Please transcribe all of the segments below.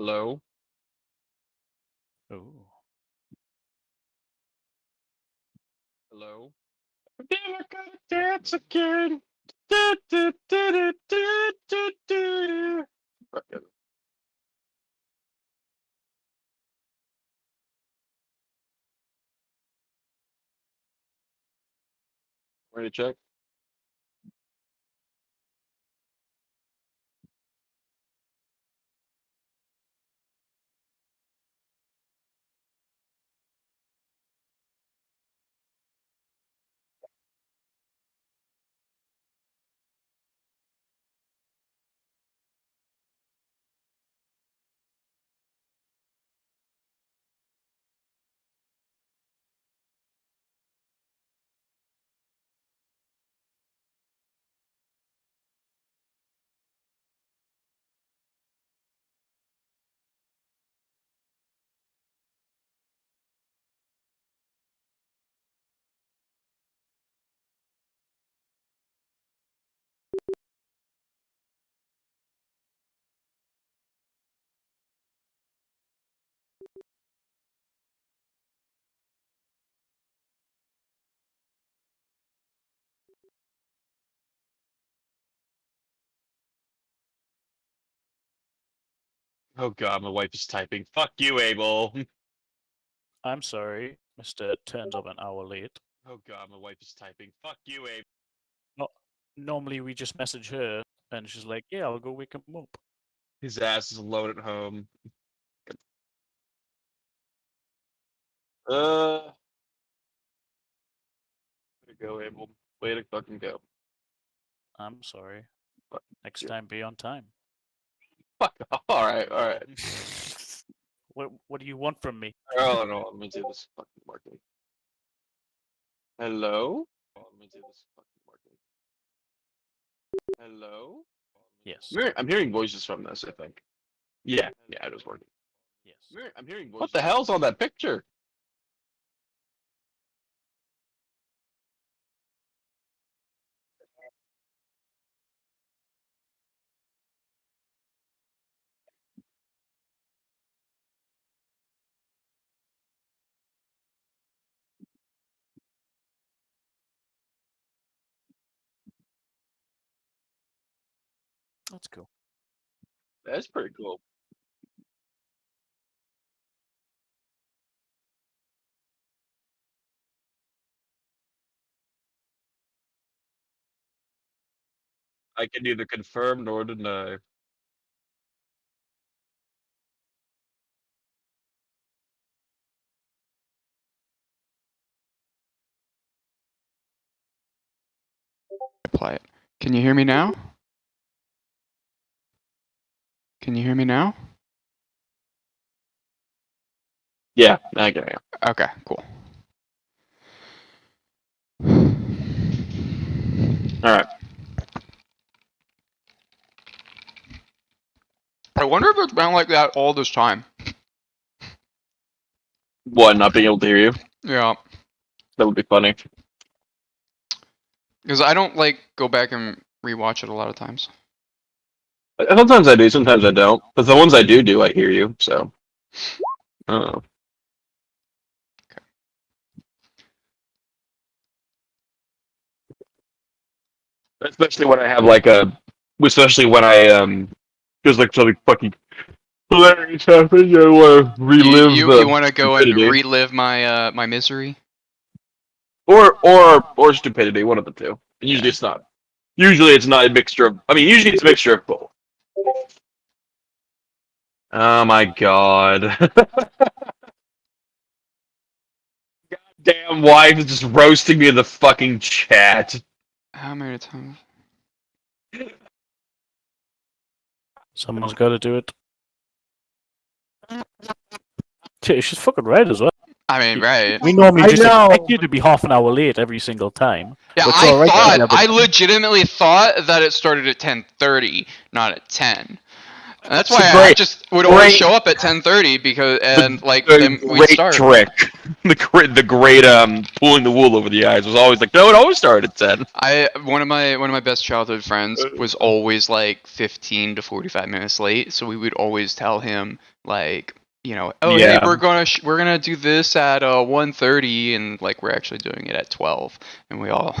Hello? Ooh. Hello? Never gonna dance again. Du, du, du, du, du, du, du. Fucking- Ready to check? Oh god, my wife is typing. Fuck you, Abel. I'm sorry, Mr. Turns up an hour late. Oh god, my wife is typing. Fuck you, Abel. Normally we just message her and she's like, yeah, I'll go wake him up. His ass is alone at home. Way to go, Abel. Way to fucking go. I'm sorry. Fuck Next you. time be on time. Fuck. Alright, alright. What do you want from me? Oh no, let me do this fucking marketing. Hello? Let me do this fucking marketing. Hello? Yes. I'm hearing voices from this, I think. Yeah, it was working. Yes. I'm hearing voices. What the hell's on that picture? That's cool. That's pretty cool. I can neither confirm nor deny. Apply it. Can you hear me now? Can you hear me now? Yeah, I can. Okay, cool. Alright. I wonder if it's been like that all this time. What, not being able to hear you? Yeah, That would be funny. because I don't like go back and rewatch it a lot of times. Sometimes I do, sometimes I don't. But the ones I do, I hear you, so. I don't know. Especially when I have like especially when I there's like something fucking hilarious happening. I want to relive You want to go and relive my my misery? or stupidity, one of the two. Usually it's not. Usually it's not a mixture of. I mean, usually it's a mixture of both. Oh my god. Goddamn wife is just roasting me in the fucking chat. How many times? Someone's got to do it. She's fucking right as well. I mean, right. We normally just expect you to be half an hour late every single time. Yeah, I legitimately thought that it started at 10:30, not at 10. And that's why I just would always show up at 10:30 because then we start. Trick. the great pulling the wool over the eyes was always like, no, it always started at 10. One of my best childhood friends was always like 15 to 45 minutes late, so we would always tell him like, oh hey, Yeah. we're gonna do this at 1:30, and like we're actually doing it at 12, and we all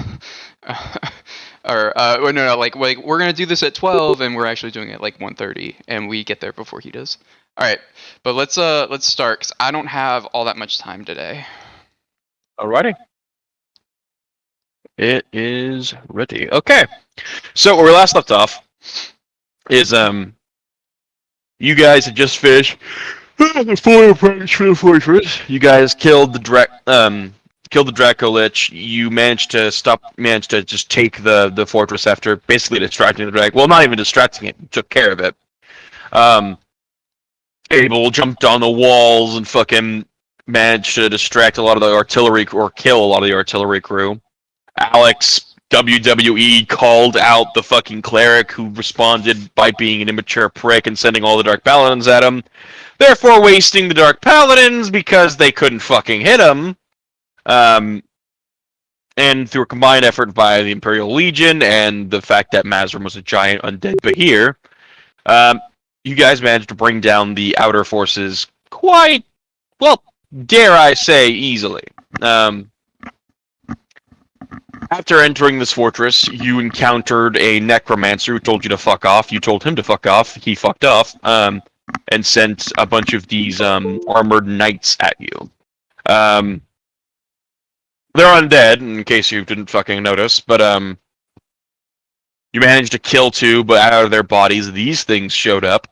or no, like we're gonna do this at 12, and we're actually doing it at like 1:30, and we get there before he does. All right, but let's start, because I don't have all that much time today. Alrighty. It is ready. Okay. So where we last left off is you guys had just finished the full approach for the fortress. You guys killed the Draco Lich. You managed to just take the fortress after basically distracting the Drac. Well, not even distracting it. You took care of it. Abel jumped on the walls and fucking managed to distract a lot of the artillery, or kill a lot of the artillery crew. Alex, WWE, called out the fucking cleric, who responded by being an immature prick and sending all the Dark Paladins at him, therefore wasting the Dark Paladins because they couldn't fucking hit him. And through a combined effort by the Imperial Legion and the fact that Mazrim was a giant undead Bahir, you guys managed to bring down the outer forces quite, well, dare I say, easily. After entering this fortress, you encountered a necromancer who told you to fuck off. You told him to fuck off. He fucked off, and sent a bunch of these armored knights at you. They're undead, in case you didn't fucking notice, but you managed to kill two, but out of their bodies, these things showed up.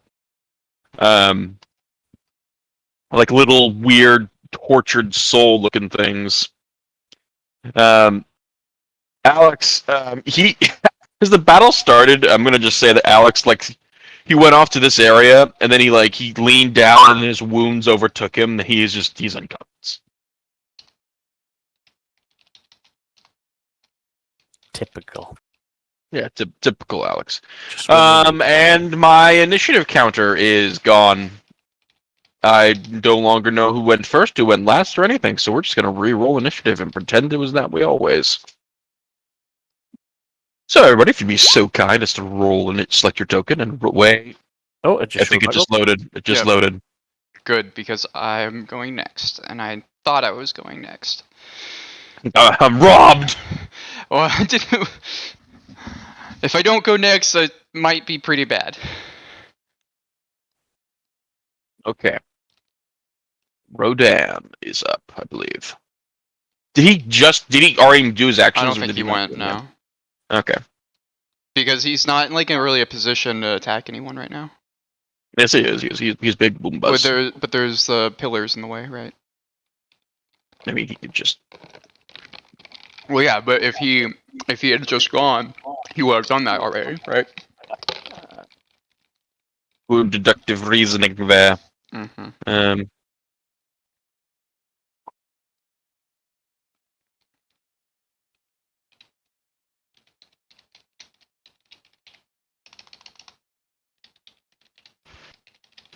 Like little weird, tortured soul-looking things. Alex, as the battle started, I'm gonna just say that Alex, he went off to this area, and then he leaned down, and his wounds overtook him. He's unconscious. Typical. Yeah, typical Alex. Just when you- And my initiative counter is gone. I no longer know who went first, who went last, or anything, so we're just gonna re-roll initiative and pretend it was that way always. So everybody, if you'd be so kind as to roll and select your token and wait. Oh, it I just think showed it just loaded. It just Yeah. loaded. Good, because I'm going next, and I thought I was going next. I'm robbed. Well, I didn't. If I don't go next, it might be pretty bad. Okay. Rodan is up, I believe. Did he already do his actions? I don't or think did he not went, do no. that? Okay. Because he's not like in really a position to attack anyone right now. Yes, he is. He's big boom buzz. But there's pillars in the way, right? I mean, he could just. Well, yeah, but if he had just gone, he would have done that already, right? Good deductive reasoning there. Mm-hmm.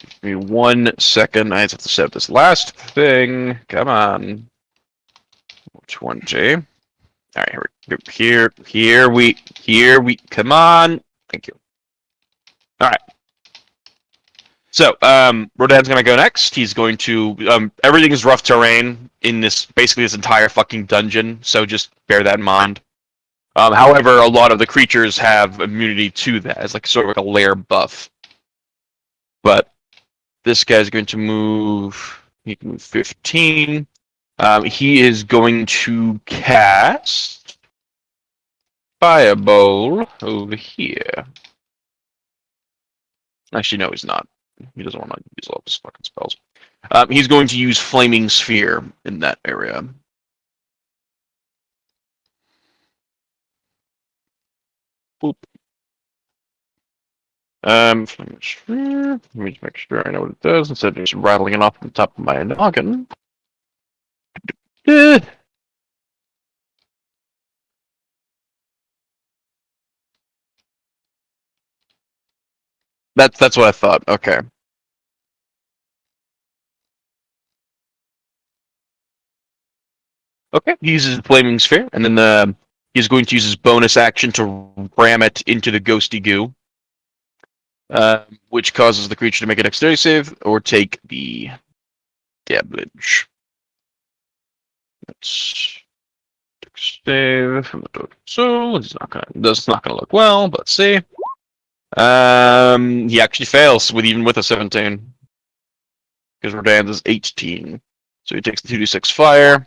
Give me 1 second. I just have to set up this last thing. Come on. 20. All right, here we. Come on. Thank you. All right. So, Rodan's gonna go next. He's going to. Everything is rough terrain in basically this entire fucking dungeon. So just bear that in mind. However, a lot of the creatures have immunity to that. It's like sort of like a layer buff. But this guy's going to move. He can move 15. He is going to cast Firebolt over here. Actually, no, he's not. He doesn't want to use all of his fucking spells. He's going to use Flaming Sphere in that area. Boop. Flaming Sphere. Let me just make sure I know what it does instead of just rattling it off the top of my noggin. That's what I thought. Okay. Okay, he uses the Flaming Sphere, and then he's going to use his bonus action to ram it into the ghosty goo, which causes the creature to make a dexterity save or take the damage. That's save from the total. So it's not gonna. That's not gonna look well. But let's see. He actually fails even with a 17 because Rodan's is 18. So he takes the 2d6 fire,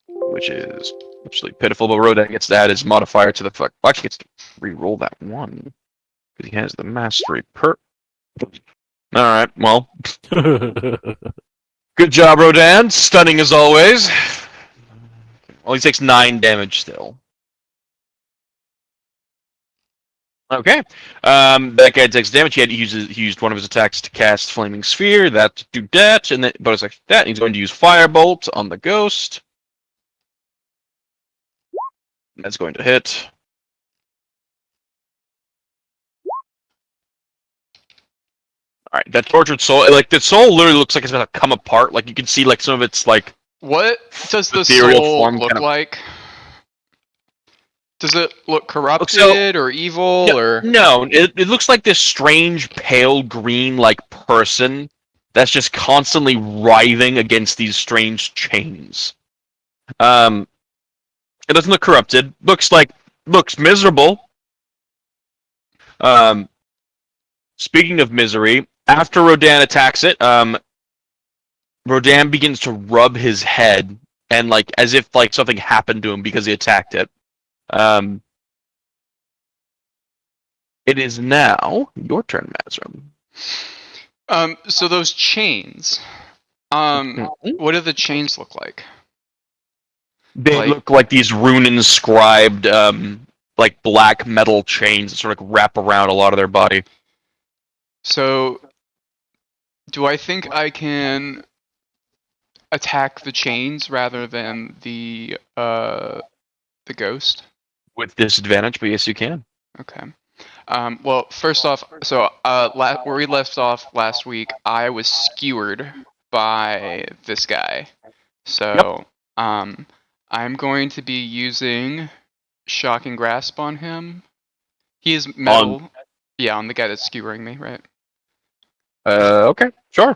which is absolutely pitiful. But Rodan gets to add his modifier to the fuck. Well, actually, gets to re-roll that one because he has the mastery perk. All right. Well, good job, Rodan. Stunning as always. Well, he takes 9 damage still. Okay. That guy takes damage. He used one of his attacks to cast Flaming Sphere. That to do that, and then bonus action that. And he's going to use Firebolt on the ghost. That's going to hit. All right. That tortured soul, like the soul, literally looks like it's about to come apart. Like you can see, like some of its like What does the ethereal soul form look kind of- like? Does it look corrupted or evil or? No, it looks like this strange pale green like person that's just constantly writhing against these strange chains. It doesn't look corrupted. Looks miserable. Speaking of misery, after Rodan attacks it, Rodan begins to rub his head and like as if like something happened to him because he attacked it. It is now your turn, Mazrim. So those chains. What do the chains look like? They Like- look like these rune-inscribed, like black metal chains that sort of wrap around a lot of their body. So, do I think I can attack the chains rather than the ghost? With disadvantage, but yes, you can. Okay. Well, first off, so where we left off last week, I was skewered by this guy. So, I'm going to be using Shocking Grasp on him. He is metal. Yeah, on the guy that's skewering me, right? Okay, sure.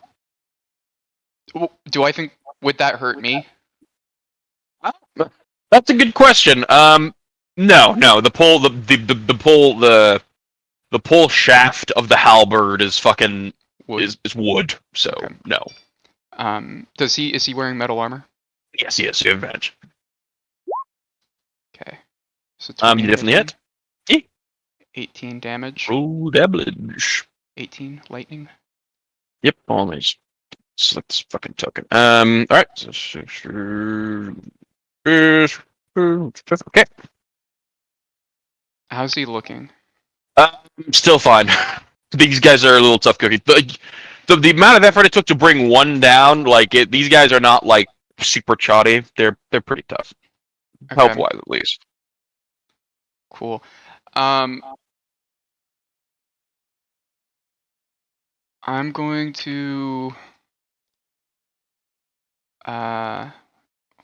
Do I think would that hurt me? That's a good question. No. The pole shaft of the halberd is fucking Would. is wood. So Okay. no. Is he wearing metal armor? Yes, you have advantage. Okay. So You definitely hit. 18 damage. Roll damage. 18 lightning. Yep, always. Select this fucking token. Alright. Okay. How's he looking? Still fine. These guys are a little tough cookie. The amount of effort it took to bring one down, these guys are not like super chatty. They're pretty tough. Okay. Health wise at least. Cool. I'm going to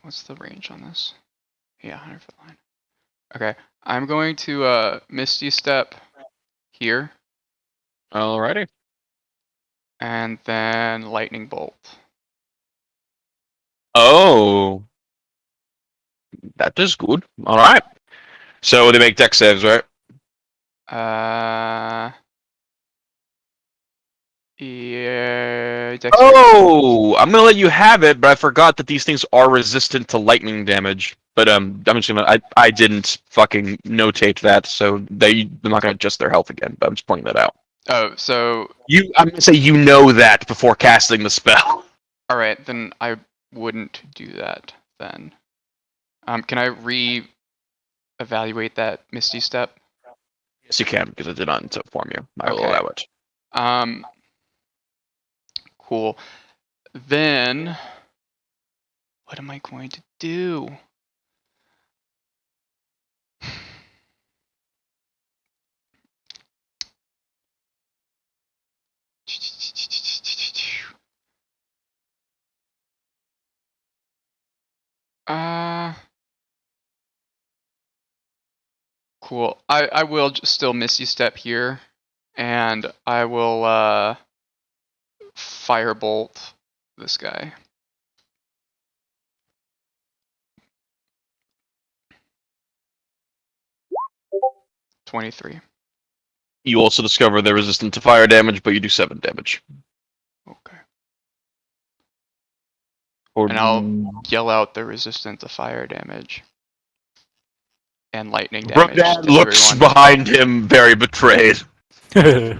what's the range on this? Yeah, 100-foot line. Okay. I'm going to Misty Step here Alrighty. and then Lightning Bolt. Oh. That is good. Alright. So they make dex saves, right? Yeah. Oh, I'm gonna let you have it, but I forgot that these things are resistant to lightning damage. But I'm just gonna I didn't fucking notate that, so they're not gonna adjust their health again. But I'm just pointing that out. Oh, so I'm gonna say you know that before casting the spell. all right, then I wouldn't do that then. Can I re-evaluate that Misty Step? Yes, you can because I did not inform you. I will Okay. allow it. Cool. Then, what am I going to do? Cool. I will still Misty Step here, and I will Firebolt this guy. $23. You also discover they're resistant to fire damage, but you do 7 damage. Okay. Or And I'll yell out they're resistant to fire damage. And lightning damage. Rodan to looks everyone. behind him, very betrayed. Well,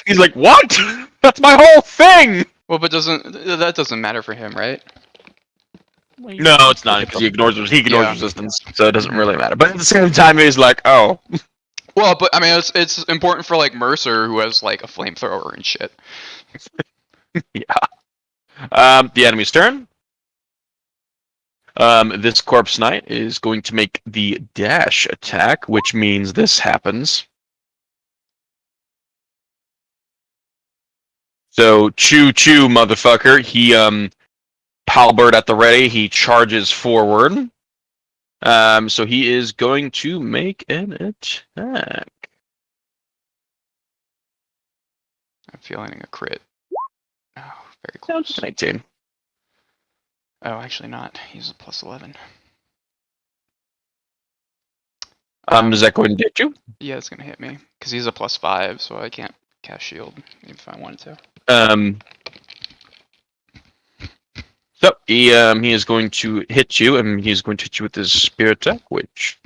He's like, "What? That's my whole thing!" Well, but that doesn't matter for him, right? No, it's not, because he ignores Yeah. resistance, so it doesn't really matter. But at the same time, he's like, "Oh, Well, but I mean, it's important for like Mercer, who has like a flamethrower and shit. yeah." The enemy's turn. This Corpse Knight is going to make the dash attack, which means this happens. So, choo, motherfucker. He, Halberd at the ready. He charges forward. So he is going to make an attack. I'm feeling a crit. Oh, very No, close. just 19. Oh, actually not. He's a +11. Is that going to hit you? Yeah, it's gonna hit me because he's a +5, so I can't cast shield even if I wanted to. So he is going to hit you, and he's going to hit you with his spear attack, which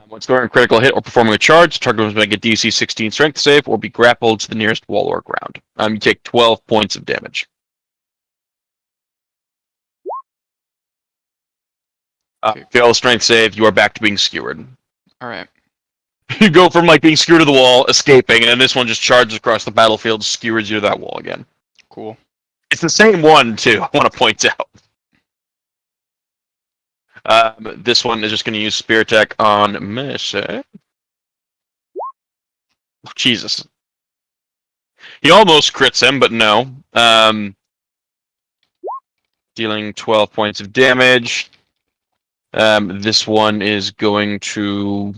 when scoring a critical hit or performing a charge, target must make a DC 16 strength save or be grappled to the nearest wall or ground. You take 12 points of damage. Fail a strength save, you are back to being skewered. All right. You go from like being skewered to the wall, escaping, and then this one just charges across the battlefield, skewers you to that wall again. Cool. It's the same one too, I want to point out. This one is just going to use spear attack on Mercer. Oh, Jesus. He almost crits him, but no. Dealing 12 points of damage. This one is going to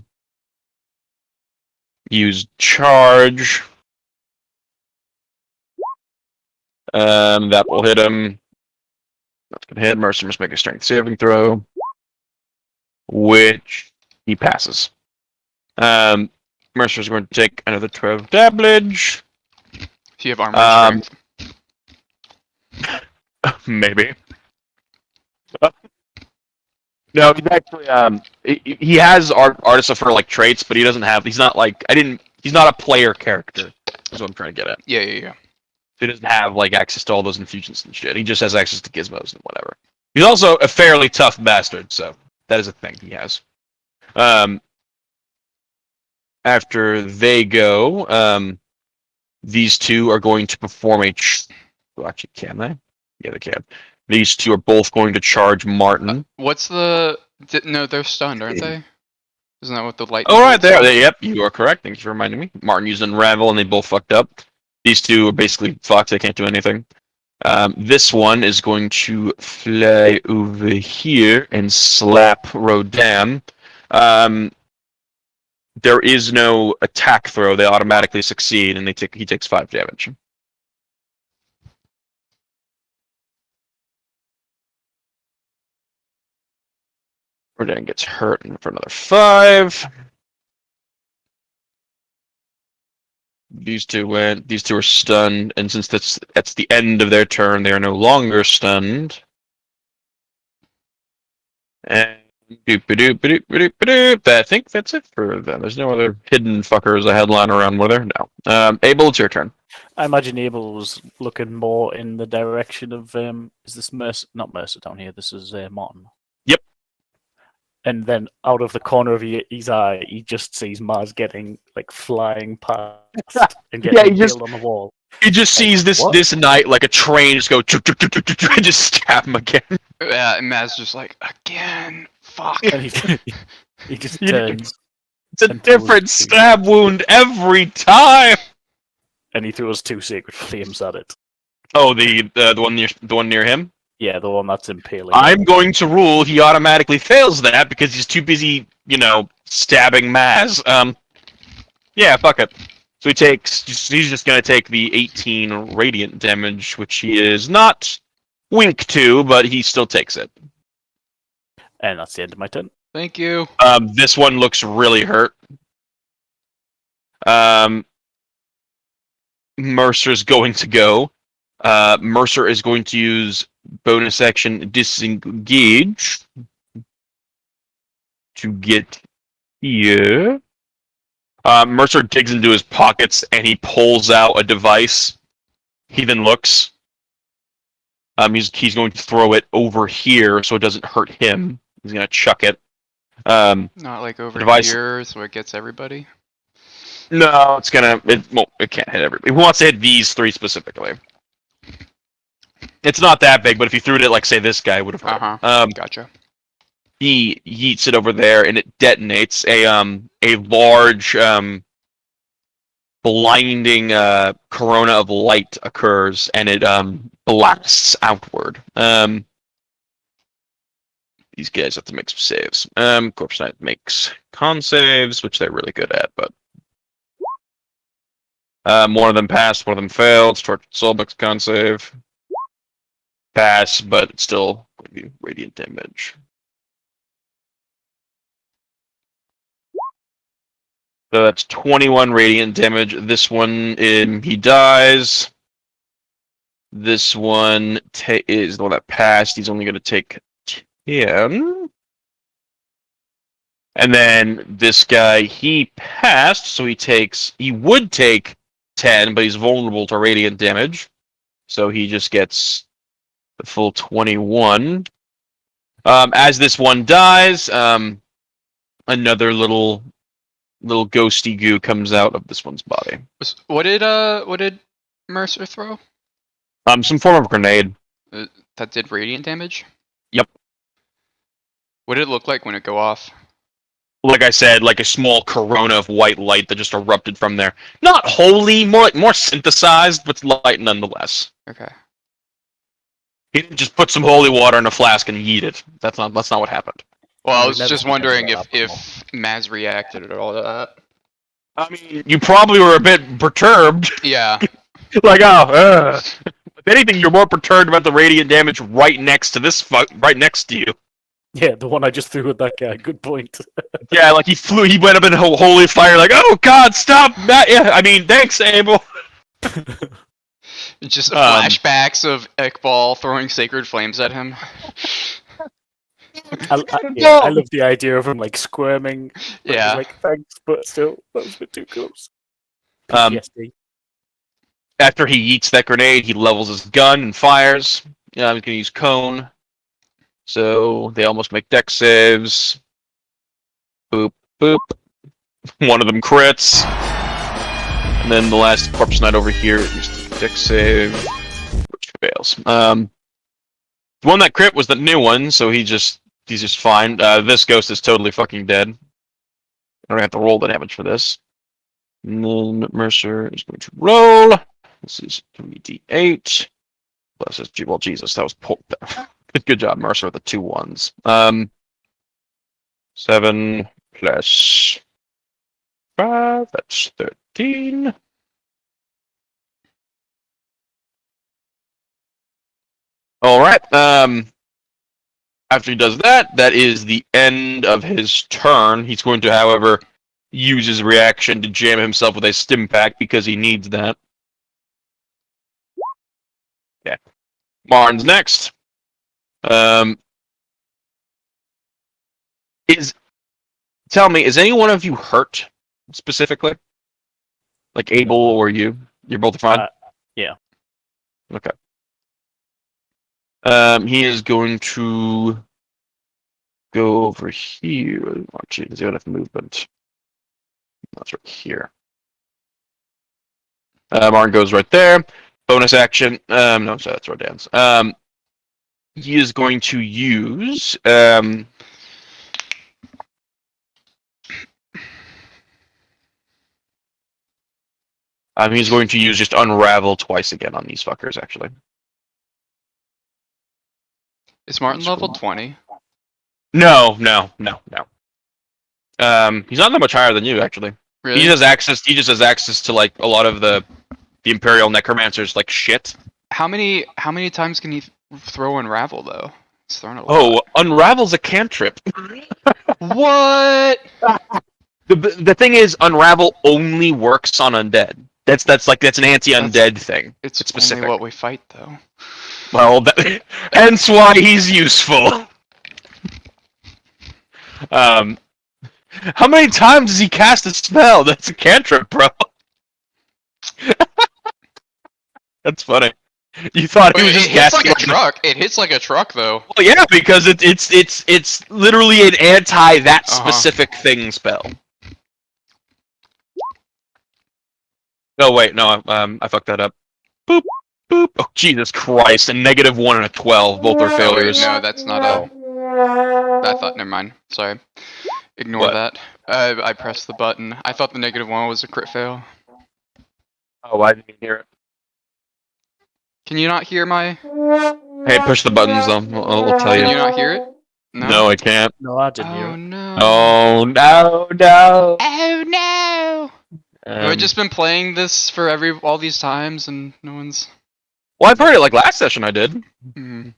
use charge. That will hit him. That's going to hit. Mercer must make a strength saving throw, which he passes. Mercer's going to take another 12 damage. Do you have armor and strength? Maybe. No, he's actually he has Artisan for like traits, but he doesn't have. He's not like he's not a player character. That's what I'm trying to get at. Yeah. He doesn't have like access to all those infusions and shit. He just has access to gizmos and whatever. He's also a fairly tough bastard, so that is a thing he has. After they go, these two are going to perform a. Well, actually, can they? Yeah, they can. These two are both going to charge Martin. What's the? No, they're stunned, aren't they? Isn't that what the lightning? Oh, right bolts are? there. Yep, you are correct. Thank you for reminding me. Martin used Unravel, and they both fucked up. These two are basically fucked. They can't do anything. This one is going to fly over here and slap Rodan. There is no attack throw. They automatically succeed, and he takes 5 damage. Rodan gets hurt for another 5. These two are stunned, and since that's the end of their turn, they are no longer stunned. And I think that's it for them. There's no other hidden fuckers a headline around, were there? No. Abel, it's your turn. I imagine Abel was looking more in the direction of is this Mercer? Not Mercer down here. This is Martin. Yep. And then out of the corner of his eye, he just sees Mars getting like flying past and getting nailed on the wall. He just sees this knight like a train just go and just stab him again. Yeah, and Maz's just like, again, fuck. And he just turns It's a different stab wound every time. and he throws 2 sacred flames at it. Oh, the one near him. Yeah, the one that's impaling. I'm going to rule he automatically fails that because he's too busy, stabbing Maz. Yeah, fuck it. So he's just gonna take the 18 radiant damage, which he is not weak to, but he still takes it. And that's the end of my turn. Thank you. This one looks really hurt. Mercer's going to go. Mercer is going to use bonus action disengage to get here. Mercer digs into his pockets and he pulls out a device. He then looks. He's going to throw it over here so it doesn't hurt him. He's going to chuck it. Not like over device- here, so it gets everybody. No, it can't hit everybody. He wants to hit these three specifically. It's not that big, but if he threw it at, like, say, this guy, it would have hurt. Gotcha. He yeets it over there, and it detonates. A large, blinding corona of light occurs, and it blasts outward. These guys have to make some saves. Corpse Knight makes con saves, which they're really good at, but one of them passed, one of them failed. Tortured Soul makes a con save. Pass, but it's still going to be radiant damage. So that's 21 radiant damage. This one, he dies. This one is the one that passed. He's only going to take 10. And then this guy, he passed, so he would take 10, but he's vulnerable to radiant damage. So he just gets the full 21. As this one dies, another little ghosty goo comes out of this one's body. What did Mercer throw? Some form of grenade. That did radiant damage? Yep. What did it look like when it go off? Like I said, like a small corona of white light that just erupted from there. Not wholly, more synthesized, but light nonetheless. Okay. He didn't just put some holy water in a flask and yeet it. That's not what happened. Well, I We was never just had wondering that if optimal. Maz reacted at all to that. I mean, you probably were a bit perturbed. Yeah. Like, if anything, you're more perturbed about the radiant damage right next to right next to you. Yeah, the one I just threw at that guy. Good point. Yeah, like he went up in holy fire, like, oh God, stop! Yeah, I mean, thanks, Abel. Just flashbacks of Ekbal throwing sacred flames at him. I love the idea of him like squirming. but Yeah. Like thanks, but still, that was a bit too close. PTSD. After he yeets that grenade, he levels his gun and fires. He's gonna use cone. So they almost make dex saves. Boop boop. One of them crits. And then the last Corpse Knight over here is the dex save, which fails. The one that crit was the new one, so he's just fine. This ghost is totally fucking dead. I don't have to roll the damage for this. And then Mercer is going to roll. This is 3d8. Plus, well, Jesus, that was good job, Mercer, with the 2 ones. 7 plus 5, that's 13. Alright, after he does that, that is the end of his turn. He's going to, however, use his reaction to jam himself with a stim pack because he needs that. Yeah. Marn's next. Tell me, is any one of you hurt specifically? Like Abel or you? You're both fine? Yeah. Okay. He is going to go over here. Actually, does he have enough movement? That's right here. Martin goes right there. Bonus action. No, sorry, that's Rodan's. He is going to use he's going to use just unravel twice again on these fuckers, actually. Is Martin level 20? No. He's not that much higher than you, actually. Really? He just has access to like a lot of the Imperial Necromancers like shit. How many times can he throw Unravel though? He's thrown a lot. Oh, Unravel's a cantrip. What? The thing is, Unravel only works on undead. That's an anti-undead thing. It's specific. only what we fight though. Well, hence why he's useful. How many times does he cast a spell? That's a cantrip, bro. That's funny. You thought he was just It hits like casting a truck. It hits like a truck though. Well, yeah, because it's literally an anti that Uh-huh. specific thing spell. Oh wait, no, I fucked that up. Boop, boop. Oh Jesus Christ! A -1 and a 12, both are Oh, wait, failures. no, that's not a. I thought. Never mind. Sorry. Ignore What? that. I pressed the button. I thought the -1 was a crit fail. Oh, I didn't hear it. Can you not hear my? Hey, push the buttons though. I'll tell Can you you. not hear it? No, I can't. No, I didn't hear Oh it. no. Oh no, no. Oh no. I've Um, just been playing this for all these times, and no one's. Well, I've heard it like last session. I did. Mm.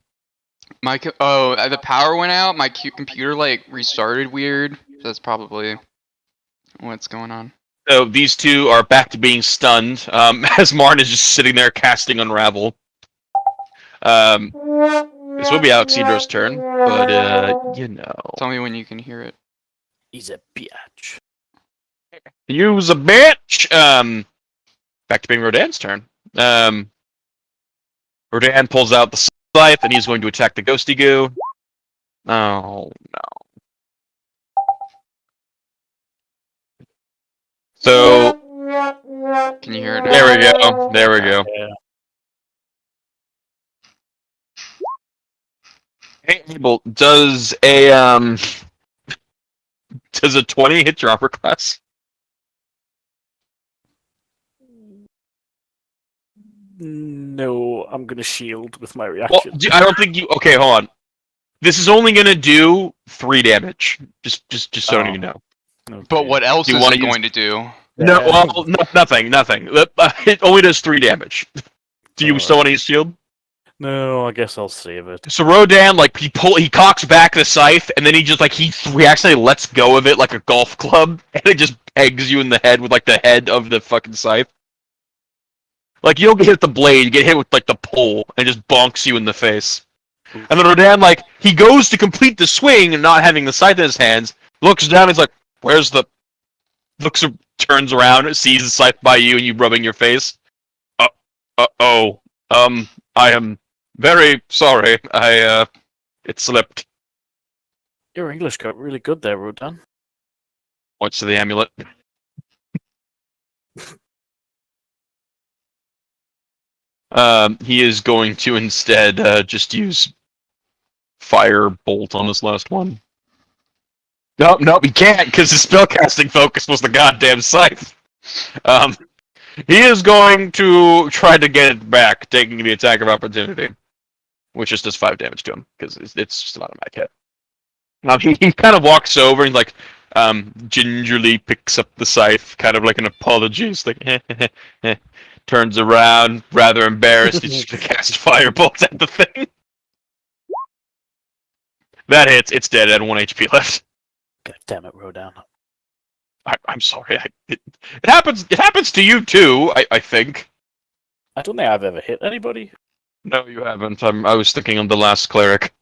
The power went out. My computer like restarted weird. So that's probably what's going on. So these two are back to being stunned. As Martin is just sitting there casting Unravel. This will be Alexandra's turn, but you know. Tell me when you can hear it. He's a bitch. Use a bitch! Back to being Rodan's turn. Rodan pulls out the scythe and he's going to attack the Ghosty Goo. Oh no. So Can you hear it now? there we go. There we go. Yeah. Hey Abel, does a 20 hit your armor class? No, I'm gonna shield with my Well, reaction. I don't think you. Okay, hold on. This is only gonna do 3 damage. Just so Oh. you know. Okay. But what else You is wanna it use- going to do? No, Yeah. well, no, nothing. It only does 3 damage. Do you still want to use shield? No, I guess I'll save it. So Rodan, like he cocks back the scythe, and then he just like he accidentally lets go of it like a golf club, and it just pegs you in the head with like the head of the fucking scythe. Like you don't get hit with the blade, you get hit with like the pole, and it just bonks you in the face. And then Rodan, like he goes to complete the swing, and not having the scythe in his hands, looks down, and he's like, "Where's the?" Turns around, sees the scythe by you, and you rubbing your face. I am very sorry. It slipped. Your English got really good there, Rodan. Points to the amulet. He is going to instead just use fire bolt on this last one. Nope, he can't because his spellcasting focus was the goddamn scythe. He is going to try to get it back, taking the attack of opportunity, which just does 5 damage to him because it's just an automatic hit. He kind of walks over and like gingerly picks up the scythe, kind of like an apology. He's like, turns around, rather embarrassed. He's just gonna cast firebolt at the thing. That hits. It's dead. It had 1 HP left. God damn it, Rodan. I'm sorry. It happens. It happens to you too. I think. I don't think I've ever hit anybody. No, you haven't. I was thinking of the last cleric.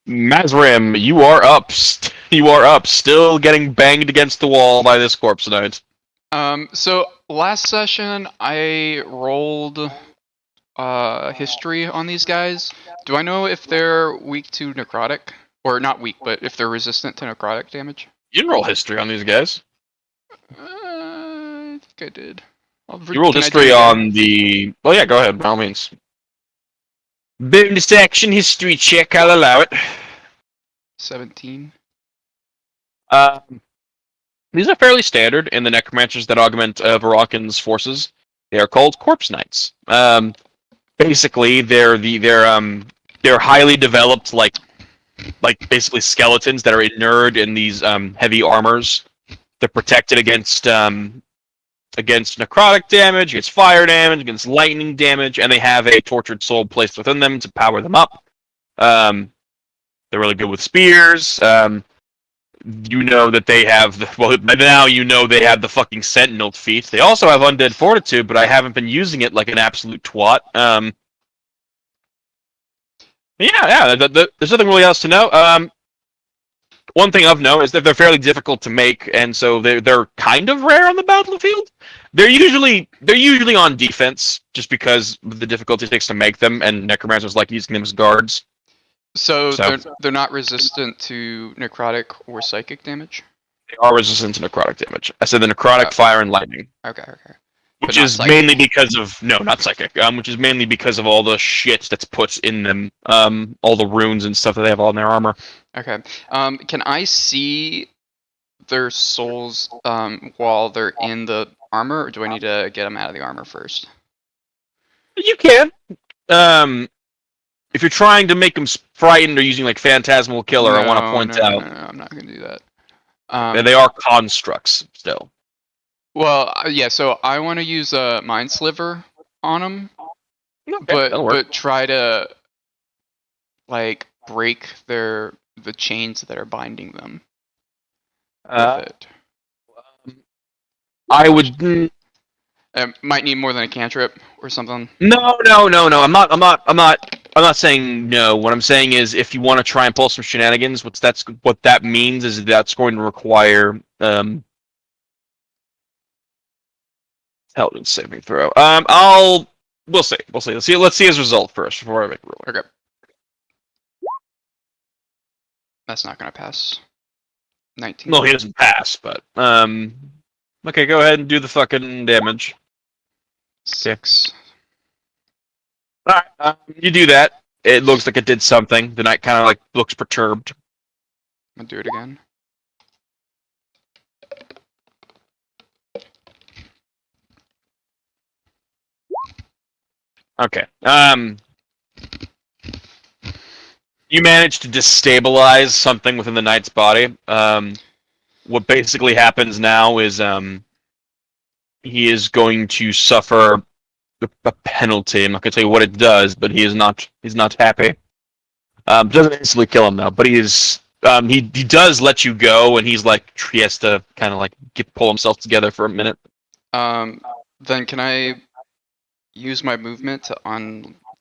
Mazrim, you are up. You are up. Still getting banged against the wall by this corpse knight. So last session I rolled history on these guys. Do I know if they're weak to necrotic? Or not weak, but if they're resistant to necrotic damage? You didn't roll history on these guys. I think I did. You rolled Can I do history it again? on the. Oh yeah, go ahead. By all means. Bonus action history check. I'll allow it. 17. These are fairly standard in the necromancers that augment Varakan's forces. They are called corpse knights. Basically, they're they're highly developed, like basically skeletons that are inured in these heavy armors. They're protected against necrotic damage, against fire damage, against lightning damage, and they have a tortured soul placed within them to power them up. They're really good with spears. You know that they have now you know they have the fucking Sentinel feat. They also have Undead Fortitude, but I haven't been using it like an absolute twat. There's nothing really else to know. One thing of note is that they're fairly difficult to make, and so they're kind of rare on the battlefield. They're usually on defense, just because of the difficulty it takes to make them, and necromancers like using them as guards. So they're not resistant to necrotic or psychic damage? They are resistant to necrotic damage. I said the necrotic, fire, and lightning. Okay. Which is mainly because of not psychic. Which is mainly because of all the shit that's put in them. All the runes and stuff that they have on their armor. Okay. Can I see their souls while they're in the armor, or do I need to get them out of the armor first? You can. If you're trying to make them frightened or using like Phantasmal Killer, I want to point out. No, I'm not gonna do that. They are constructs still. Well, yeah. So I want to use a Mind Sliver on them, Okay, but try to like break the chains that are binding them. With it. I would. Might need more than a cantrip or something. No. I'm not saying no. What I'm saying is, if you want to try and pull some shenanigans, what that means is that's going to require intelligence saving throw. We'll see. Let's see his result first before I make a ruling. Okay. That's not gonna pass. 19. No, he doesn't pass, but okay, go ahead and do the fucking damage. 6. Alright, you do that. It looks like it did something. The knight kind of like looks perturbed. I'm gonna do it again. Okay. You managed to destabilize something within the knight's body. What basically happens now is he is going to suffer a penalty. I'm not going to tell you what it does, but he's not happy. Doesn't instantly kill him though, but he does let you go, and he has to kind of like pull himself together for a minute. Then can I use my movement to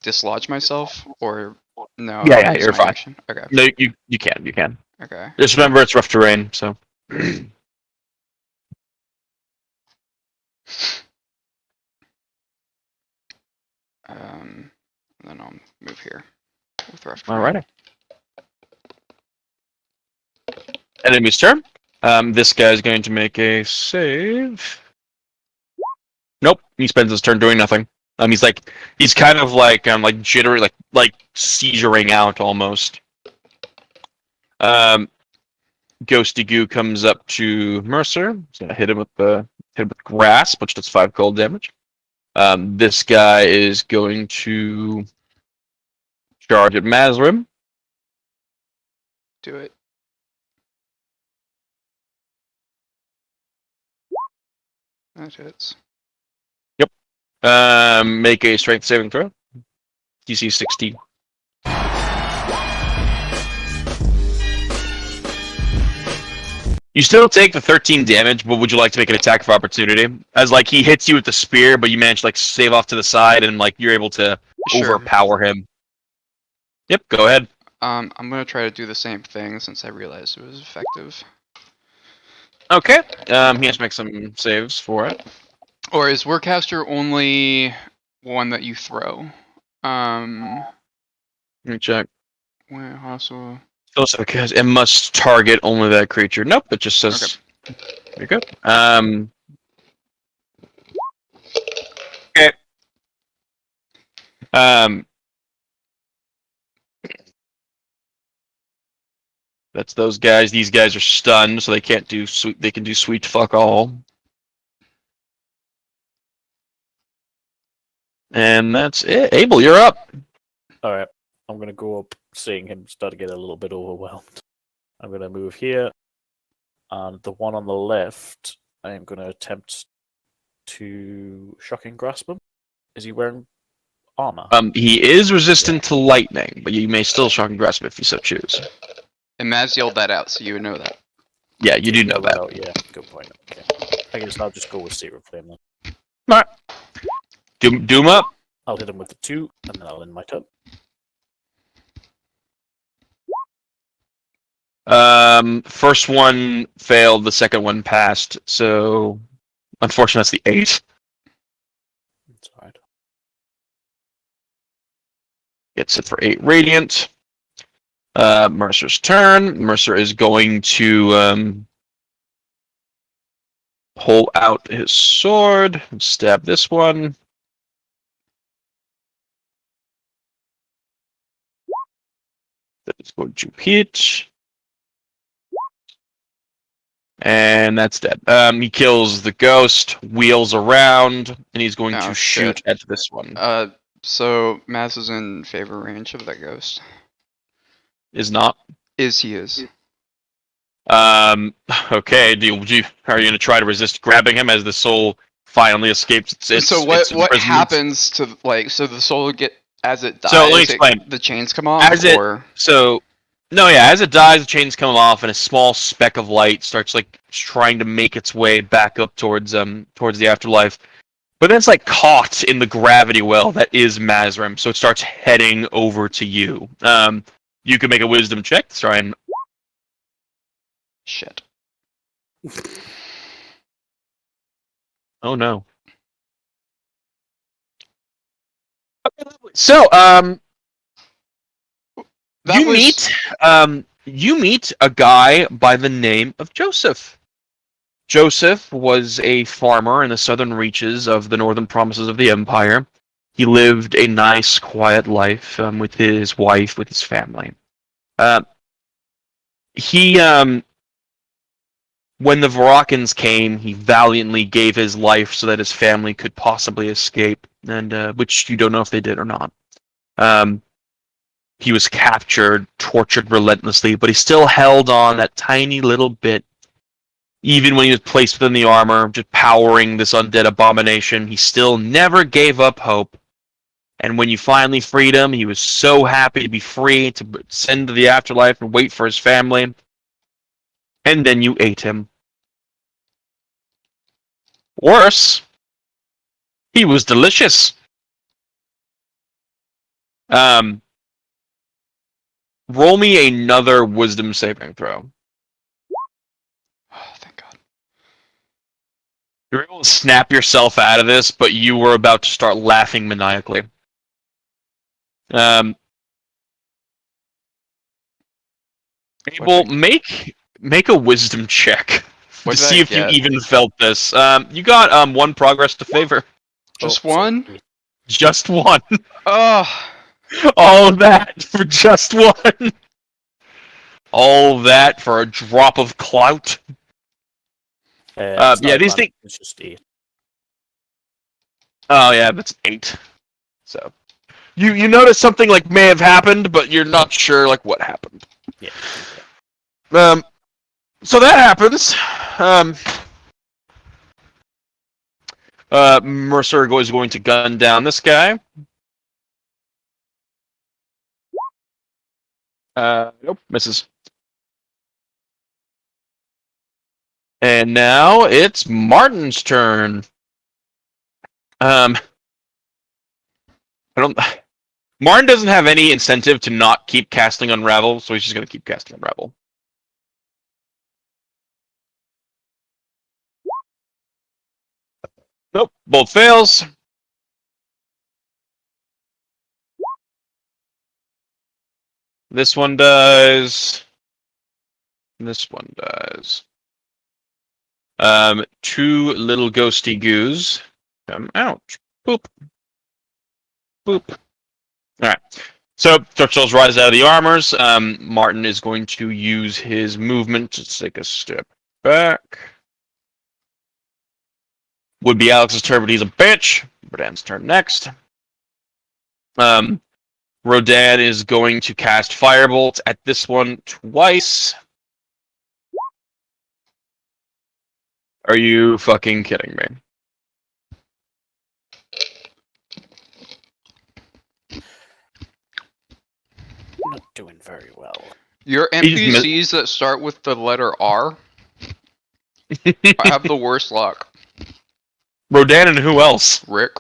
dislodge myself, or no? Yeah, you're fine. Action? Okay. No, you can. Okay. Just remember, it's rough terrain, so. Then I'll move here with rough terrain. Alrighty. Enemy's turn. This guy's going to make a save. Nope, he spends his turn doing nothing. He's kind of like jittery, like seizuring out almost. Ghosty Goo comes up to Mercer. He's gonna hit him with Grasp, which does 5 cold damage. This guy is going to charge at Mazrim. Do it. That hits. Make a strength saving throw. DC 16. You still take the 13 damage, but would you like to make an attack of opportunity? As he hits you with the spear, but you manage to save off to the side, and you're able to overpower him. Yep, go ahead. I'm gonna try to do the same thing since I realized it was effective. Okay. He has to make some saves for it. Or is Warcaster only one that you throw? Let me check. Well, also. Also, because it must target only that creature. Nope, it just says. Okay. You're good. Okay. That's those guys. These guys are stunned, so they can't do sweet. They can do sweet fuck all. And that's it. Abel, you're up. All right. I'm going to go up, seeing him start to get a little bit overwhelmed. I'm going to move here, and the one on the left, I am going to attempt to shocking grasp him. Is he wearing armor? He is resistant to lightning, but you may still shock and grasp if you so choose. And Maz yelled that out, so you would know that. Yeah, you do know that. Oh, yeah, good point. Okay. I guess I'll just go with Serum Flame then. Alright. Doom up. I'll hit him with the 2, and then I'll end my turn. First one failed, the second one passed, so unfortunately that's the 8. That's alright. Gets it for 8 radiant. Mercer's turn. Mercer is going to pull out his sword and stab this one. That is going to hit. And that's dead. He kills the ghost, wheels around, and he's going to shoot at this one. So Maz is in favor range of that ghost. Is not. He is. Okay. Are you going to try to resist grabbing him as the soul finally escapes? So what happens to so the soul as it dies? So let me explain. The chains come off. As it dies, the chains come off, and a small speck of light starts trying to make its way back up towards the afterlife. But then it's caught in the gravity well that is Mazrim, so it starts heading over to you. You can make a wisdom check to try and. Shit. Oh no. Okay, lovely. So, you meet a guy by the name of Joseph. Joseph was a farmer in the southern reaches of the northern provinces of the Empire. He lived a nice, quiet life with his wife, with his family. When the Varakans came, he valiantly gave his life so that his family could possibly escape, and which you don't know if they did or not. He was captured, tortured relentlessly, but he still held on that tiny little bit. Even when he was placed within the armor, just powering this undead abomination, he still never gave up hope. And when you finally freed him, he was so happy to be free to send to the afterlife and wait for his family. And then you ate him. Worse, he was delicious. Roll me another wisdom saving throw. Oh, thank God. You're able to snap yourself out of this, but you were about to start laughing maniacally. Abel, make a wisdom check to see if you even felt this. You got 1 progress to favor. Just one? Sorry. Just 1. Oh. All of that for just 1. All of that for a drop of clout. These things. It's just 8. Oh yeah, that's 8. So you notice something may have happened, but you're not sure what happened. Yeah. So that happens. Mercer is going to gun down this guy. Nope, misses. And now it's Martin's turn. Martin doesn't have any incentive to not keep casting Unravel, so he's just going to keep casting Unravel. Nope, both fails. This one does. This one does. 2 little ghosty goos come out. Boop. Boop. Alright. So, Churchill's rise out of the armors. Martin is going to use his movement to take a step back. Would be Alex's turn, but he's a bitch. Berdan's turn next. Rodan is going to cast Firebolt at this one twice. Are you fucking kidding me? Not doing very well. Your NPCs that start with the letter R have the worst luck. Rodan and who else? Rick.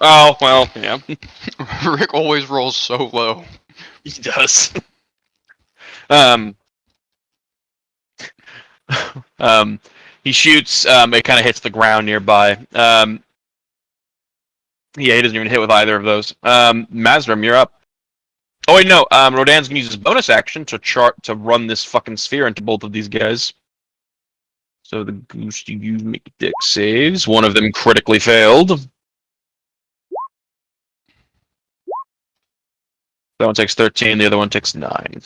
Oh, well, yeah. Rick always rolls so low. He does. He shoots, it kind of hits the ground nearby. Yeah, he doesn't even hit with either of those. Mazrim, you're up. Oh wait, no. Rodan's gonna use his bonus action to run this fucking sphere into both of these guys. So the goose you make dex saves. One of them critically failed. That one takes 13, the other one takes 9.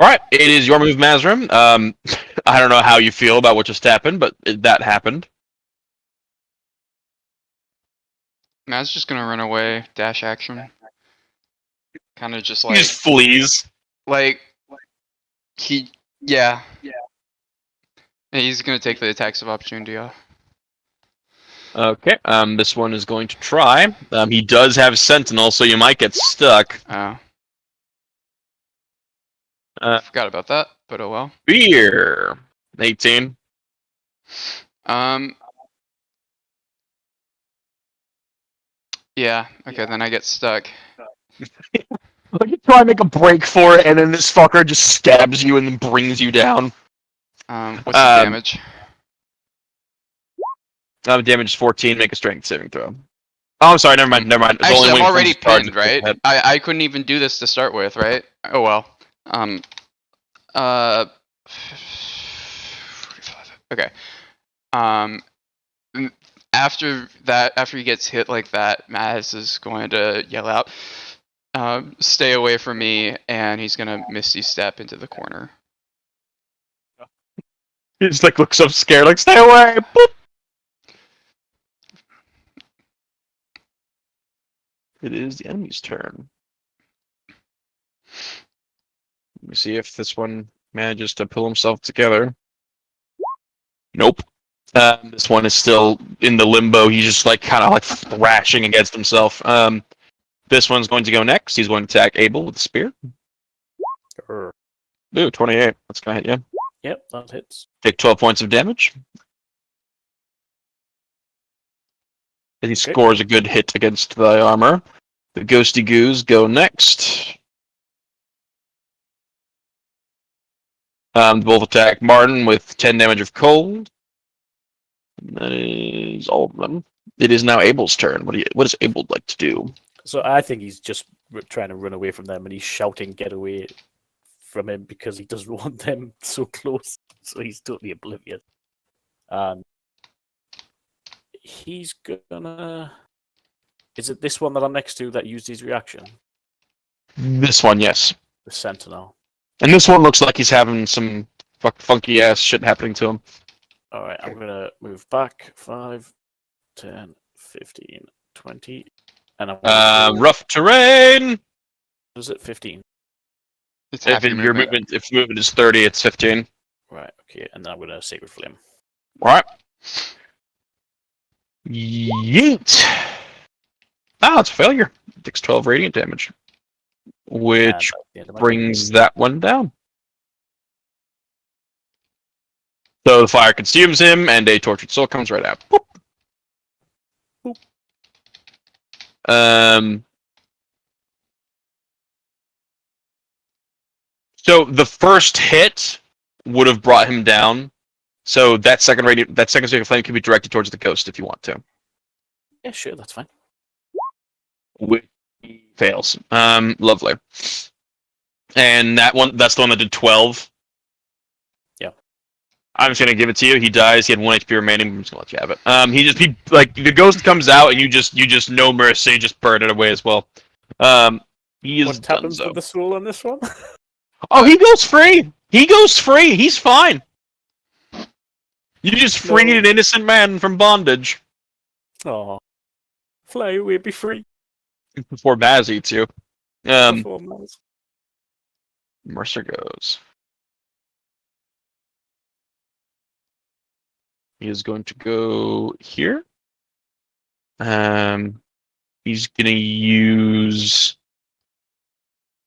Alright, it is your move, Mazrim. I don't know how you feel about what just happened, but that happened. Matt's just gonna run away, dash action. Kind of just He like... just flees. Yeah. And he's gonna take the attacks of opportunity off. Okay, this one is going to try. He does have Sentinel, so you might get stuck. Oh. Forgot about that, but oh well. Beer. 18. Yeah, okay, then I get stuck. Like you try to make a break for it, and then this fucker just stabs you and then brings you down. What's the damage? Damage is 14, make a strength saving throw. Oh, I'm sorry, never mind. It's Actually, only I'm already pinned, charge. right? I couldn't even do this to start with, right? Oh well. Okay. After he gets hit like that, Maz is going to yell out, stay away from me, and he's gonna Misty Step into the corner. He just like looks up scared, like, stay away! Boop! It is the enemy's turn. Let me see if this one manages to pull himself together. Nope. This one is still in the limbo. He's just like kind of like thrashing against himself. This one's going to go next. He's going to attack Abel with the spear. Grr. Ooh, 28. That's gonna hit you. Yep, that hits. Take 12 points of damage. And he scores a good hit against the armor. The Ghosty Goos go next. Both attack Martin with 10 damage of cold. And that is all of them. It is now Abel's turn. What does Abel like to do? So I think he's just trying to run away from them, and he's shouting, "Get away from him," because he doesn't want them so close. So he's totally oblivious. And he's gonna... Is it this one that I'm next to that used his reaction? This one, yes. The Sentinel. And this one looks like he's having some funky ass shit happening to him. Alright, I'm gonna move back 5, 10, 15, 20. And I'm rough terrain! Is it 15? It's half If your movement. if movement is 30, it's 15. Right, okay, and then I'm gonna Sacred Flame. Alright. Yeet! Ah, it's a failure. It takes 12 radiant damage. Which brings that one down. So the fire consumes him, and a tortured soul comes right out. Boop. Boop. So the first hit would have brought him down. So that second Sacred Flame can be directed towards the ghost if you want to. Yeah, sure, that's fine. Which fails. Lovely. And that's the one that did 12. Yeah. I'm just gonna give it to you. He dies. He had 1 HP remaining. I'm just gonna let you have it. He like the ghost comes out and you just no mercy, just burn it away as well. He is what happens with the soul on this one? Oh, he goes free. He goes free. He's fine. You just freed an innocent man from bondage Oh, fly away, be free. before Maz eats you. Before Maz. Mercer goes. He is going to go here. He's gonna use.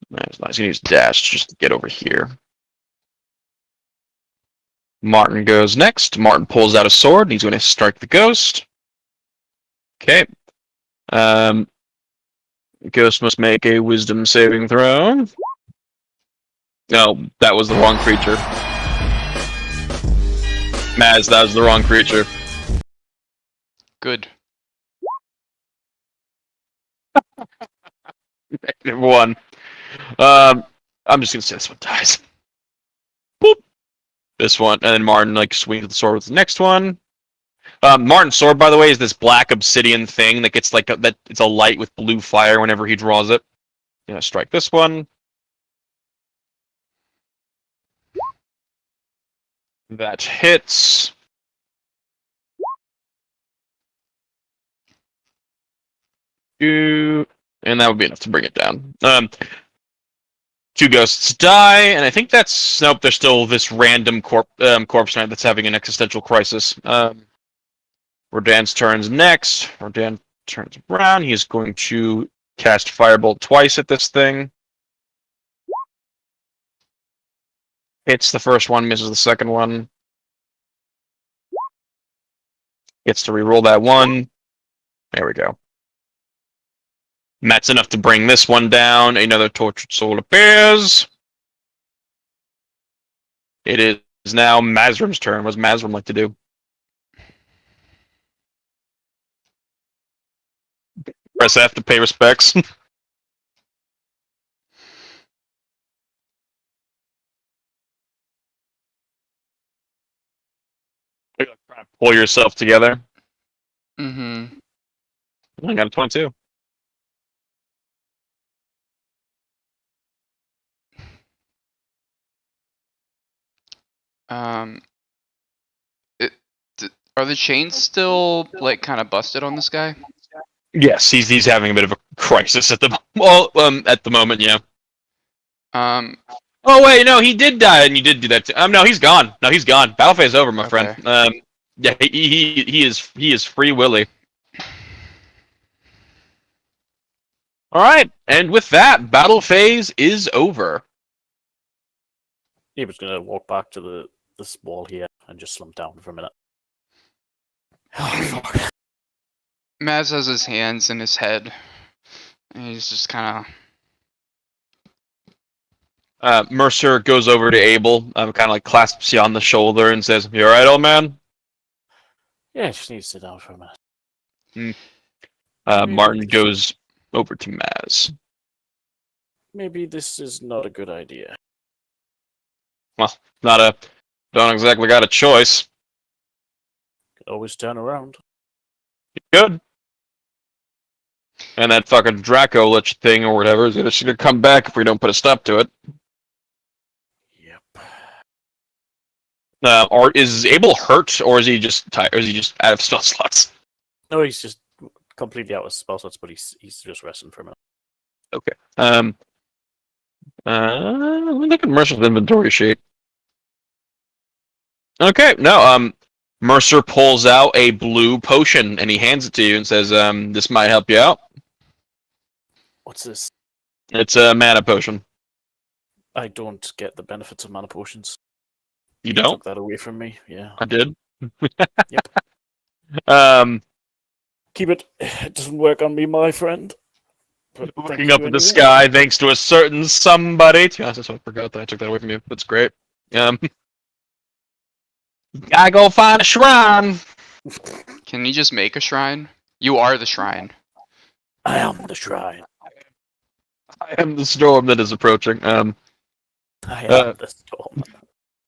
He's gonna use dash just to get over here. Martin goes next. Martin pulls out a sword. And he's going to strike the ghost. Okay. Ghost must make a wisdom saving throw. No, that was the wrong creature. Maz, that was the wrong creature. Good. -1. I'm just gonna say this one dies. Boop. This one, and then Martin like swings the sword with the next one. Martin's sword, by the way, is this black obsidian thing that gets like that. It's a light with blue fire whenever he draws it. Strike this one. That hits. And that would be enough to bring it down. 2 ghosts die, and I think that's... Nope, there's still this random corpse knight that's having an existential crisis. Rodan's turns next. Rodan turns around. He is going to cast Firebolt twice at this thing. Hits the first one, misses the second one. Gets to reroll that one. There we go. And that's enough to bring this one down. Another tortured soul appears. It is now Mazrim's turn. What does Mazrim like to do? Press F to pay respects. Try to pull yourself together. Mm-hmm. I got a 22. Are the chains still like kind of busted on this guy? Yes, he's having a bit of a crisis at the moment. Yeah. Oh wait, no, he did die, and you did do that. No, he's gone. No, he's gone. Battle phase over, my friend. Yeah, he is free willy. All right, and with that, battle phase is over. He was gonna walk back to this wall here and just slump down for a minute. Oh, fuck. Maz has his hands in his head, and he's just kind of... Mercer goes over to Abel, kind of like clasps you on the shoulder and says, "You alright, old man?" Yeah, just need to sit down for a minute. Martin goes over to Maz. Maybe this is not a good idea. Well, don't exactly got a choice. Could always turn around. Good. And that fucking Draco Lich thing or whatever is gonna come back if we don't put a stop to it. Yep. Or is Abel hurt, or is he just tired, or is he just out of spell slots? No, he's just completely out of spell slots, but he's just resting for a minute. Okay. Look at Mercer's inventory sheet. Okay, no, Mercer pulls out a blue potion and he hands it to you and says, "This might help you out." What's this? It's a mana potion. I don't get the benefits of mana potions. You don't? Took that away from me. Yeah. I did. Yep. Keep it. It doesn't work on me, my friend. Looking up at the sky, thanks to a certain somebody. To be honest, I forgot that I took that away from you. That's great. Gotta go find a shrine. Can you just make a shrine? You are the shrine. I am the shrine. I am the storm that is approaching. I am the storm.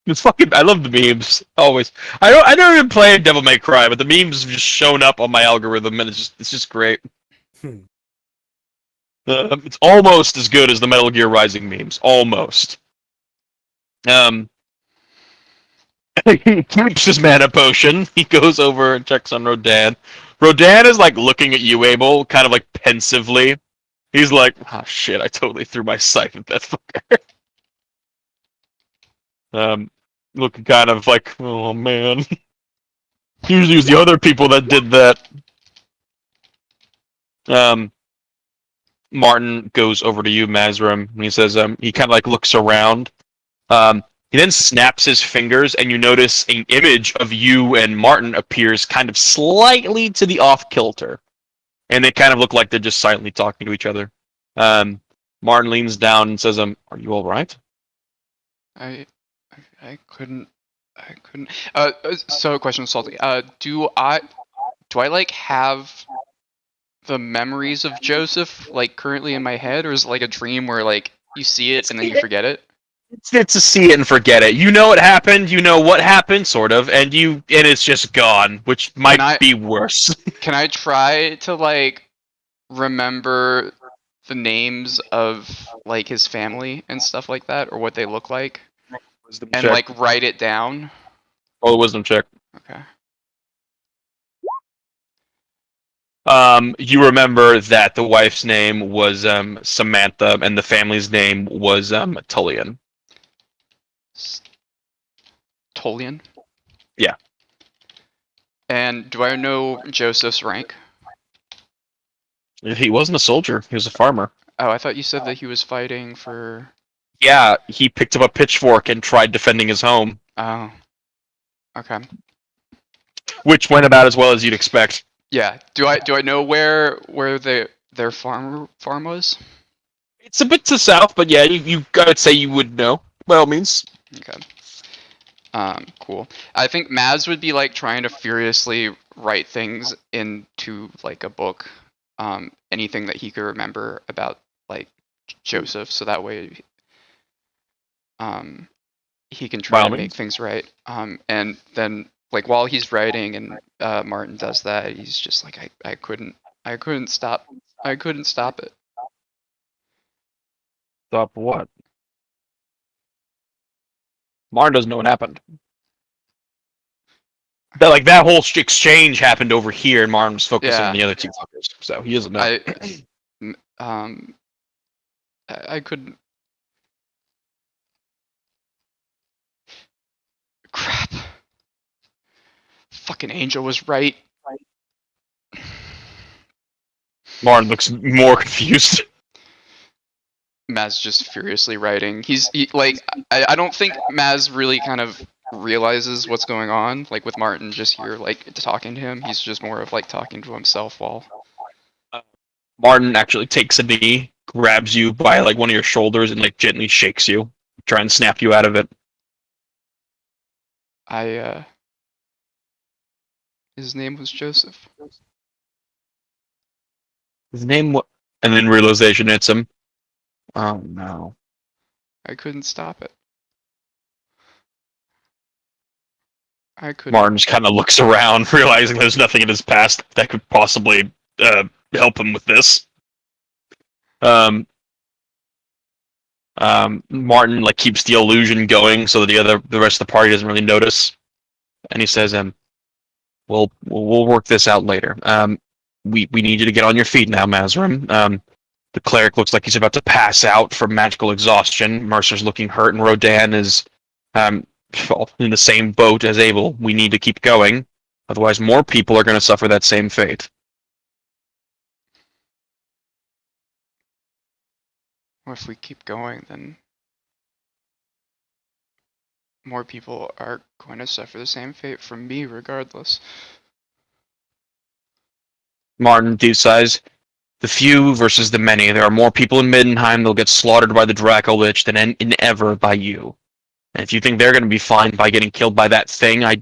It's fucking. I love the memes always. I never even played Devil May Cry, but the memes have just shown up on my algorithm, and it's just great. It's almost as good as the Metal Gear Rising memes. Almost. He keeps his mana potion. He goes over and checks on Rodan. Rodan is like looking at you, Abel, kind of like pensively. He's like, "Oh shit! I totally threw my scythe at that fucker." Looking kind of like, "Oh man." Usually, it was the other people that did that. Martin goes over to you, Mazrim, and he says, he kind of like looks around. He then snaps his fingers, and you notice an image of you and Martin appears kind of slightly to the off kilter. And they kind of look like they're just silently talking to each other. Martin leans down and says, "Are you all right?" I couldn't. So question, Salty. Do I like have the memories of Joseph like currently in my head, or is it like a dream where like you see it and then you forget it? It's to see it and forget it. You know it happened. You know what happened, sort of, and it's just gone, which might be worse. Can I try to like remember the names of like his family and stuff like that, or what they look like, Wisdom and check. like write it down? Roll a wisdom check. Okay. You remember that the wife's name was Samantha, and the family's name was Tullian. Tullian? Yeah. And do I know Joseph's rank? He wasn't a soldier. He was a farmer. Oh, I thought you said that he was fighting for... Yeah, he picked up a pitchfork and tried defending his home. Oh. Okay. Which went about as well as you'd expect. Yeah. Do I know where their farm was? It's a bit to south, but yeah, you I'd say you would know. By all means. Okay. Cool. I think Maz would be like trying to furiously write things into like a book, anything that he could remember about like Joseph, so that way, he can try to make things right. And then like while he's writing and Martin does that, he's just like, I couldn't stop it. Stop what? Martin doesn't know what happened. That whole exchange happened over here, and Martin was focusing on the other two fuckers, so he doesn't know. I couldn't. Crap. Fucking Angel was right. Martin looks more confused. Maz just furiously writing. I don't think Maz really kind of realizes what's going on, like with Martin just here, like talking to him. He's just more of like talking to himself while... Martin actually takes a knee, grabs you by like one of your shoulders, and like gently shakes you, try and snap you out of it. His name was Joseph. His name was... And then realization hits him. Oh no. I couldn't stop it. I couldn't. Martin just kind of looks around, realizing there's nothing in his past that could possibly help him with this. Martin like keeps the illusion going so that the rest of the party doesn't really notice, and he says, we'll work this out later. We need you to get on your feet now, Mazrim. The cleric looks like he's about to pass out from magical exhaustion. Mercer's looking hurt, and Rodan is in the same boat as Abel. We need to keep going, otherwise more people are going to suffer that same fate. Well, if we keep going, then more people are going to suffer the same fate from me, regardless. Martin deep-sighs. The few versus the many. There are more people in Middenheim that'll get slaughtered by the Draco Lich than ever by you. And if you think they're going to be fine by getting killed by that thing, I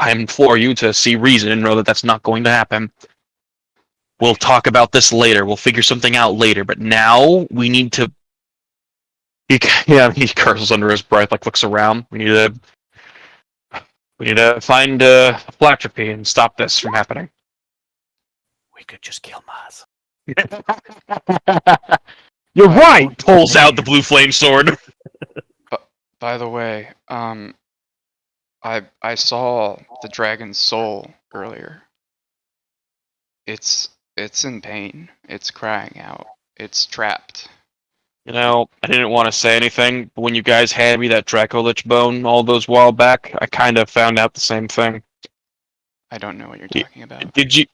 implore you to see reason and know that that's not going to happen. We'll talk about this later. We'll figure something out later. But now we need to... He curses under his breath, like looks around. We need to find Philanthropy and stop this from happening. We could just kill Maz. You're right! Pulls out the blue flame sword. By the way, I I saw the dragon's soul earlier. It's in pain. It's crying out. It's trapped. You know, I didn't want to say anything, but when you guys handed me that Dracolich bone all those while back, I kind of found out the same thing. I don't know what you're Y- talking about. Did you?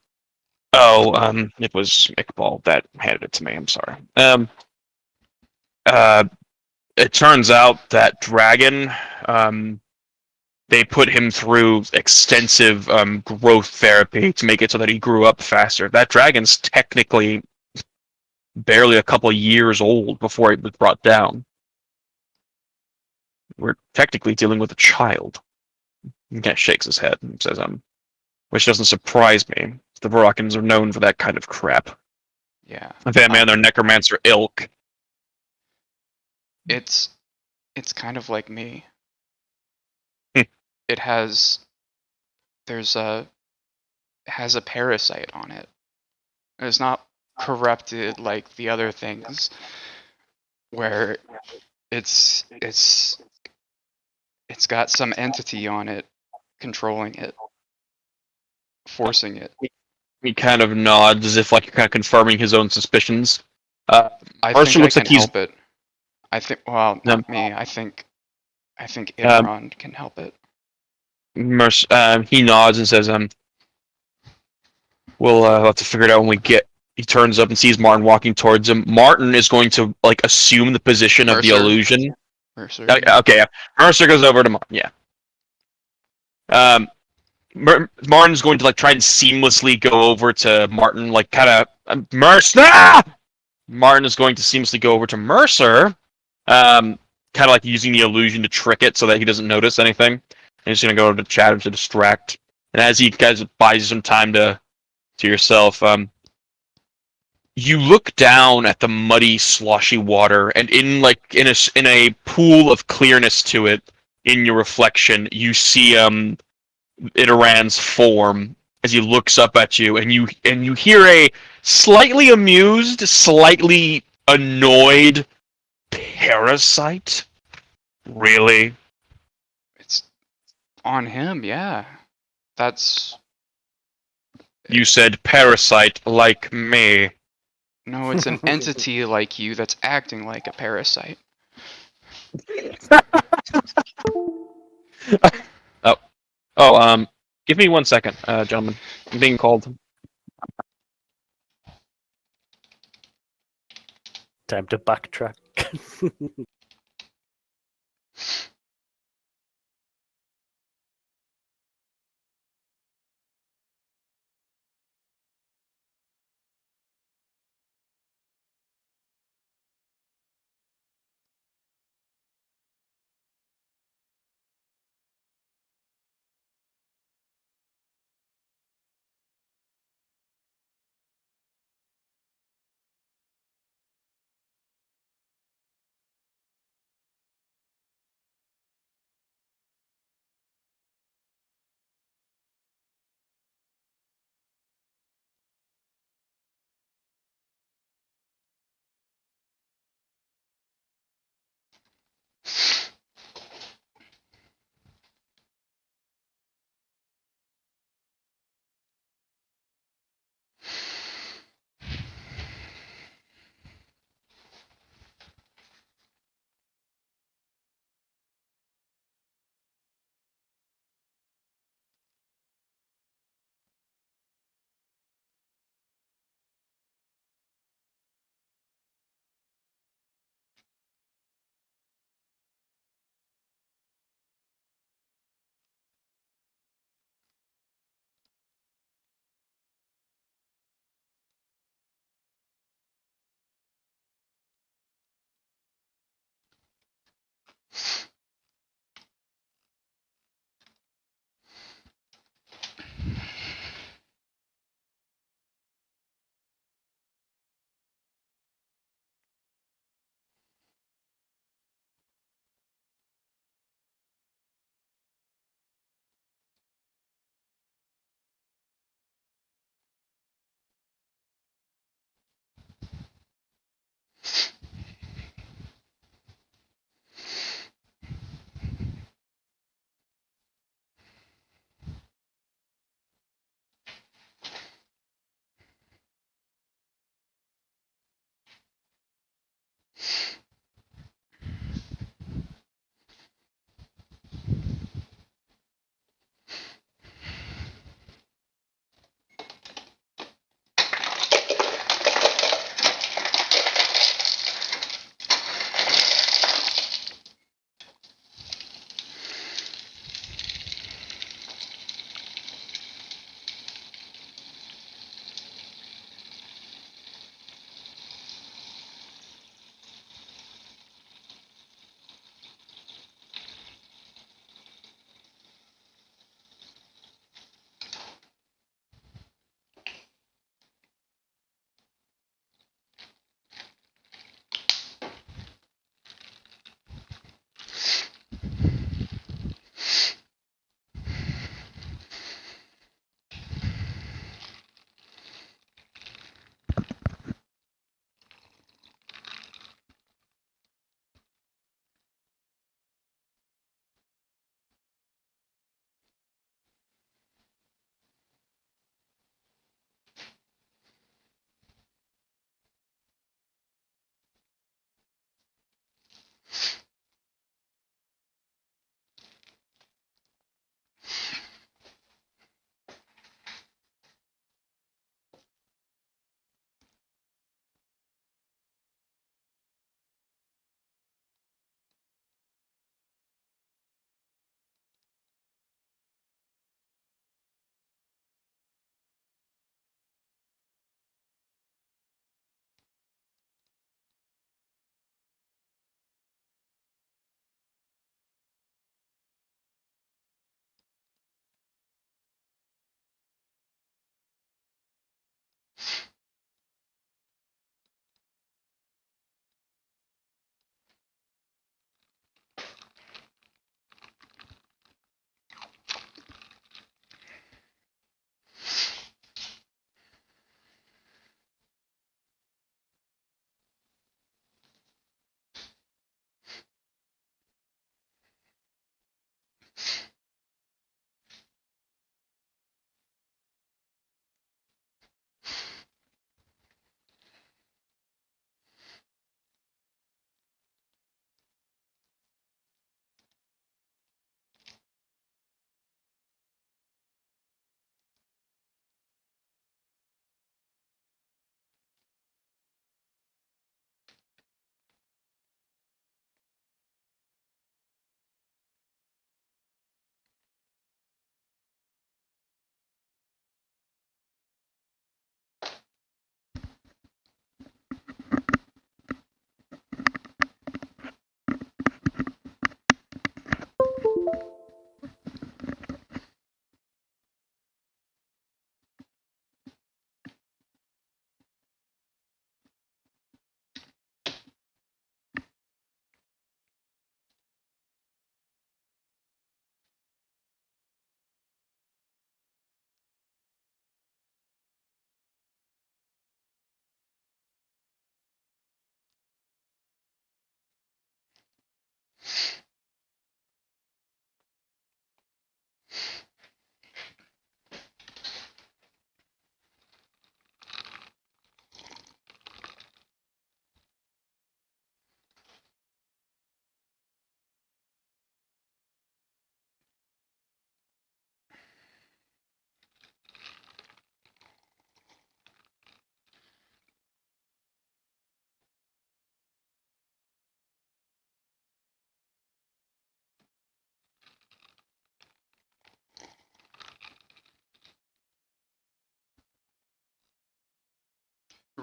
Oh, it was Iqbal that handed it to me. I'm sorry. Uh, it turns out that dragon, they put him through extensive growth therapy to make it so that he grew up faster. That dragon's technically barely a couple of years old before it was brought down. We're technically dealing with a child. He kind of shakes his head and says, which doesn't surprise me. The Varakkans are known for that kind of crap. Yeah. Them and their necromancer ilk. It's kind of like me. Hmm. It has it has a parasite on it. It's not corrupted like the other things where it's got some entity on it controlling it, forcing it. He kind of nods as if like you're kind of confirming his own suspicions. I Mercer think I looks can like he's help it. I think well, No. not me. I think Idron can help it. He nods and says, we'll have to figure it out when we get. He turns up and sees Martin walking towards him. Martin is going to like assume the position of the Mercer? illusion. Mercer. Okay, yeah. Mercer goes over to Martin. Yeah. Martin's going to like try and seamlessly go over to Martin, like kind of Mercer. Martin is going to seamlessly go over to Mercer, kind of like using the illusion to trick it so that he doesn't notice anything. And he's going to go over to Chatham to distract. And as he guys buys you some time to yourself, you look down at the muddy, sloshy water, and in a pool of clearness to it, in your reflection, you see Idoran's form as he looks up at you, and you hear a slightly amused, slightly annoyed parasite. Really? It's on him, yeah. That's You said parasite like me. no, it's an entity like you that's acting like a parasite. Give me 1 second, gentlemen. I'm being called. Time to backtrack.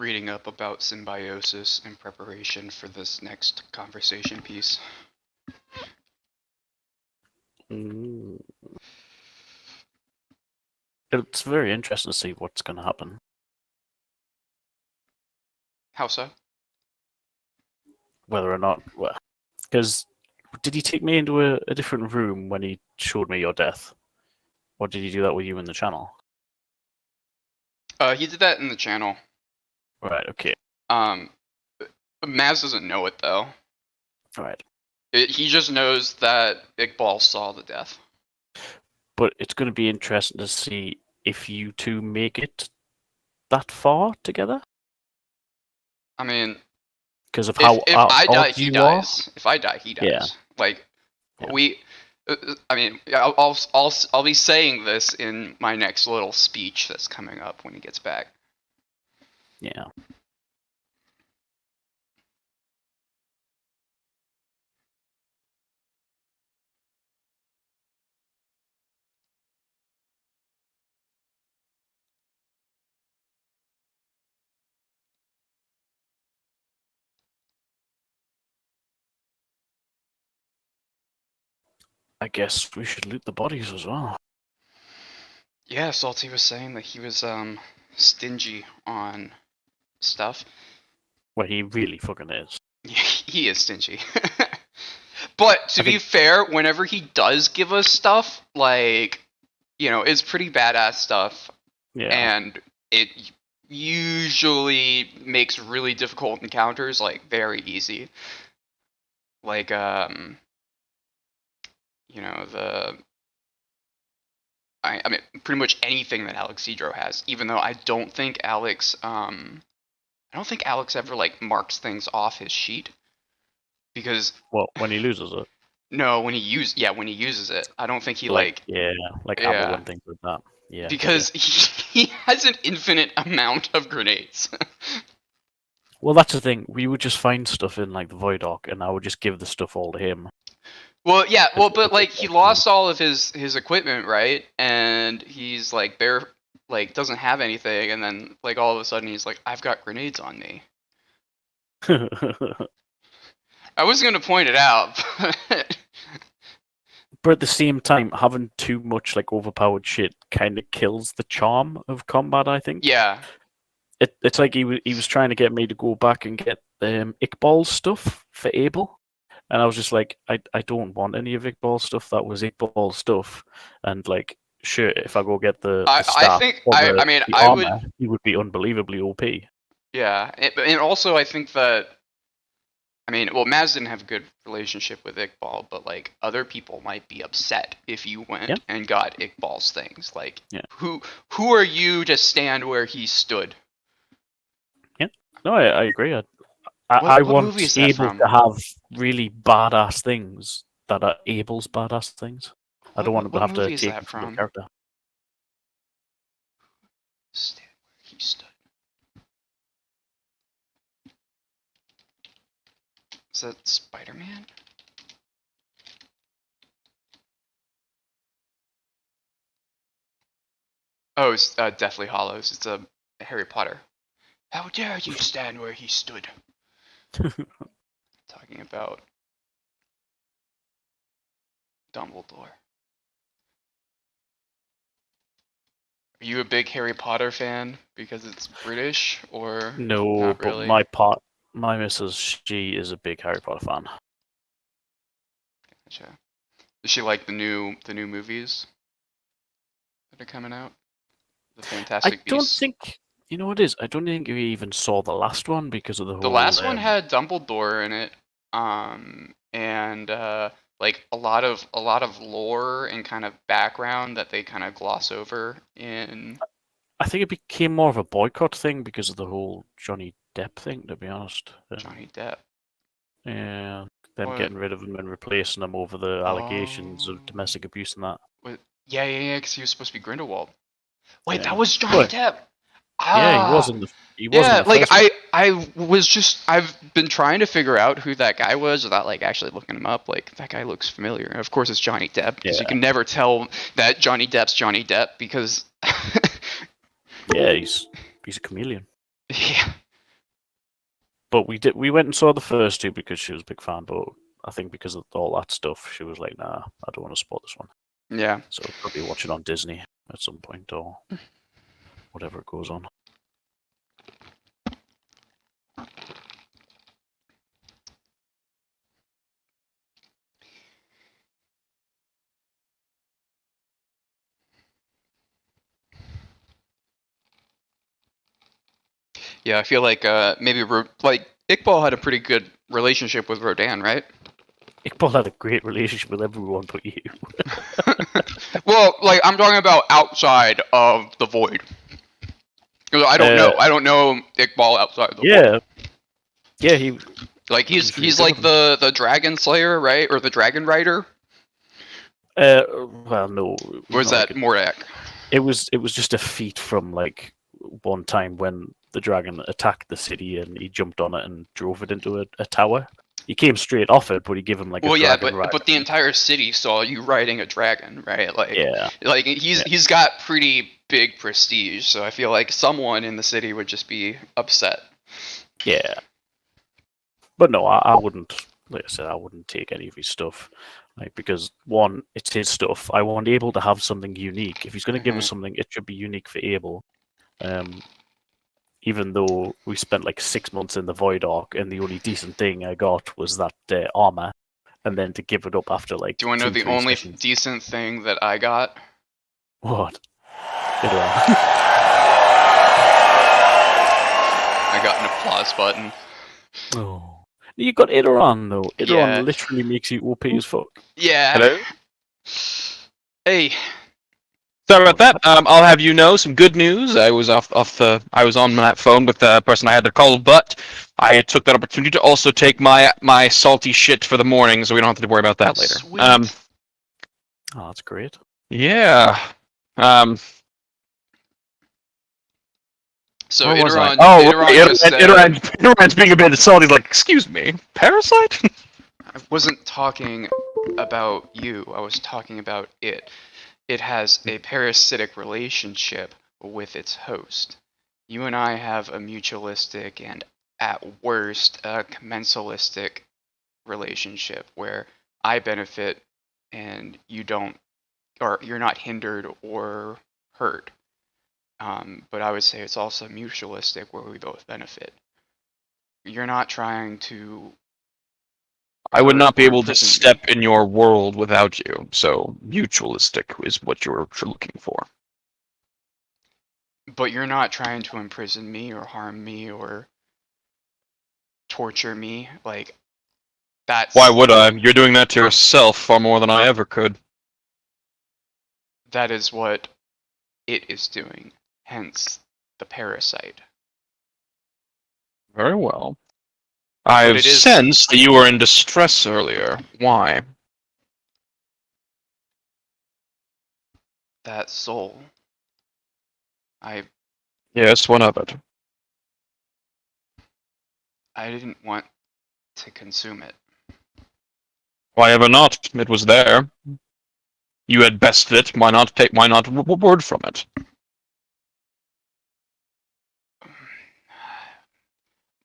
reading up about symbiosis in preparation for this next conversation piece. Mm. It's very interesting to see what's going to happen. How so? Whether or not, because did he take me into a different room when he showed me your death, or did he do that with you in the channel? He did that in the channel. Right. Okay. Maz doesn't know it though. Right. He just knows that Iqbal saw the death. But it's going to be interesting to see if you two make it that far together. I mean, Because of if how I die, odd he you dies. If I die, he dies. Yeah. Like, Yeah. we. I mean, I'll be saying this in my next little speech that's coming up when he gets back. Yeah. I guess we should loot the bodies as well. Yeah, Salty was saying that he was stingy on stuff. Well, he really fucking is. He is stingy. But to I be think- fair, whenever he does give us stuff, like, you know, it's pretty badass stuff, Yeah. and it usually makes really difficult encounters like very easy. Like, you know, I mean, pretty much anything that Alexidro has. Even though I don't think Alex ever like marks things off his sheet, because Well, when he loses it. no, when he uses it, I don't think he like yeah, like Yeah. ammo and things like that. Yeah. because he has an infinite amount of grenades. Well, that's the thing. We would just find stuff in like the Void Ark, and I would just give the stuff all to him. Well, yeah, well, It's- but it's like he like- lost all of his equipment, right? And he's like doesn't have anything, and then like all of a sudden he's like, I've got grenades on me. I was gonna point it out, but But at the same time, having too much like overpowered shit kind of kills the charm of combat. I think. yeah, It's like he was trying to get me to go back and get Iqbal's stuff for Abel, and I was just like, I don't want any of Iqbal's stuff. That was Iqbal's stuff, and like, sure, if I go get the I staff think or I the mean I would. armor, he would be unbelievably OP. Yeah, and also I think that, I mean, well, Maz didn't have a good relationship with Iqbal, but like other people might be upset if you went Yeah. and got Iqbal's things. Like, Yeah. who are you to stand where he stood? No, I agree. I What want movie is that Abel from? to have really badass things that are Abel's badass things. I don't want him to What have to movie is take that them from the from? character. Stand where he stood. Is that Spider-Man? Oh, it's Deathly Hollows. It's a Harry Potter. How dare you stand where he stood? Talking about Dumbledore. Are you a big Harry Potter fan because it's British, or No, Not but really. my missus, she is a big Harry Potter fan. Gotcha. Does she like the new movies that are coming out? The I Fantastic don't Beasts. think you know what it is. I don't think we even saw the last one because of the whole. The last one had Dumbledore in it, and like a lot of lore and kind of background that they kind of gloss over in. I think it became more of a boycott thing because of the whole Johnny Depp thing. To be honest, Johnny Depp. yeah, them What? getting rid of him and replacing him over the allegations Oh. of domestic abuse and that. Yeah, because he was supposed to be Grindelwald. Wait, Yeah. that was Johnny What? Depp. Yeah, he Ah. was in the. He was Yeah, in the like first one. I've been trying to figure out who that guy was without like actually looking him up. Like, that guy looks familiar. And of course it's Johnny Depp, because you Yeah. can never tell that Johnny Depp's Johnny Depp because Yeah, he's a chameleon. yeah. But we went and saw the first two because she was a big fan, but I think because of all that stuff, she was like, nah, I don't want to support this one. Yeah. So we'll probably watch it on Disney at some point or whatever it goes on. Yeah, I feel like maybe like Iqbal had a pretty good relationship with Rodan, right? Iqbal had a great relationship with everyone but you. Well, like I'm talking about outside of the void. 'Cause I don't know. I don't know Iqbal outside the void. Yeah, he Like he's really like good. the Dragon Slayer, right? Or the Dragon Rider? well, no. Or was that Mordak? It was just a feat from like one time when the dragon attacked the city and he jumped on it and drove it into a tower. He came straight off it, but he gave him like a dragon ride. But the entire city saw you riding a dragon, right? Like Yeah. like he's got pretty big prestige, so I feel like someone in the city would just be upset. Yeah. But no, I wouldn't. Like I said, I wouldn't take any of his stuff, like because one, it's his stuff. I want Abel to have something unique. If he's going to give us something, it should be unique for Abel. Even though we spent like 6 months in the Void Ark, and the only decent thing I got was that armor, and then to give it up after like. Do you want to know the only decent thing that I got? What? I got an applause button. Oh. You got Idoran though. Idoran literally makes you OP as fuck. Yeah. Hello? Hey. Sorry about that. I'll have you know some good news. I was I was on that phone with the person I had to call, but I took that opportunity to also take my salty shit for the morning, so we don't have to worry about that later. Sweet. Oh, that's great. Yeah. So Where was I? Idoran Idoran's being a bit salty. He's like, excuse me, Parasite? I wasn't talking about you. I was talking about it. It has a parasitic relationship with its host. You and I have a mutualistic and, at worst, a commensalistic relationship where I benefit and you don't, or you're not hindered or hurt. But I would say it's also mutualistic where we both benefit. You're not trying to. I would not be able to step in your world without you, so mutualistic is what you're looking for. But you're not trying to imprison me or harm me or torture me. Like, that's... Why would I? You're doing that to yourself far more than I ever could. That is what it is doing. Hence, the parasite. Very well. I've sensed that you were in distress earlier. Why? That soul. Yes, what of it? I didn't want to consume it. Why ever not? It was there. You had bested it. Why not word from it?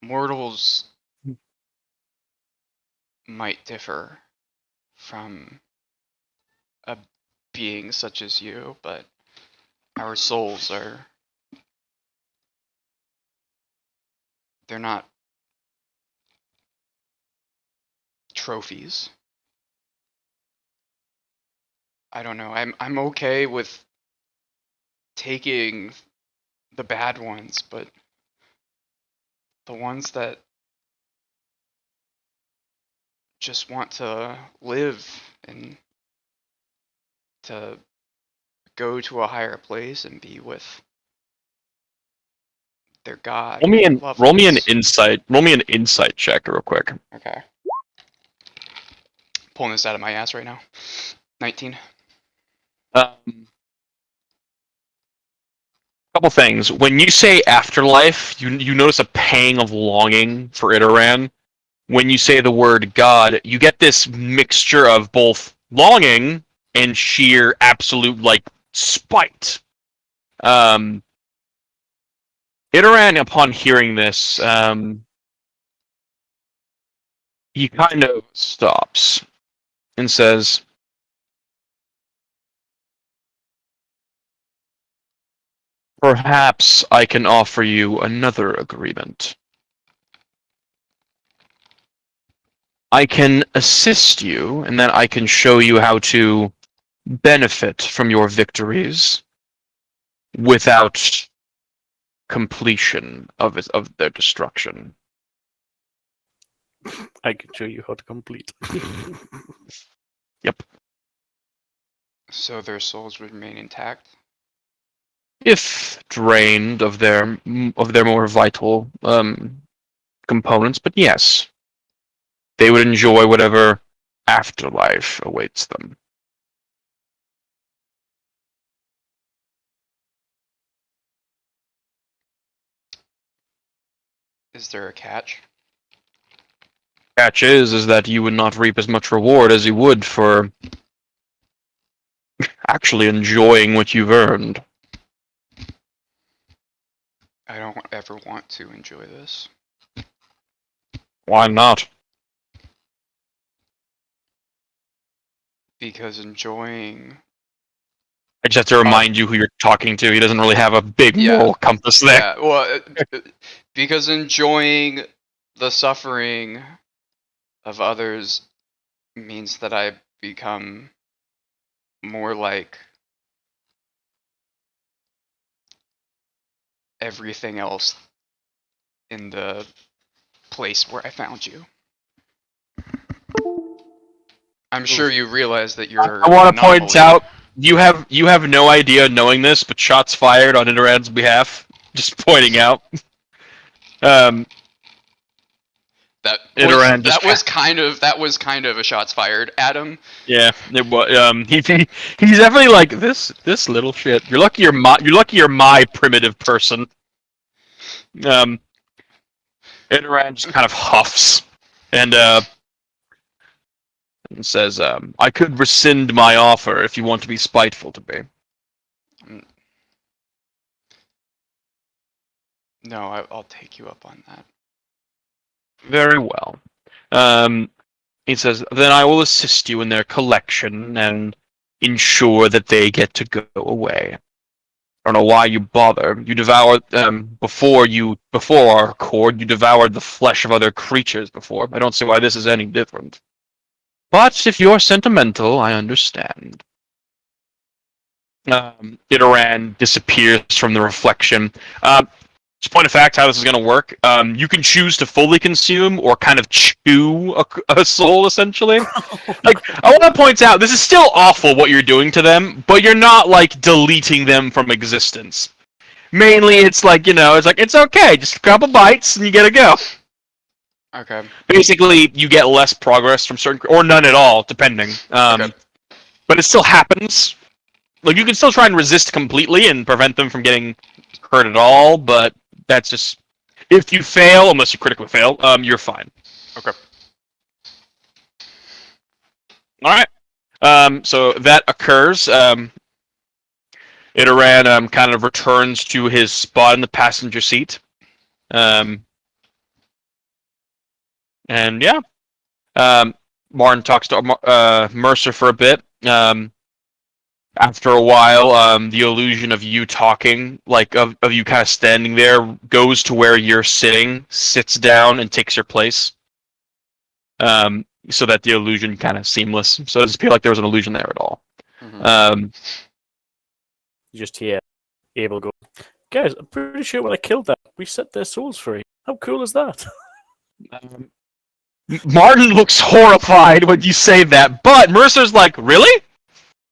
Mortals might differ from a being such as you, but our souls are... They're not trophies. I don't know. I'm okay with taking the bad ones, but the ones that just want to live and to go to a higher place and be with their god. Roll me an insight check real quick. Okay. Pulling this out of my ass right now. 19. Couple things. When you say afterlife, you notice a pang of longing for Idoran. When you say the word God, you get this mixture of both longing and sheer absolute spite. Idoran, upon hearing this, He kind of stops and says, "Perhaps I can offer you another agreement. I can assist you, and then I can show you how to benefit from your victories without completion of their destruction." I can show you how to complete. Yep. So their souls remain intact. If drained of their more vital components, but yes, they would enjoy whatever afterlife awaits them. Is there a catch? Catch is that you would not reap as much reward as you would for actually enjoying what you've earned. I don't ever want to enjoy this. Why not? Because enjoying... I just have to remind you who you're talking to. He doesn't really have a big moral compass there. Yeah, well, because enjoying the suffering of others means that I become more like everything else in the place where I found you. I'm sure you realize that you're. I want to point out you have no idea knowing this, but shots fired on Interad's behalf. Just pointing out. That Interad was kind of a shots fired, Adam. Yeah, it was. He's definitely like this little shit. You're lucky you're my primitive person. Interad just kind of huffs and says, "I could rescind my offer if you want to be spiteful to me." No, I'll take you up on that. Very well. He says, "Then I will assist you in their collection and ensure that they get to go away. I don't know why you bother. You devoured before our accord. You devoured the flesh of other creatures before. I don't see why this is any different. But if you're sentimental, I understand." Itaran disappears from the reflection. Just point of fact, how this is going to work. You can choose to fully consume or kind of chew a soul, essentially. Like, I want to point out, this is still awful what you're doing to them, but you're not, like, deleting them from existence. Mainly, it's like, it's okay, just a couple bites and you get to go. Okay. Basically, you get less progress from certain, or none at all, depending. Okay. But it still happens. Like, you can still try and resist completely and prevent them from getting hurt at all, but that's just, if you fail, unless you critically fail, you're fine. Okay. Alright. So that occurs. Itaran kind of returns to his spot in the passenger seat. And yeah. Martin talks to Mercer for a bit. After a while, the illusion of you talking, like of you kind of standing there, goes to where you're sitting, sits down, and takes your place. So that the illusion kind of seamless. So it doesn't feel like there was an illusion there at all. Mm-hmm. You just hear Abel go, "Guys, I'm pretty sure when I killed that, we set their souls free. How cool is that?" Martin looks horrified when you say that, but Mercer's like, "Really?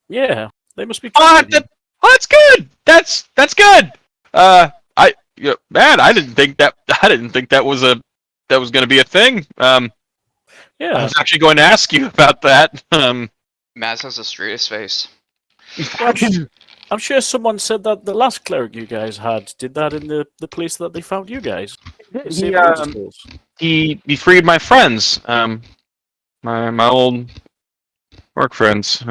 Yeah, they must be. That's good. That's good. Man, I didn't think that was going to be a thing. Yeah, I was actually going to ask you about that. Maz has the straightest face. I'm sure someone said that the last cleric you guys had did that in the place that they found you guys. They saved loads of souls. He freed my friends. My old work friends.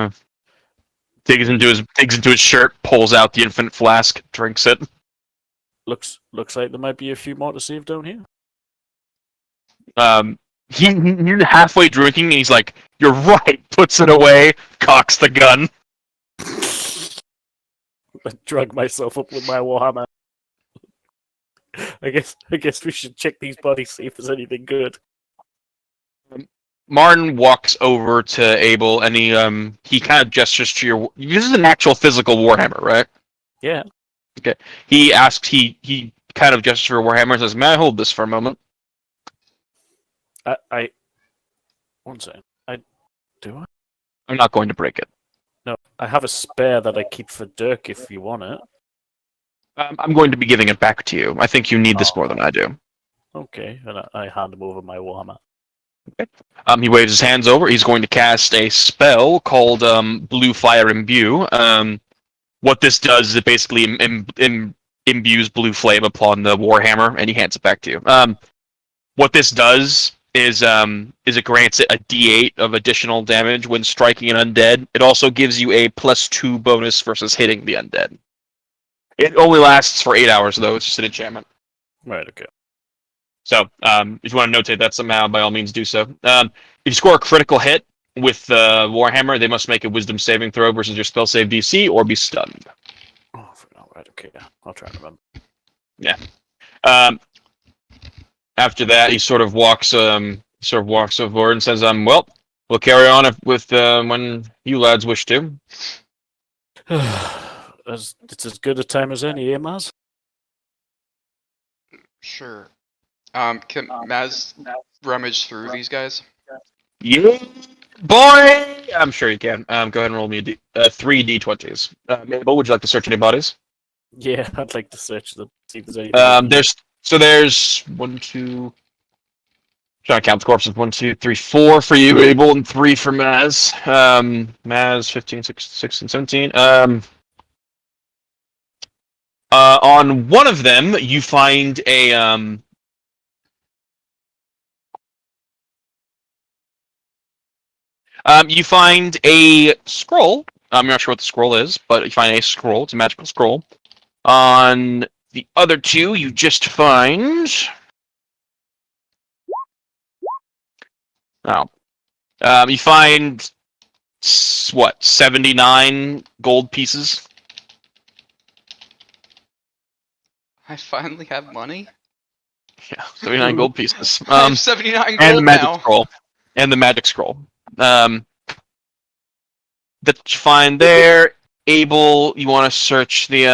Digs into his shirt, pulls out the infinite flask, drinks it. Looks like there might be a few more to save down here. he's halfway drinking, and he's like, "You're right." Puts it away, cocks the gun. I drug myself up with my Warhammer. I guess we should check these bodies, see if there's anything good. Martin walks over to Abel, and he kind of gestures to your. This is an actual physical Warhammer, right? Yeah. Okay. He asks. He kind of gestures for Warhammer and says, "May I hold this for a moment?" I. One second. Do I? I'm not going to break it. No, I have a spare that I keep for Dirk if you want it. I'm going to be giving it back to you. I think you need this more than I do. Okay, and I hand him over my Warhammer. He waves his hands over. He's going to cast a spell called Blue Fire Imbue. What this does is it basically imbues blue flame upon the Warhammer, and he hands it back to you. What this does is it grants it a D8 of additional damage when striking an undead. It also gives you a +2 bonus versus hitting the undead. It only lasts for 8 hours, though. It's just an enchantment. Right, okay. So, if you want to notate that somehow, by all means do so. If you score a critical hit with Warhammer, they must make a Wisdom saving throw versus your spell save DC or be stunned. Oh, right, okay. I'll try and remember. Yeah. After that, he sort of walks over and says, "Well, we'll carry on with when you lads wish to." It's as good a time as any, eh, Maz? Sure. Can Maz rummage through these guys? Yeah, boy! I'm sure you can. Go ahead and roll me 3 d20s. Mabel, would you like to search any bodies? Yeah, I'd like to search them, see if there's anything. There's 1, 2. Trying to count the corpses. 1, 2, 3, 4 for you, Abel, and 3 for Maz. Maz, 15, 16, 17. On one of them, you find a scroll. I'm not sure what the scroll is, but you find a scroll. It's a magical scroll. On the other two, you just find. Oh. You find 79 gold pieces. I finally have money. Yeah, 79 gold pieces. I have 79 gold and the magic now. scroll. And the magic scroll. That you find there. Abel, you want to search the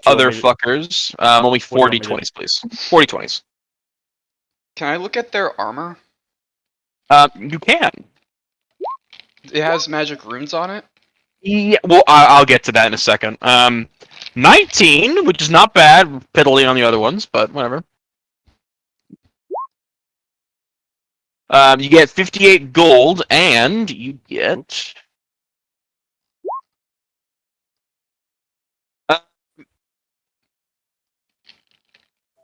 other fuckers. Only 40 20s, please. 40 20s. Can I look at their armor? You can. It has magic runes on it. Yeah, well, I'll get to that in a second. 19, which is not bad, piddly on the other ones, but whatever. You get 58 gold, and you get.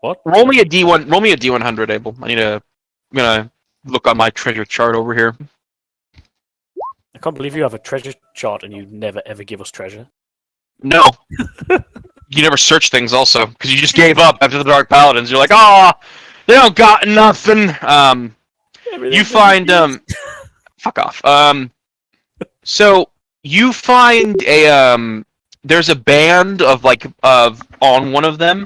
What? Roll me a D1. Roll me a D100, Abel. I'm gonna look on my treasure chart over here. I can't believe you have a treasure chart and you never ever give us treasure. No. You never search things, also, because you just gave up after the Dark Paladins. You're like, oh, they don't got nothing. You find fuck off. So you find there's a band of on one of them.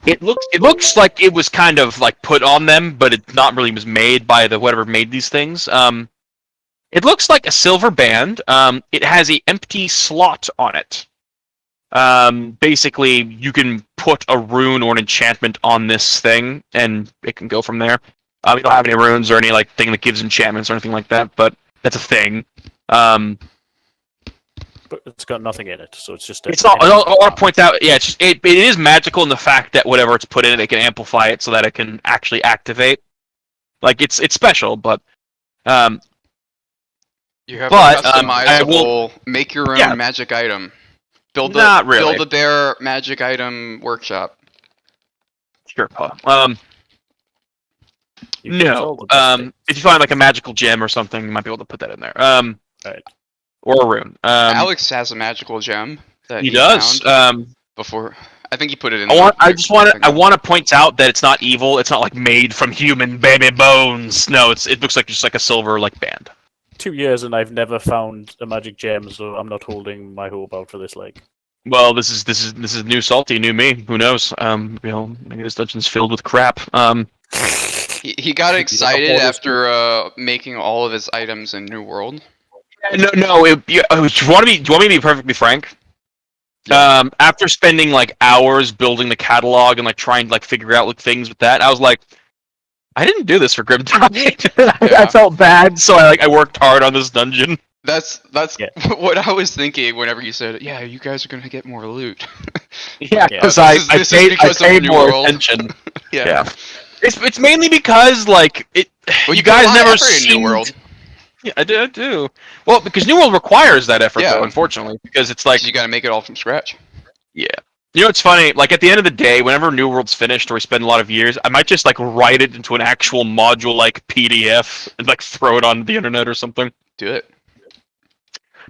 It looks like it was kind of like put on them, but it not really was made by the whatever made these things. It looks like a silver band. It has an empty slot on it. Basically, you can put a rune or an enchantment on this thing, and it can go from there. We don't have any runes or any thing that gives enchantments or anything like that, but that's a thing. But it's got nothing in it, so it's just. It's not. I want to point out. Yeah, it is magical in the fact that whatever it's put in it can amplify it so that it can actually activate. It's special, but. You have a customizable, make your own magic item. Build a bear magic item workshop. Sure, Paul. No. If you find a magical gem or something, you might be able to put that in there. Right. Or a rune. Alex has a magical gem that he does. Found before. I think you put it in. I want to point out that it's not evil. It's not like made from human baby bones. No, it looks like just like a silver like band. 2 years and I've never found a magic gem, so I'm not holding my hope out for this leg. Well, this is new salty, new me. Who knows? Maybe this dungeon's filled with crap. He got excited after making all of his items in New World. No. Do you want me to be perfectly frank? Yeah. After spending like hours building the catalog and like trying to like figure out like things with that, I was like, I didn't do this for Grim Tide. I felt bad, so I worked hard on this dungeon. That's what I was thinking whenever you said, "Yeah, you guys are gonna get more loot." Yeah, because This is because I paid of New more World. attention. Yeah. It's mainly because like it. Well, you put a guys lot of never effort in seen New World. Yeah, I do. Well, because New World requires that effort, Yeah. though, unfortunately, because it's like You got to make it all from scratch. yeah. You know, it's funny. Like at the end of the day, whenever New World's finished, or we spend a lot of years, I might just like write it into an actual module, like PDF, and like throw it on the internet or something. Do it.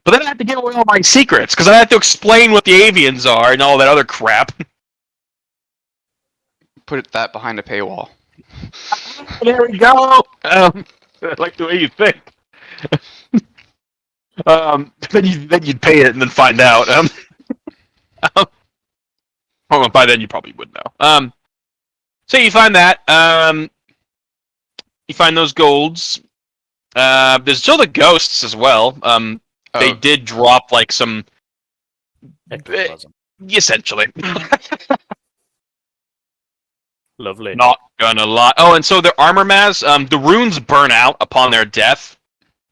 But then I have to give away all my secrets because I have to explain what the avians are and all that other crap. Put that behind a paywall. There we go. I like the way you think. Then you'd pay it and then find out. Well, by then you probably would know. So you find that. You find those golds. There's still the ghosts as well. They did drop like some. Ectoplasm. Essentially. Lovely. Not gonna lie. Oh, and so their armor mass, the runes burn out upon their death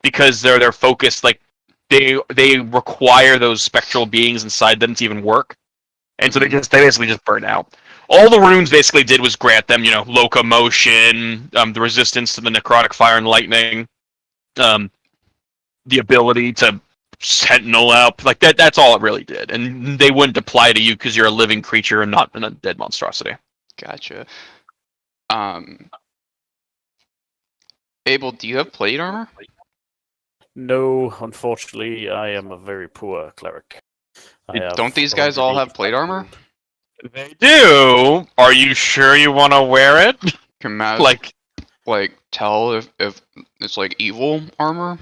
because they're focused. Like they require those spectral beings inside them to even work, and so they basically just burn out. All the runes basically did was grant them, locomotion, the resistance to the necrotic fire and lightning, the ability to sentinel out. Like that. That's all it really did, and they wouldn't apply to you because you're a living creature and not an undead monstrosity. Gotcha. Abel, do you have plate armor? No, unfortunately, I am a very poor cleric. Don't these guys all have plate armor? They do. Are you sure you want to wear it? Can Maz Like tell if it's like evil armor?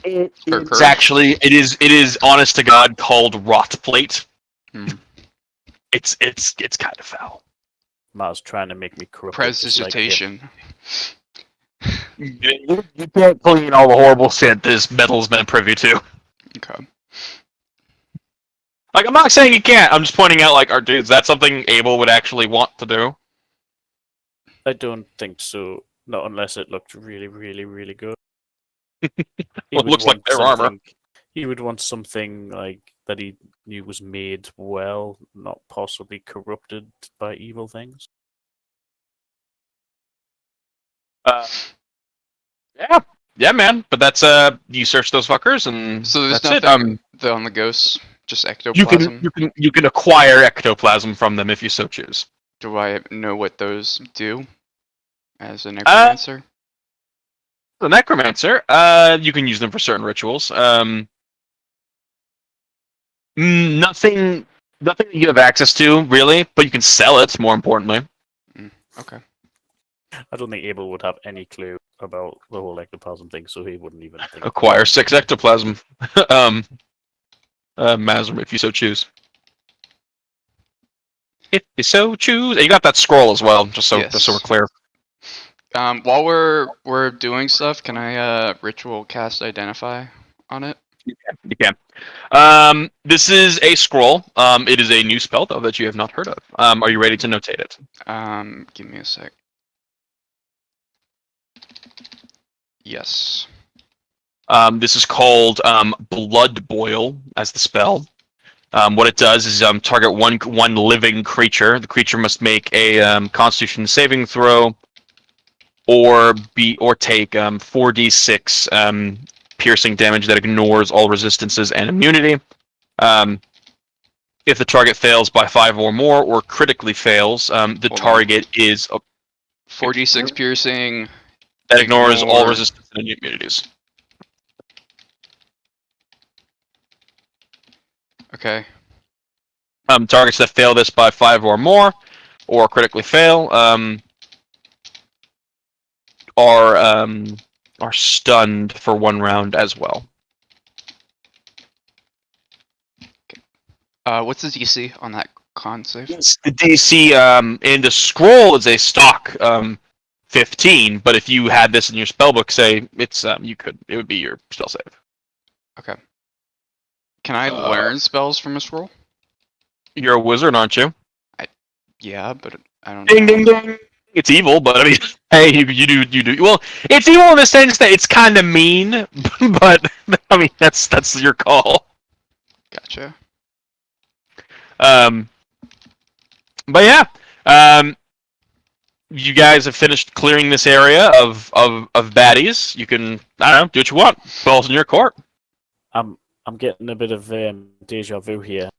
it's actually it is honest to God called rot plate. Hmm. It's kind of foul. Maz trying to make me corrupt. Prestidigitation. You can't clean all the horrible shit this metal's been privy to. Okay. Like I'm not saying you can't. I'm just pointing out like, is that something Abel would actually want to do? I don't think so. Not unless it looked really, really, really good. Well, it looks like their armor. He would want something like that he knew was made well, not possibly corrupted by evil things. Yeah, man. But that's you search those fuckers and So there's that's nothing it. On the ghosts, just ectoplasm. You can acquire ectoplasm from them if you so choose. Do I know what those do as a necromancer? The necromancer, you can use them for certain rituals. Nothing that you have access to really, but you can sell it. More importantly, Okay. I don't think Abel would have any clue about the whole ectoplasm thing, so he wouldn't even think. acquire 6 ectoplasm, Mazrim, if you so choose. If you so choose, and you got that scroll as well, just so we're clear. While we're doing stuff, can I ritual cast identify on it? You can. This is a scroll. It is a new spell though that you have not heard of. Are you ready to notate it? Give me a sec. Yes. This is called Blood Boil as the spell. What it does is target one living creature. The creature must make a Constitution saving throw, or take 4d6 piercing damage that ignores all resistances and immunity. If the target fails by 5 or more, or critically fails, the target is 4d6 piercing. That ignores all resistance and immunities. Okay. Targets that fail this by 5 or more, or critically fail, are stunned for 1 round as well. What's the DC on that con save? The DC in the scroll is a stock 15, but if you had this in your spellbook, say it's it would be your spell save. Okay. Can I learn spells from a scroll? You're a wizard, aren't you? Yeah, but I don't Ding know. ding ding. It's evil, but I mean, hey, you do. Well, it's evil in the sense that it's kind of mean, but I mean that's your call. Gotcha. But yeah, you guys have finished clearing this area of baddies. You can, I don't know, do what you want. Balls in your court. I'm getting a bit of deja vu here.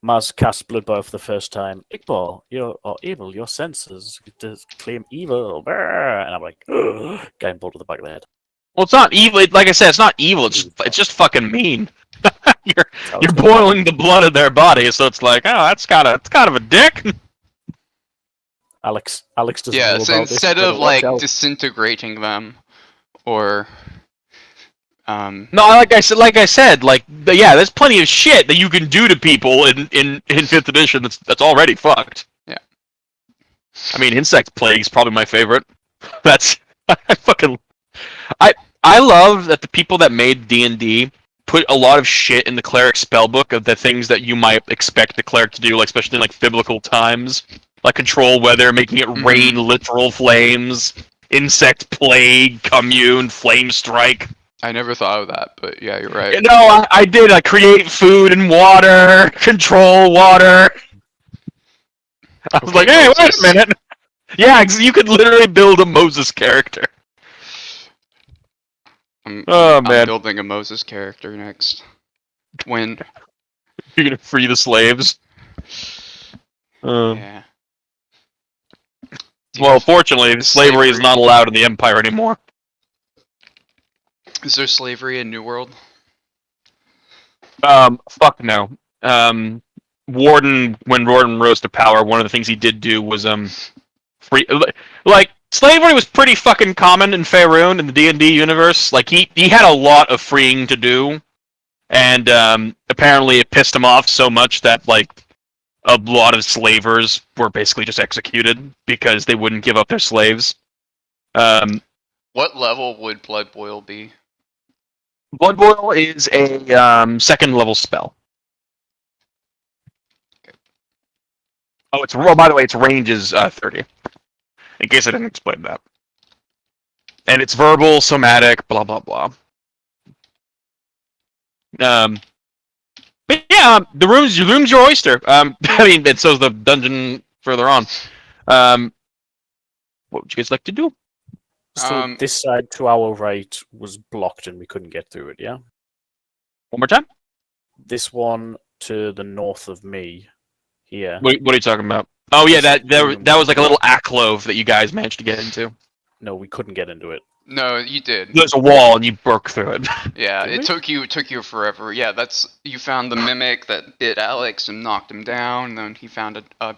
Maz cast Blood Boil for the first time. Iqbal, you're evil. Your senses claim evil. Brr. And I'm like, getting pulled to the back of the head. Well, it's not evil. Like I said, it's not evil. It's just fucking mean. you're boiling the blood of their body, so it's like, oh, it's kind of a dick. Alex doesn't Yeah, know so about this, instead but of watch like out. disintegrating them, or No, like I said, yeah, there's plenty of shit that you can do to people in 5th edition that's already fucked. Yeah. I mean, insect plague's probably my favorite. That's I love that the people that made D&D put a lot of shit in the cleric spellbook of the things that you might expect the cleric to do, like especially in like biblical times, like control weather, making it rain literal flames, insect plague, commune, flame strike. I never thought of that, but yeah, you're right. No, I did. I create food and water, control water. I was Okay, like, hey, wait Moses. a minute. Yeah, you could literally build a Moses character. I'm Man. building a Moses character next. When? You're gonna free the slaves. Yeah. Well, fortunately, slavery is not allowed in the Empire anymore. Is there slavery in New World? Fuck no. When Warden rose to power, one of the things he did do was free. Like slavery was pretty fucking common in Faerun in the D&D universe. Like he had a lot of freeing to do, and apparently it pissed him off so much that like a lot of slavers were basically just executed because they wouldn't give up their slaves. What level would Blood Boil be? Blood Boil is a 2nd level spell. Okay. Oh, by the way, its range is 30. In case I didn't explain that. And it's verbal, somatic, blah blah blah. But yeah, the room's your oyster. I mean, and so's the dungeon further on. What would you guys like to do? So this side to our right was blocked and we couldn't get through it, yeah? One more time? This one to the north of me here. What are you talking about? Oh yeah, that was like a little alcove that you guys managed to get into. No, we couldn't get into it. No, you did. There's a wall and you broke through it. Yeah, Did it took you forever. Yeah, you found the mimic that bit Alex and knocked him down. And then he found a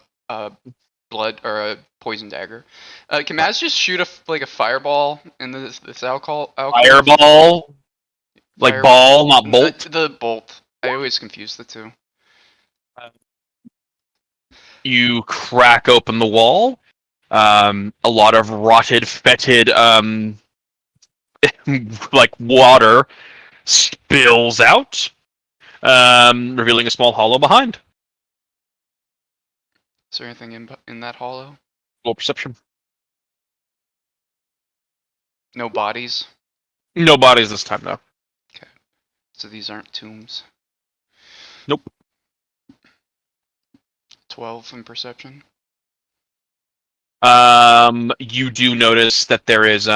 blood or a poison dagger. Can Maz just shoot a fireball in this alcohol? Fireball? Like ball, not bolt? The bolt. I always confuse the two. You crack open the wall. A lot of rotted, fetid, like water spills out, revealing a small hollow behind. Is there anything in that hollow? Roll perception. No bodies? No bodies this time, though. Okay. So these aren't tombs? Nope. 12 in perception? You do notice that there is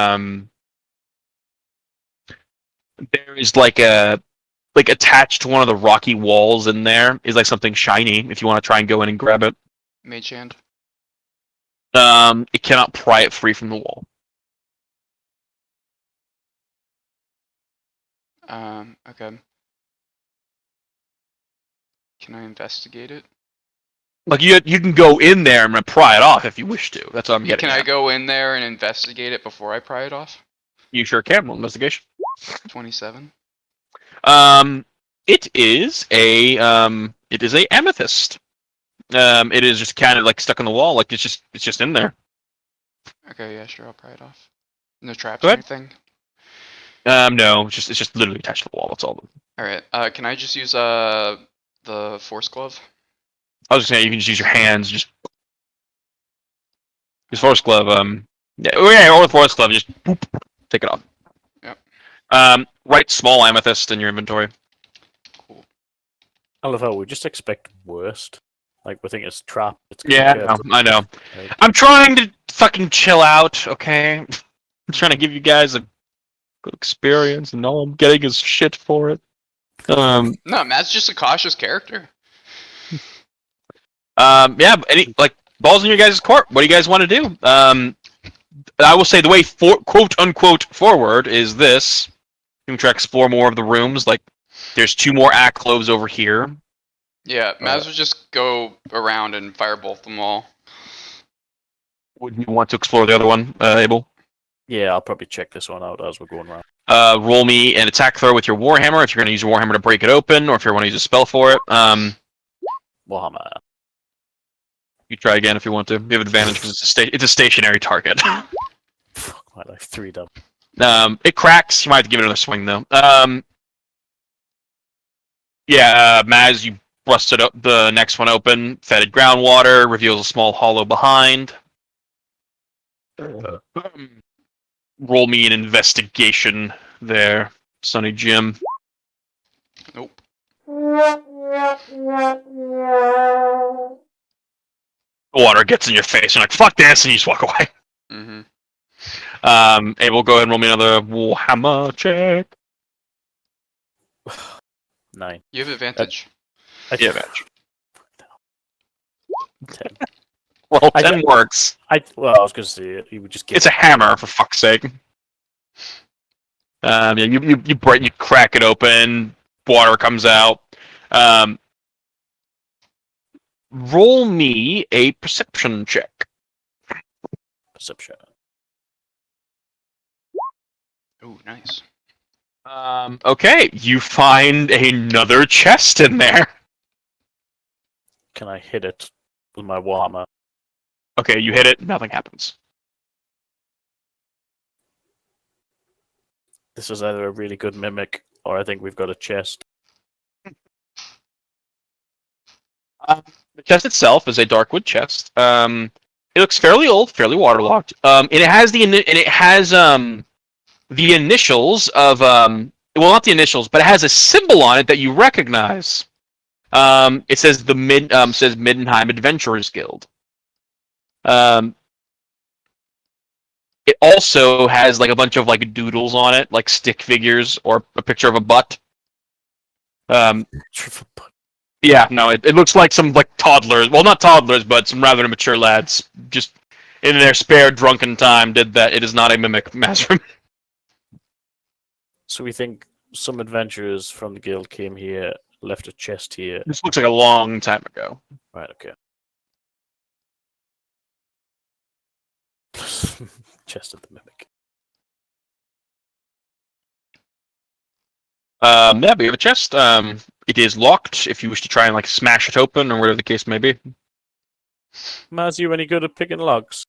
like attached to one of the rocky walls in there is like something shiny if you want to try and go in and grab it. Mage hand? It cannot pry it free from the wall. Okay. Can I investigate it? Like you can go in there and pry it off if you wish to. That's what I'm getting. Can I at. go in there and investigate it before I pry it off? You sure can. Roll investigation. 27. It is a amethyst. It is just kind of like stuck in the wall, like it's just in there. Okay, yeah, sure, I'll pry it off. No traps Go or ahead. anything? No, it's just literally attached to the wall. That's all. Alright, can I just use the force glove? I was just saying you can just use your hands, just use force glove. Or with force glove, just boop, take it off. Yep. Write small amethyst in your inventory. Cool. I love how we just expect worst. Like we think it's trap. It's Yeah, I know. Like, I'm trying to fucking chill out, okay? I'm trying to give you guys a good experience, and all I'm getting is shit for it. No, Matt's just a cautious character. Yeah, balls in your guys' court. What do you guys want to do? I will say the way quote unquote forward is this. You can try to explore more of the rooms. Like, there's 2 more alcoves over here. Yeah, Maz would just go around and firebolt them all. Would you want to explore the other one, Abel? yeah, I'll probably check this one out as we're going around. Roll me an attack throw with your warhammer if you're going to use your warhammer to break it open, or if you want to use a spell for it. Warhammer. You try again if you want to. You have advantage because it's a stationary target. Fuck, my life 3 double. It cracks. You might have to give it another swing though. Maz, you busted up the next one open. Fetid groundwater reveals a small hollow behind. Roll me an investigation there, Sonny Jim. Nope. The water gets in your face. You're like, fuck this, and you just walk away. Mm-hmm. Abel, go ahead and roll me another Warhammer check. 9. You have advantage. Yeah, advantage. 10. Well, I 10 works. I was going to say you would just get. It's a hammer, for fuck's sake. You crack it open, water comes out. Roll me a perception check. Perception. Oh, nice. Okay, you find another chest in there. Can I hit it with my Warhammer? Okay, you hit it, nothing happens. This is either a really good mimic, or I think we've got a chest. The chest itself is a darkwood chest. It looks fairly old, fairly waterlogged. And it has the initials of well, not the initials, but it has a symbol on it that you recognize. It says says Middenheim Adventurers Guild. It also has like a bunch of like doodles on it, like stick figures or a picture of a butt. Yeah, no, it looks like some like toddlers. Well, not toddlers, but some rather mature lads just in their spare drunken time did that. It is not a mimic master. So we think some adventurers from the guild came here, left a chest here. This looks like a long time ago. Right, okay. Chest of the mimic. Yeah, but you have a chest. It is locked if you wish to try and like smash it open or whatever the case may be. Maz, you any good at picking logs?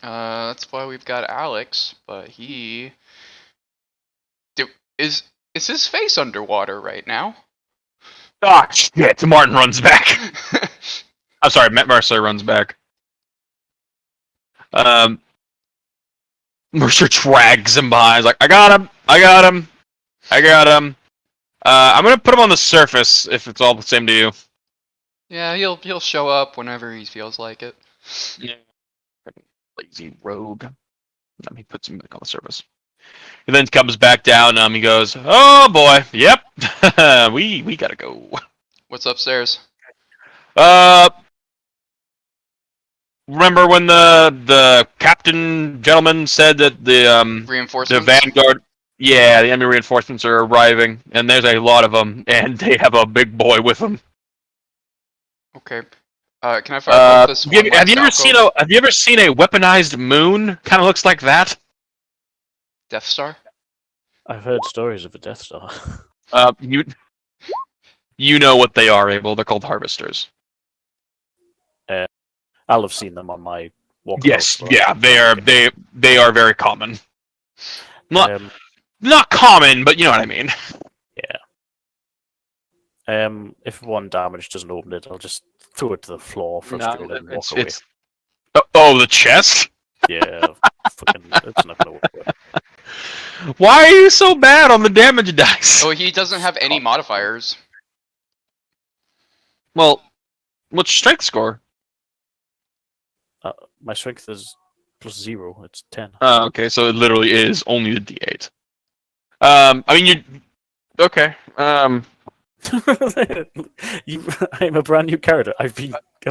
That's why we've got Alex, but he... Is his face underwater right now? Ah, shit! Martin runs back. I'm sorry, Matt Mercer runs back. Mercer drags him behind. He's like, I got him! I'm gonna put him on the surface if it's all the same to you. Yeah, he'll show up whenever he feels like it. Yeah. Lazy rogue. Let me put him back on the surface. He then comes back down. He goes, "Oh boy, yep, we gotta go." What's upstairs? Remember when the captain gentleman said that the Reinforcements? Vanguard, yeah, the enemy reinforcements are arriving, and there's a lot of them, and they have a big boy with them. Okay. Can I firebolt this one? Have you ever seen a weaponized moon? Kind of looks like that. Death Star? I've heard stories of a Death Star. You know what they are, Abel. They're called harvesters. I'll have seen them on my walk. Yes, yeah, they are very common. Not Um, not common, but you know what I mean. if one damage doesn't open it, I'll just throw it to the floor, frustrated, and walk away. Oh, the chest. Yeah, it's not gonna work. Why are you so bad on the damage dice? Oh, he doesn't have any modifiers. Well, what's your strength score? My strength is +0. It's 10. Okay, so it literally is only the D8. I mean, you okay? I'm a brand new character. I've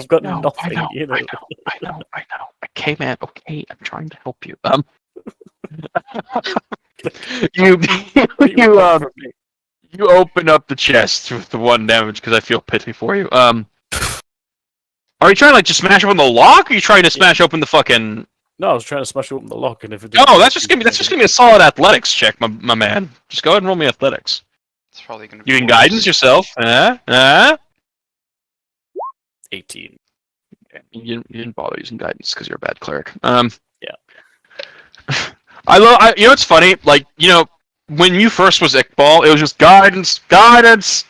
got nothing. You know. I know. Okay, man. Okay, I'm trying to help you. You open up the chest with the 1 damage because I feel pity for you. Are you trying to like just smash open the lock? Or are you trying to smash open the fucking? No, I was trying to smash open the lock, and if it No, that's just gonna be a solid athletics check, my man. Just go ahead and roll me athletics. It's probably gonna be. You can worse. guidance yourself. 18. You didn't bother using guidance because you're a bad cleric. Yeah. You know what's funny? Like, you know, when you first was Iqbal, it was just guidance,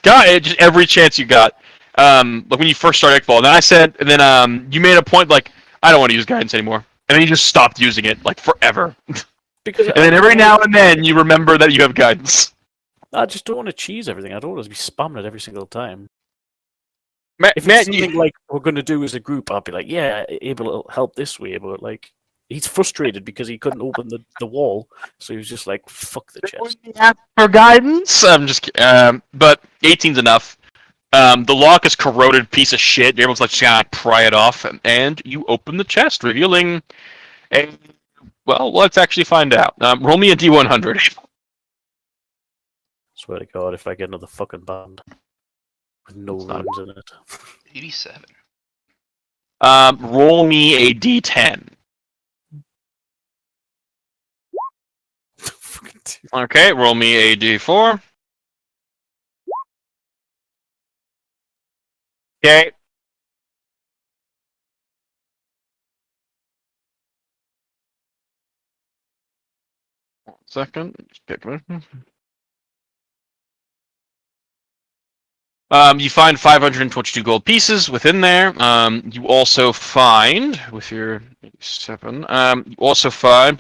just every chance you got. Like when you first started Iqbal, and then you made a point like, I don't want to use guidance anymore, and then you just stopped using it like forever. Because And then every now and then you remember that you have guidance. I just don't want to cheese everything. I don't want to be spamming it every single time. Man, If it's something like we're going to do as a group, I'll be like, yeah, Abel will help this way, but like, he's frustrated because he couldn't open the wall, so he was just like, fuck the chest. For guidance, I'm just but 18's enough. The lock is corroded piece of shit. You're able to like just kind of pry it off, and you open the chest, revealing a. Well, let's actually find out. Roll me a D100. Swear to God, if I get another fucking band with no runes in it. 87. Roll me a D10. Okay, roll me a D4. Okay. One second. You find 522 gold pieces within there. You also find, with your 7, you also find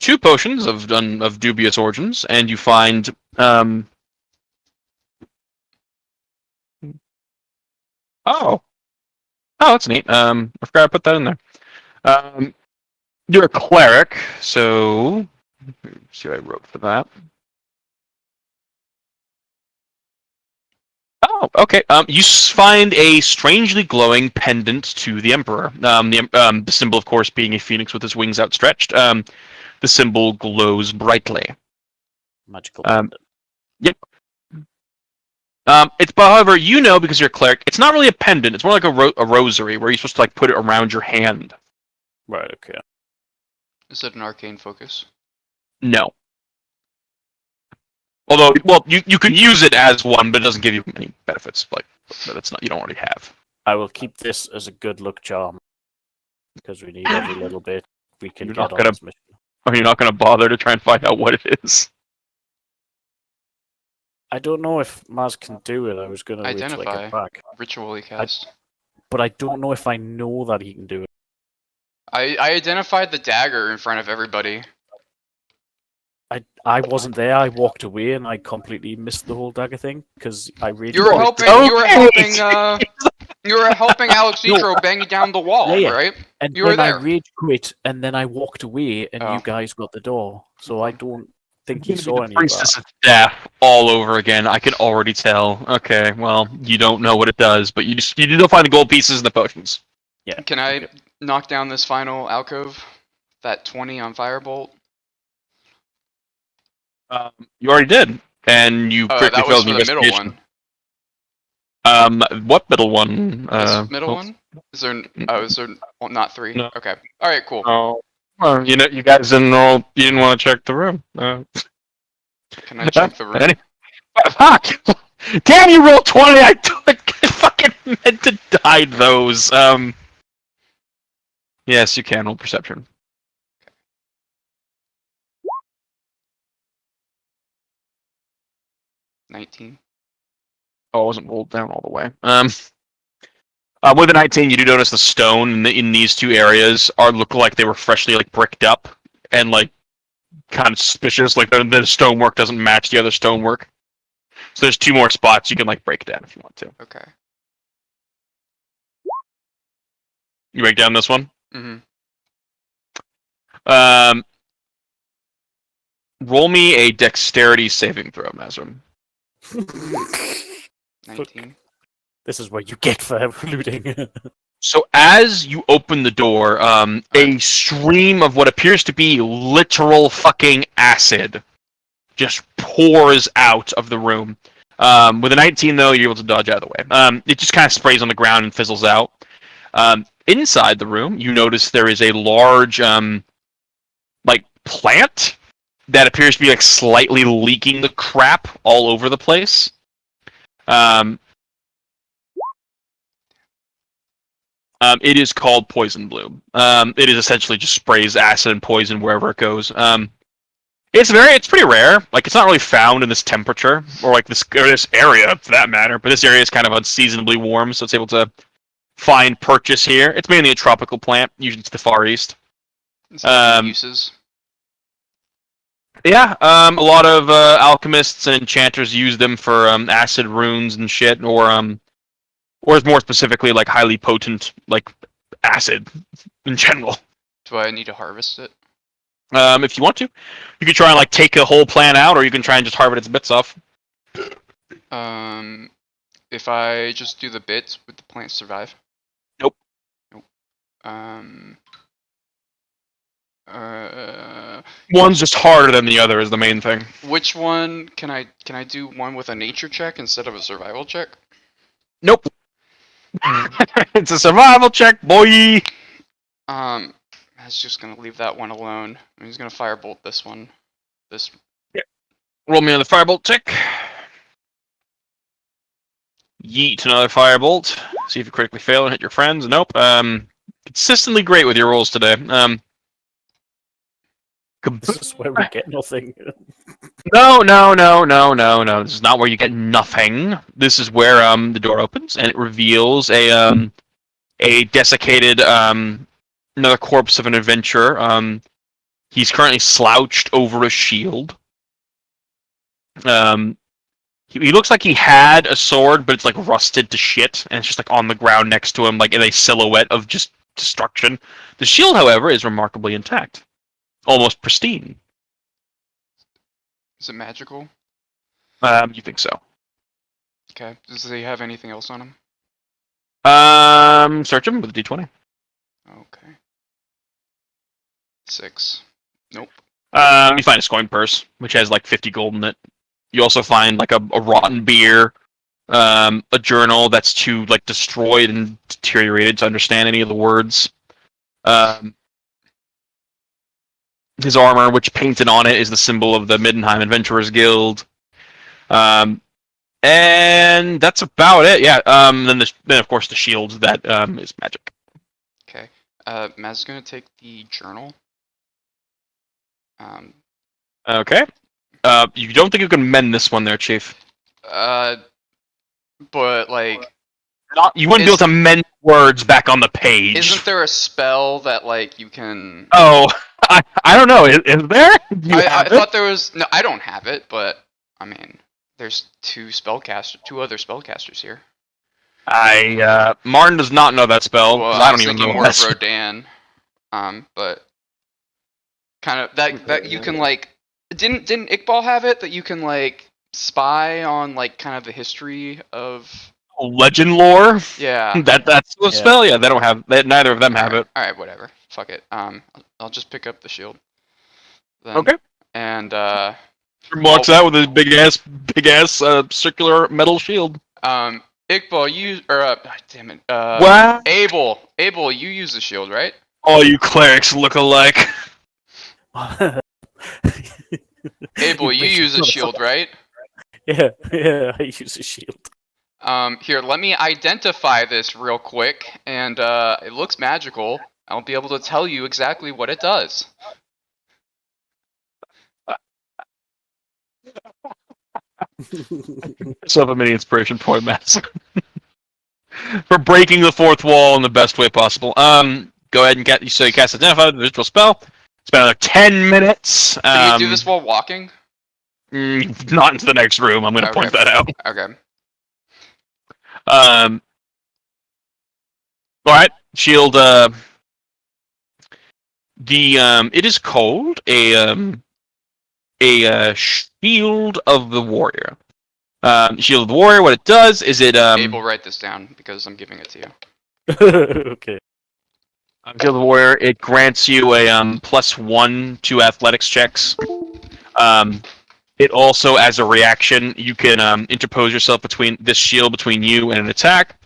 2 potions of dubious origins, and you find oh, that's neat. I forgot I put that in there. You're a cleric, so let's see what I wrote for that. Oh, okay. You find a strangely glowing pendant to the Emperor. The symbol, of course, being a phoenix with his wings outstretched. The symbol glows brightly. Magical. Yep. However, you know, because you're a cleric, it's not really a pendant. It's more like a rosary, where you're supposed to like put it around your hand. Right. Okay. Is it an arcane focus? No. Although, well, you can use it as one, but it doesn't give you any benefits. Like that's not you don't already have. I will keep this as a good luck charm because we need every little bit we can You're get not on gonna- this mission. Or you're not going to bother to try and find out what it is. I don't know if Maz can do it. I was going to wait till I Identify. get back, Ritually cast. but I don't know if I know that he can do it. I identified the dagger in front of everybody. I wasn't there. I walked away and I completely missed the whole dagger thing because I really. You were helping. You were helping. You were helping Alex No. Nitro bang down the wall, Yeah. right? And You were then I there. rage quit, and then I walked away, and Oh. you guys got the door. So I don't think he saw any of Priestess that. of Death all over again. I can already tell. Okay, well, you don't know what it does, but you do find the gold pieces and the potions. Yeah. Can I knock down this final alcove? That 20 on Firebolt? You already did, and you Oh, quickly that was failed for the the middle investigation. one. What middle one? This middle oh, one? Is there? Is there not 3? No. Okay. All right. Cool. Oh, well, you guys didn't know. You didn't want to check the room. Can I check the room? Any- Fuck! Damn, you rolled 20. I fucking meant to hide those. Yes, you can roll perception. 19. Oh, it wasn't rolled down all the way. With a 19, you do notice the stone in these two areas look like they were freshly bricked up and kind of suspicious. Like the stonework doesn't match the other stonework. So there's 2 more spots you can break down if you want to. Okay. You break down this one. Mhm. Roll me a dexterity saving throw, Mazrim. 19. This is what you get for looting. So as you open the door, a stream of what appears to be literal fucking acid just pours out of the room. With a 19, though, you're able to dodge out of the way. It just kind of sprays on the ground and fizzles out. Inside the room, you notice there is a large, plant that appears to be slightly leaking the crap all over the place. It is called Poison Bloom. It is essentially just sprays acid and poison wherever it goes. It's pretty rare. It's not really found in this temperature or this area for that matter. But this area is kind of unseasonably warm, so it's able to find purchase here. It's mainly a tropical plant, usually to the Far East. Uses. Yeah, a lot of alchemists and enchanters use them for acid runes and shit, or more specifically, highly potent, acid in general. Do I need to harvest it? If you want to, you can try and take a whole plant out, or you can try and just harvest its bits off. If I just do the bits, would the plant survive? Nope. One's just harder than the other is the main thing. Which one can I do one with a nature check instead of a survival check? Nope. It's a survival check, boy. I was just gonna leave that one alone. He's gonna firebolt this one. Yeah. Roll me another firebolt check. Yeet another firebolt. See if you critically fail and hit your friends. Nope. Consistently great with your rolls today. This is where we get nothing. No. This is not where you get nothing. This is where the door opens and it reveals a desiccated another corpse of an adventurer. He's currently slouched over a shield. He looks like he had a sword, but it's rusted to shit, and it's just on the ground next to him, in a silhouette of just destruction. The shield, however, is remarkably intact. Almost pristine. Is it magical? You think so? Okay. Does he have anything else on him? Search him with a d20. Okay. 6. Nope. You find a coin purse, which has 50 gold in it. You also find a rotten beer, a journal that's too destroyed and deteriorated to understand any of the words. His armor, which painted on it is the symbol of the Middenheim Adventurers Guild. And that's about it. Yeah. Then of course the shield that is magic. Okay. Maz's gonna take the journal. Okay. You don't think you can mend this one there, Chief? But you wouldn't be able to mend words back on the page. Isn't there a spell that you can? Oh, I don't know. Is there? I thought there was. No, I don't have it, but I mean, there's two other spellcasters here. Martin does not know that spell. Well, I don't even know more that. of Rodan. But kind of that you can Didn't Iqbal have it that you can spy on kind of the history of legend lore? Yeah. That's the spell. Yeah, they don't have. Neither of them have it. All right, whatever. Fuck it. I'll just pick up the shield. Then. Okay. And walks out with his big ass circular metal shield. Iqbal, you damn it. What? Abel, you use the shield, right? All you clerics look alike. Abel, you use a shield, right? Yeah, I use a shield. Here, let me identify this real quick, and it looks magical. I'll be able to tell you exactly what it does. So have a mini inspiration point, Matt. For breaking the fourth wall in the best way possible. Go ahead and you cast identify the visual spell. Spend another 10 minutes. Can you do this while walking? Not into the next room. I'm going to point that out. Okay. All right, shield. It is called a shield of the warrior. Shield of the warrior. What it does is it Abel, write this down because I'm giving it to you. Okay. Shield of the warrior. It grants you a +1 to athletics checks. It also, as a reaction, you can interpose yourself between you and an attack.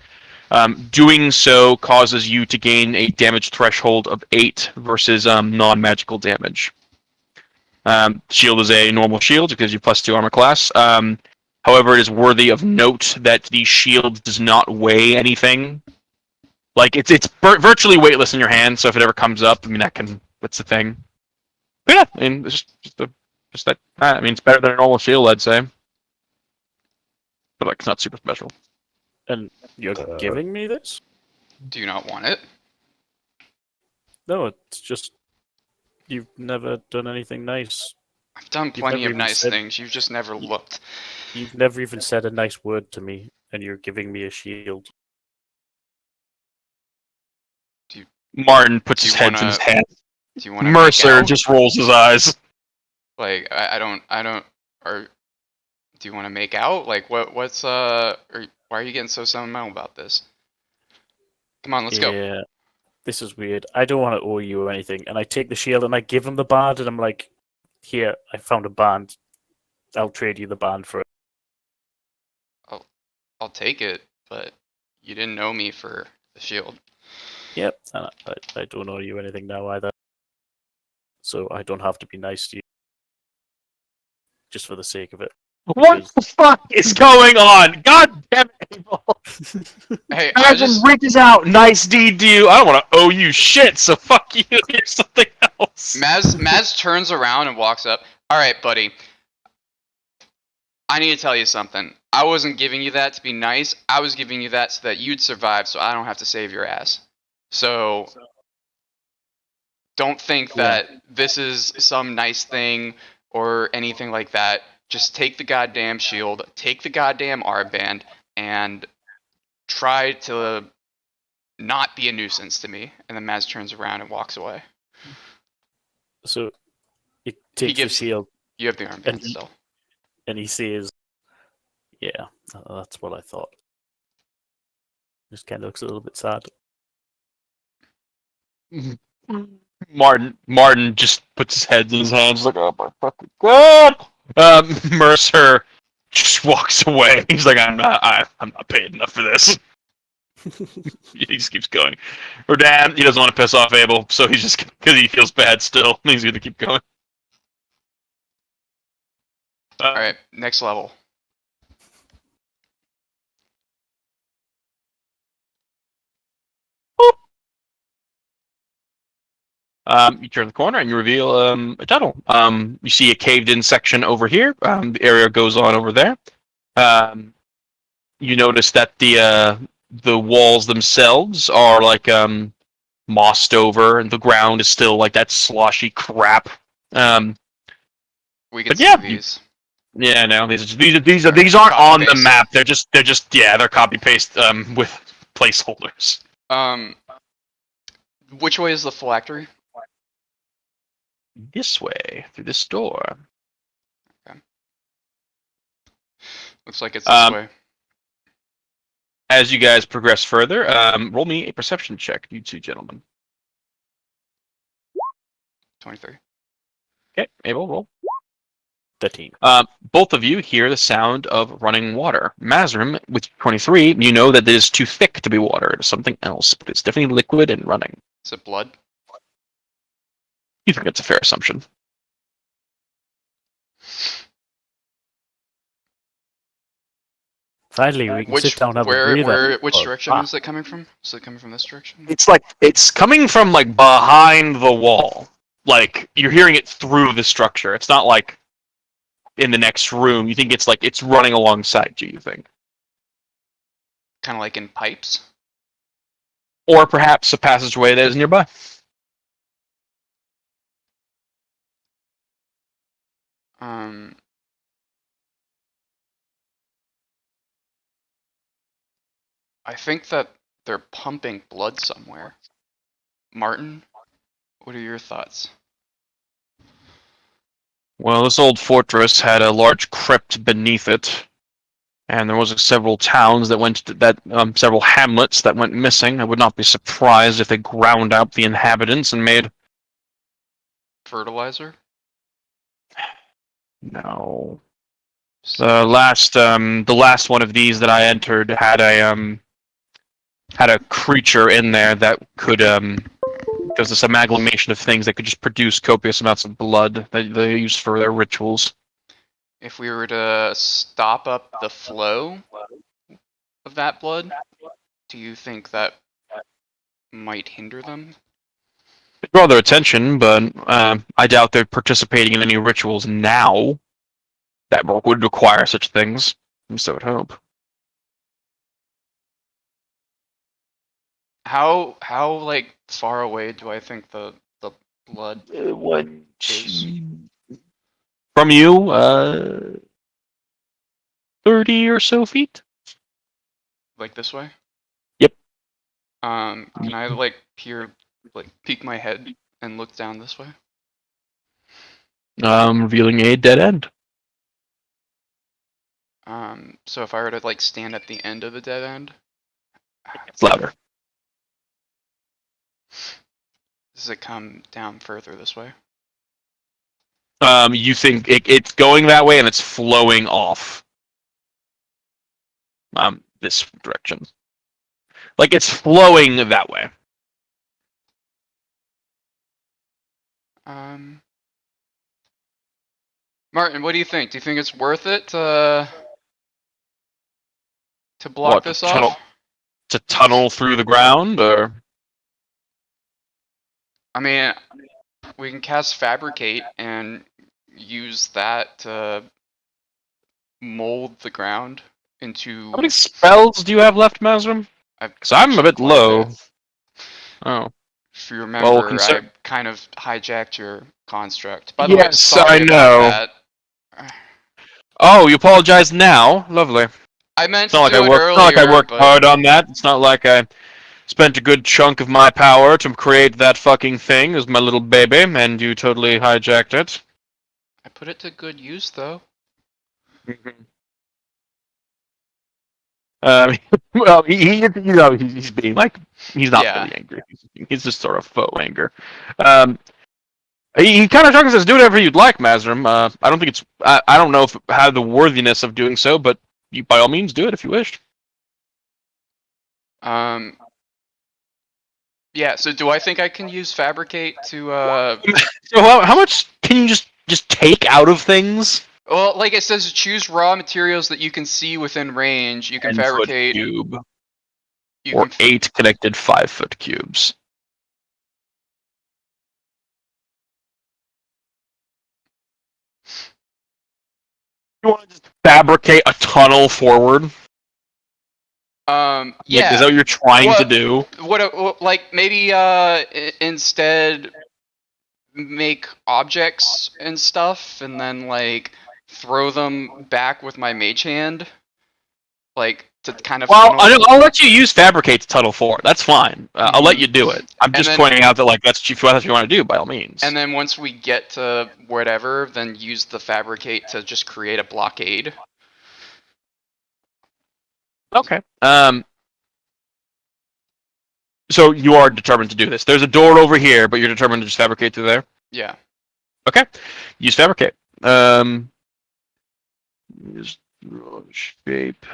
Doing so causes you to gain a damage threshold of 8 versus non-magical damage. Shield is a normal shield because you +2 armor class. However, it is worthy of note that the shield does not weigh anything. Like it's virtually weightless in your hand. So if it ever comes up, I mean that's the thing. But yeah, I mean it's just that. I mean it's better than a normal shield, I'd say. But like it's not super special. And you're giving me this? Do you not want it? No, it's just you've never done anything nice. I've done plenty of nice things. You've just never looked. You've never even said a nice word to me, and you're giving me a shield. Martin puts his head in his hands. Do you want to Mercer just rolls his eyes. Like I don't. Or do you want to make out? Like what's why are you getting so sentimental about this? Come on, let's go. Yeah, this is weird. I don't want to owe you anything, and I take the shield and I give him the band, and I'm like, here, I found a band. I'll trade you the band for it. I'll take it, but you didn't know me for the shield. Yep, and I don't owe you anything now either. So I don't have to be nice to you. Just for the sake of it. What the fuck is going on? God damn it, Abel. Hey, Rick is out. Nice deed to you. I don't want to owe you shit, so fuck you. Here's something else. Maz turns around and walks up. All right, buddy. I need to tell you something. I wasn't giving you that to be nice. I was giving you that so that you'd survive, so I don't have to save your ass. So don't think that this is some nice thing or anything like that. Just take the goddamn shield, take the goddamn armband, and try to not be a nuisance to me. And then Maz turns around and walks away. So he takes the shield. You have the armband still. And he says, yeah, that's what I thought. Just kind of looks a little bit sad. Martin just puts his head in his hands like, oh my fucking god. Mercer just walks away. He's like, I'm not paid enough for this. He just keeps going. Rodan, he doesn't want to piss off Abel, so he's just because he feels bad still. He's gonna keep going. All right, next level. You turn the corner and you reveal a tunnel. You see a caved-in section over here. The area goes on over there. You notice that the walls themselves are like mossed over, and the ground is still like that sloshy crap. We can see these. Yeah, no, these aren't on the map. They're copy paste with placeholders. Which way is the phylactery? This way, through this door. Okay. Looks like it's this way. As you guys progress further, roll me a perception check, you two gentlemen. 23. Okay, Abel, roll. 13. Both of you hear the sound of running water. Mazrim, with 23, you know that it is too thick to be water. It is something else, but it's definitely liquid and running. Is it blood? You think that's a fair assumption. Finally, we can sit down and have a breather. Which Oh, direction is it coming from? Is it coming from this direction? It's coming from like behind the wall. Like you're hearing it through the structure. It's not like in the next room. You think it's like it's running alongside you, you think. Kind of like in pipes? Or perhaps a passageway that is nearby. I think that they're pumping blood somewhere. Martin, what are your thoughts? Well, this old fortress had a large crypt beneath it, and there was several towns that several hamlets that went missing. I would not be surprised if they ground out the inhabitants and made. Fertilizer? No. The last one of these that I entered had a creature in there that could there's this amalgamation of things that could just produce copious amounts of blood that they use for their rituals. If we were to stop up the flow of that blood, do you think that might hinder them? It'd draw their attention, but I doubt they're participating in any rituals now that would require such things. So I'd hope. How like far away do I think the blood is? From you, 30 or so feet. Like this way? Yep. Can I like peek my head and look down this way? Revealing a dead end. So if I were to like stand at the end of the dead end, It's louder. does it come down further this way? You think it's going that way and it's flowing off. This direction. Like it's flowing that way. Martin, what do you think? Do you think it's worth it to block this off? To tunnel through the ground, or? I mean, we can cast Fabricate and use that to mold the ground into... How many spells do you have left, Mazrim? Because I'm a bit low. Oh. If you remember, I kind of hijacked your construct. By the way, Yes, sorry I know. about that. Oh, you apologize now? Lovely. I meant It's not to like do it earlier, it's not like I worked but... hard on that. It's not like I spent a good chunk of my power to create that fucking thing as my little baby, and you totally hijacked it. I put it to good use, though. Well, he's being like, he's not really angry. He's just sort of faux anger. He kind of shrugs and says, "Do whatever you'd like, Mazrim. I don't think it's, I don't know if it had the worthiness of doing so, but you, by all means, do it if you wish." Yeah, so do I think I can use Fabricate to, So how much can you just take out of things? Well, like it says, choose raw materials that you can see within range. You can fabricate... cube. Or 8 connected 5-foot cubes. You want to just fabricate a tunnel forward? Yeah. Like, is that what you're trying to do? Like, maybe, instead make objects and stuff, and then, like, throw them back with my mage hand? Like, to kind of... Well, I'll let you use Fabricate to tunnel forward. That's fine. I'll let you do it. I'm just pointing out that, like, that's what you want to do, by all means. And then once we get to whatever, then use the Fabricate to just create a blockade. Okay. So you are determined to do this. There's a door over here, but you're determined to just fabricate through there? Yeah. Okay. Use Fabricate. Just draw a shape.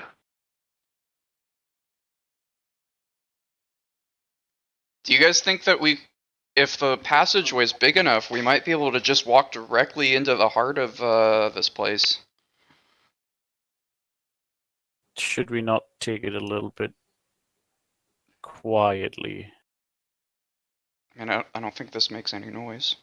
Do you guys think that if the passage was big enough, we might be able to just walk directly into the heart of this place? Should we not take it a little bit quietly? I mean, I don't think this makes any noise.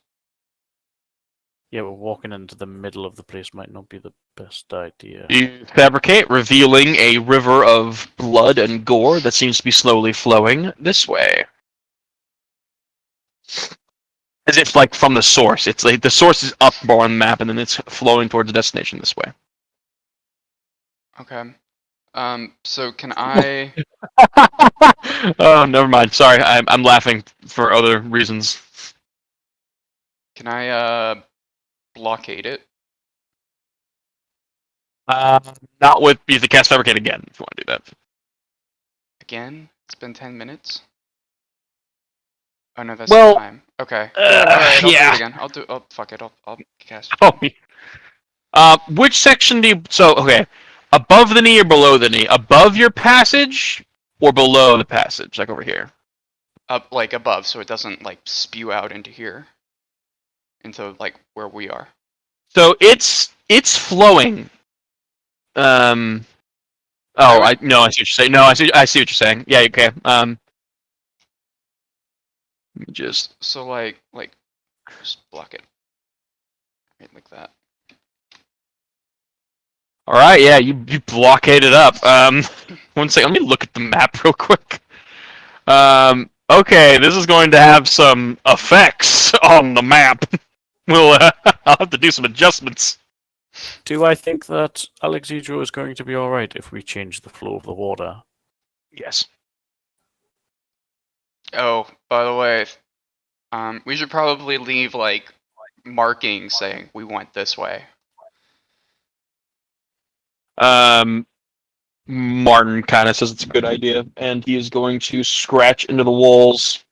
Yeah, but walking into the middle of the place might not be the best idea. You fabricate, revealing a river of blood and gore that seems to be slowly flowing this way. As if, like, from the source. It's like the source is up more on the map, and then it's flowing towards the destination this way. Okay. So can I... Oh, never mind. Sorry, I'm laughing for other reasons. Can I, blockade it? Not with you have to cast fabricate again if you want to do that. Again? It's been 10 minutes? Oh no, that's Well, the time. Okay. Alright, I'll do yeah. it again. Fuck it, I'll cast it. Oh, which section do you... So, okay. Above the knee or below the knee? Above your passage or below the passage? Like over here? Up, like, above, so it doesn't, like, spew out into here. Into, like, where we are. So, it's flowing. I see what you're saying. No, I see what you're saying. Yeah, okay. Let me just... So, like, just block it. Right, like that. Alright, yeah, you blockade it up. One second, let me look at the map real quick. Okay, this is going to have some effects on the map. I'll have to do some adjustments. Do I think that Alexandro is going to be alright if we change the flow of the water? Yes. Oh, by the way, we should probably leave, like, markings saying we went this way. Martin kind of says it's a good idea, and he is going to scratch into the walls.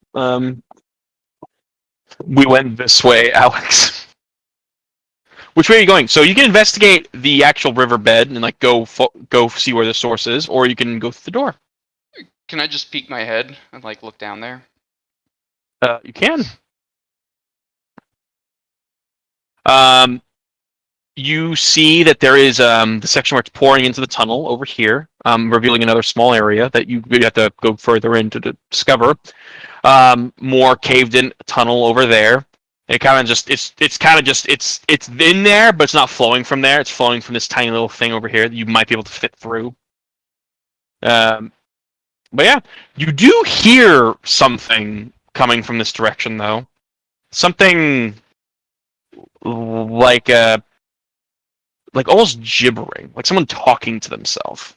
We went this way, Alex. Which way are you going? So you can investigate the actual riverbed and like go see where the source is, or you can go through the door. Can I just peek my head and like look down there? You can. You see that there is the section where it's pouring into the tunnel over here, revealing another small area that you really have to go further in to discover. More caved-in tunnel over there. It kind of just it's in there, but it's not flowing from there. It's flowing from this tiny little thing over here that you might be able to fit through. But yeah, you do hear something coming from this direction, though. Something like almost gibbering, like someone talking to themselves.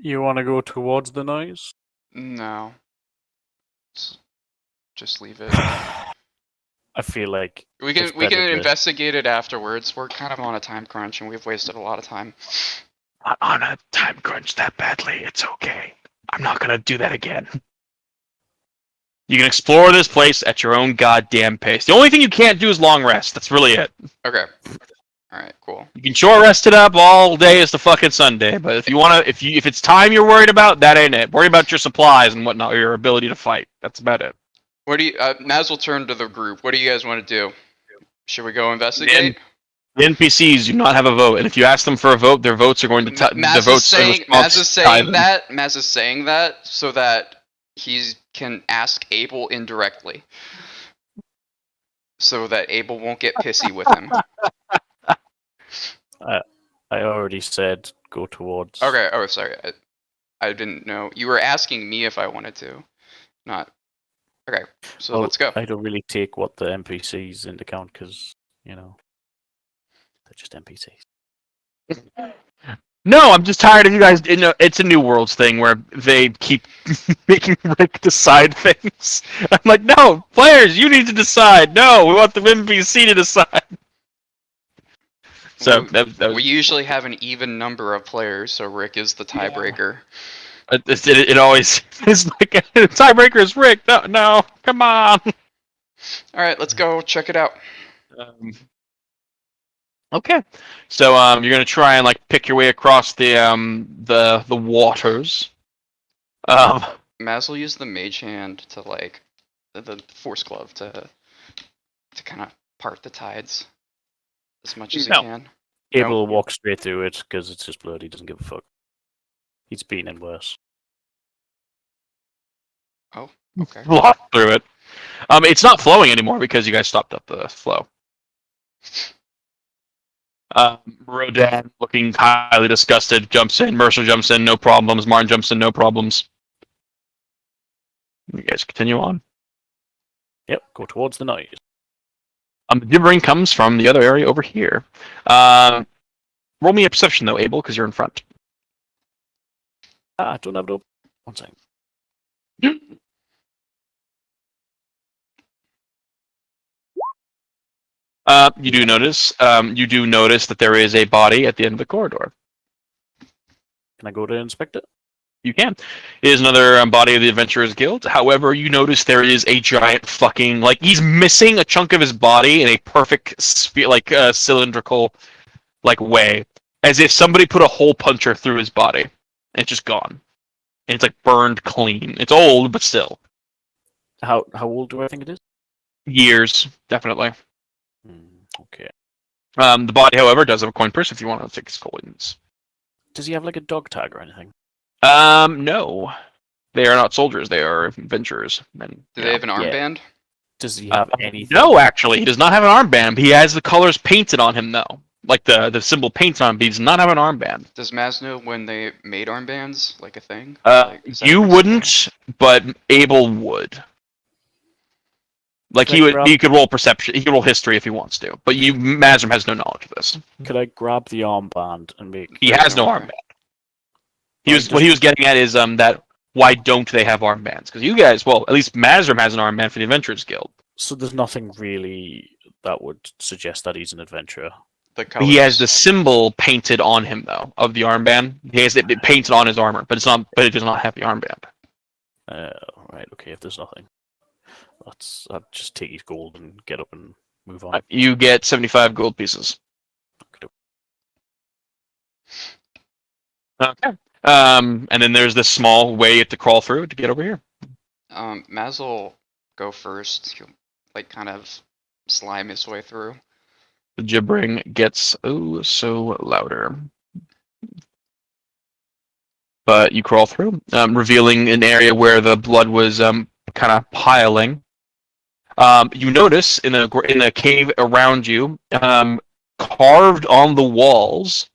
You want to go towards the noise? No. Just leave it. I feel like we it's can better to- investigate it afterwards. We're kind of on a time crunch and we've wasted a lot of time. Not on a time crunch that badly. It's okay. I'm not gonna do that again. You can explore this place at your own goddamn pace. The only thing you can't do is long rest. That's really it. Okay. Alright, cool. You can short rest it up all day as the fucking Sunday, but if you wanna, if it's time you're worried about, that ain't it. Worry about your supplies and whatnot, your ability to fight. That's about it. What do you? Naz will turn to the group. What do you guys want to do? Should we go investigate? The NPCs do not have a vote, and if you ask them for a vote, their votes are going to Maz is saying that so that he can ask Abel indirectly, so that Abel won't get pissy with him. I already said go towards. Okay. Oh, sorry. I didn't know. You were asking me if I wanted to, not. Okay. So Well, let's go. I don't really take what the NPCs into account because, you know, they're just NPCs. No, I'm just tired of you guys. It's a New Worlds thing where they keep making Rick decide things. I'm like, no, players, you need to decide. No, we want the NPC to decide. So We usually have an even number of players, so Rick is the tiebreaker. It always is like the tiebreaker is Rick. No, come on. All right, let's go check it out. Okay, so you're gonna try and like pick your way across the waters. Um, Maz will use the mage hand to like the force glove to kind of part the tides as much as he No. can. Abel No. will walk straight through it because it's his blood. He doesn't give a fuck. He's been in worse. Oh, okay. walk through it. It's not flowing anymore because you guys stopped up the flow. Rodan, looking highly disgusted, jumps in. Mercer jumps in, no problems. Martin jumps in, no problems. You guys continue on. Yep, go towards the noise. The gibbering comes from the other area over here. Roll me a perception though, Abel, because you're in front. I don't have it up. One second. You do notice. You do notice that there is a body at the end of the corridor. Can I go to inspect it? You can. It is another body of the Adventurers Guild. However, you notice there is a giant fucking he's missing a chunk of his body in a perfect cylindrical way, as if somebody put a hole puncher through his body. And it's just gone. And it's burned clean. It's old, but still. How old do I think it is? Years, definitely. Okay. The body, however, does have a coin purse if you want to take his coins. Does he have a dog tag or anything? No. They are not soldiers, they are adventurers. And, Do they have an Yeah. armband? Does he have anything? No, actually, he does not have an armband. He has the colors painted on him, though. Like the symbol painted on him, but he does not have an armband. Does Maz know when they made armbands, like a thing? Is that You a recent wouldn't, but Abel would. He could roll perception. He could roll history if he wants to, but Mazrim has no knowledge of this. Could I grab the armband and make? He has no armband. What he was getting at is that why don't they have armbands? Because you guys, well, at least Mazrim has an armband for the Adventurers Guild. So there's nothing really that would suggest that he's an adventurer. He has the symbol painted on him though of the armband. He has it painted on his armor, but it's not. But it does not have the armband. Right. Okay. If there's nothing, I'll just take his gold and get up and move on. You get 75 gold pieces. Okay. And then there's this small way you have to crawl through to get over here. Maz will go first. He'll kind of slime his way through. The gibbering gets so louder. But you crawl through, revealing an area where the blood was kind of piling. You notice in the cave around you, carved on the walls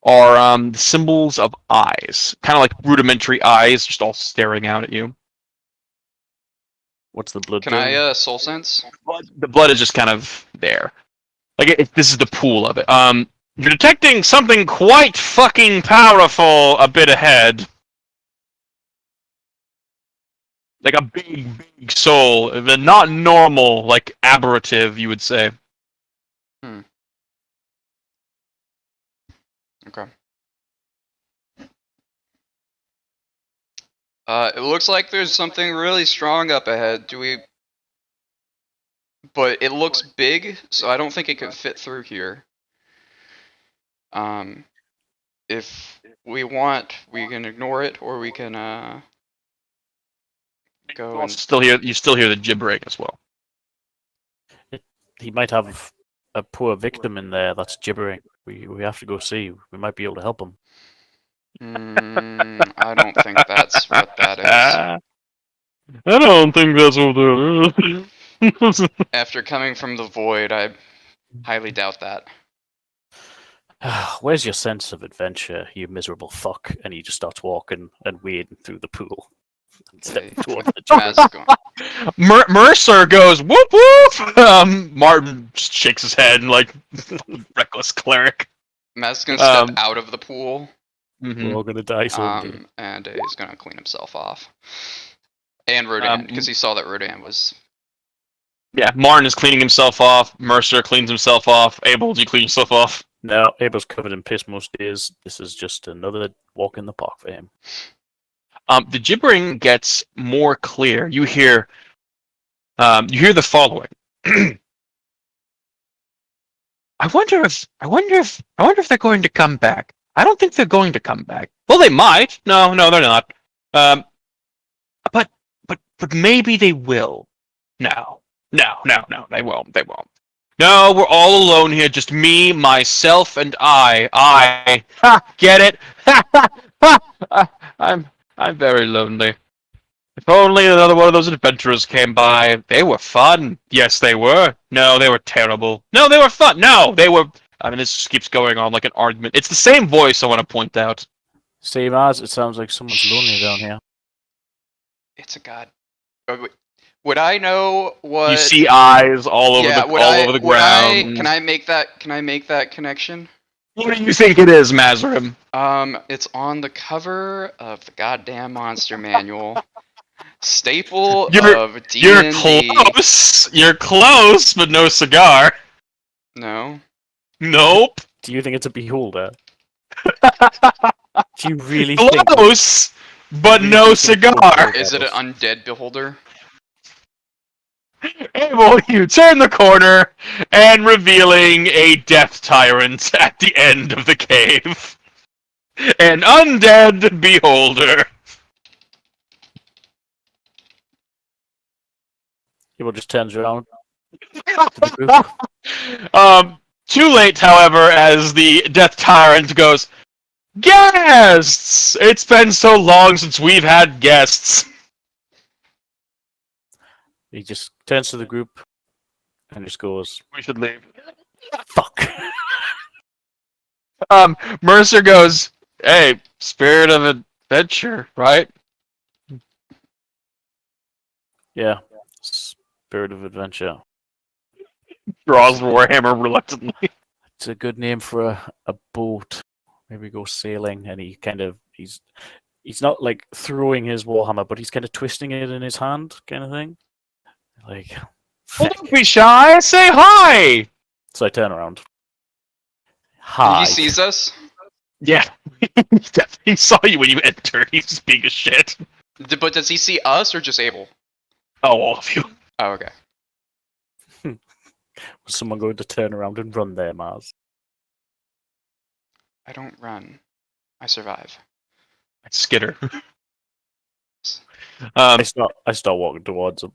are symbols of eyes, kind of like rudimentary eyes, just all staring out at you. What's the blood? Can I soul sense? The blood is just kind of there. This is the pool of it. You're detecting something quite fucking powerful a bit ahead. Like a big soul. But not normal, aberrative, you would say. Okay. It looks like there's something really strong up ahead. But it looks big, so I don't think it could fit through here. If we want, we can ignore it, or we can go. You still hear the gibbering as well. He might have a poor victim in there that's gibbering. We have to go see. We might be able to help him. I don't think that's what that is. I don't think that's what that is. After coming from the void, I highly doubt that. Where's your sense of adventure, you miserable fuck? And he just starts walking and wading through the pool. Mercer goes whoop whoop. Martin just shakes his head and reckless cleric. Maz's gonna step out of the pool. We're all gonna die soon. And he's gonna clean himself off. And Rodan, because he saw that Rodan was. Yeah, Martin is cleaning himself off. Mercer cleans himself off. Abel, do you clean yourself off? No, Abel's covered in piss most days. This is just another walk in the park for him. The gibbering gets more clear. You hear the following. I wonder if they're going to come back. I don't think they're going to come back. Well, they might. No, they're not. Um, but maybe they will. No, they won't. They won't. No, we're all alone here. Just me, myself, and I. Get it? I'm very lonely. If only another one of those adventurers came by. They were fun. Yes, they were. No, they were terrible. No, they were fun. No, they were. I mean, this just keeps going on like an argument. It's the same voice, I want to point out. Same as it sounds like someone's lonely down here. It's a god. Would I know what? You see eyes all over yeah, over the ground. Can I make that? Can I make that connection? What do you think it is, Mazrim? It's on the cover of the goddamn monster manual. Staple of D&D. You're close. You're close, but no cigar. No. Nope. Do you think it's a beholder? Do you really close, but no cigar? Is it an undead beholder? Abel, you turn the corner and revealing a death tyrant at the end of the cave. An undead beholder. He just turns around. Too late, however, as the death tyrant goes, "Guests! It's been so long since we've had guests." He just turns to the group and just goes, "We should leave." Fuck. Mercer goes, "Hey, spirit of adventure, right?" Yeah. Spirit of adventure. Draws Warhammer reluctantly. It's a good name for a boat. Maybe go sailing, and he's not like throwing his warhammer, but he's kind of twisting it in his hand, kind of thing. Like, well, don't be shy. Say hi. So I turn around. Hi. He sees us. Yeah, he saw you when you entered. He's just being a shit. But does he see us or just Abel? Oh, all of you. Oh, okay. Was someone going to turn around and run there, Mars? I don't run. I survive. It's Skitter. I start walking towards him.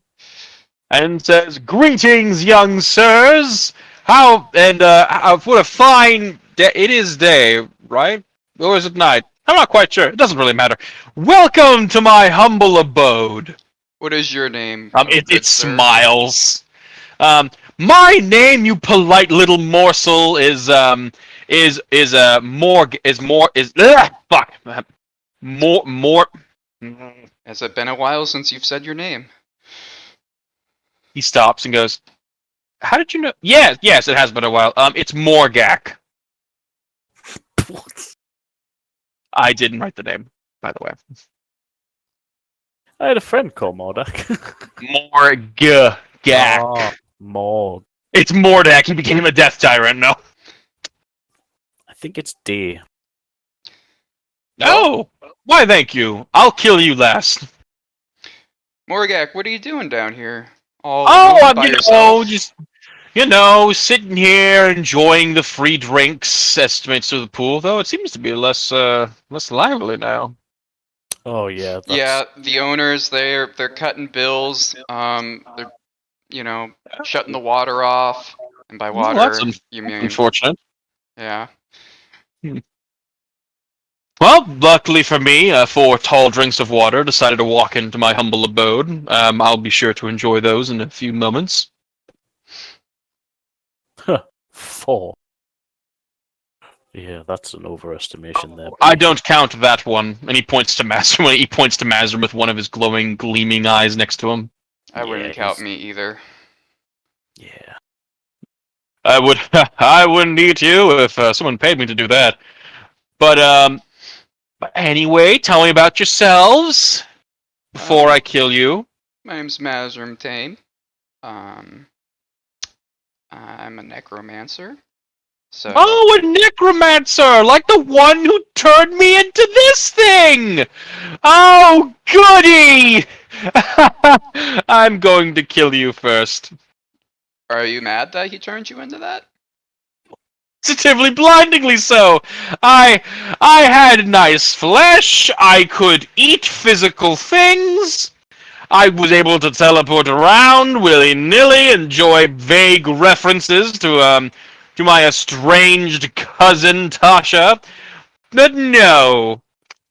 And says, "Greetings, young sirs. What a fine day. It is day, right? Or is it night? I'm not quite sure. It doesn't really matter. Welcome to my humble abode." What is your name? It smiles. My name, you polite little morsel, is fuck. More. Has it been a while since you've said your name? He stops and goes, "How did you know?" Yes, it has been a while. It's Morgak. What? I didn't write the name, by the way. I had a friend called Mordak. Morgak. Oh, Morg. It's Mordak. He became a death tyrant. No. I think it's D. Oh, why? Thank you. I'll kill you last. Morgak, what are you doing down here? I'm just sitting here enjoying the free drinks estimates of the pool. Though it seems to be less lively now. Oh yeah. Yeah, the owners they're cutting bills. They're shutting the water off, and by water That's you mean unfortunate. Yeah. Well, luckily for me, 4 tall drinks of water decided to walk into my humble abode. I'll be sure to enjoy those in a few moments. 4. Yeah, that's an overestimation there. I don't count that one. And he points to Mazrim. He points to Mazrim with one of his glowing, gleaming eyes next to him. I wouldn't count me either. Yeah. I wouldn't eat you if someone paid me to do that. But anyway, tell me about yourselves before I kill you. My name's Mazrim Tame. I'm a necromancer. So. Oh, a necromancer, like the one who turned me into this thing! Oh, goody! I'm going to kill you first. Are you mad that he turned you into that? Positively, blindingly so. I had nice flesh. I could eat physical things. I was able to teleport around willy-nilly, enjoy vague references to my estranged cousin Tasha. But no,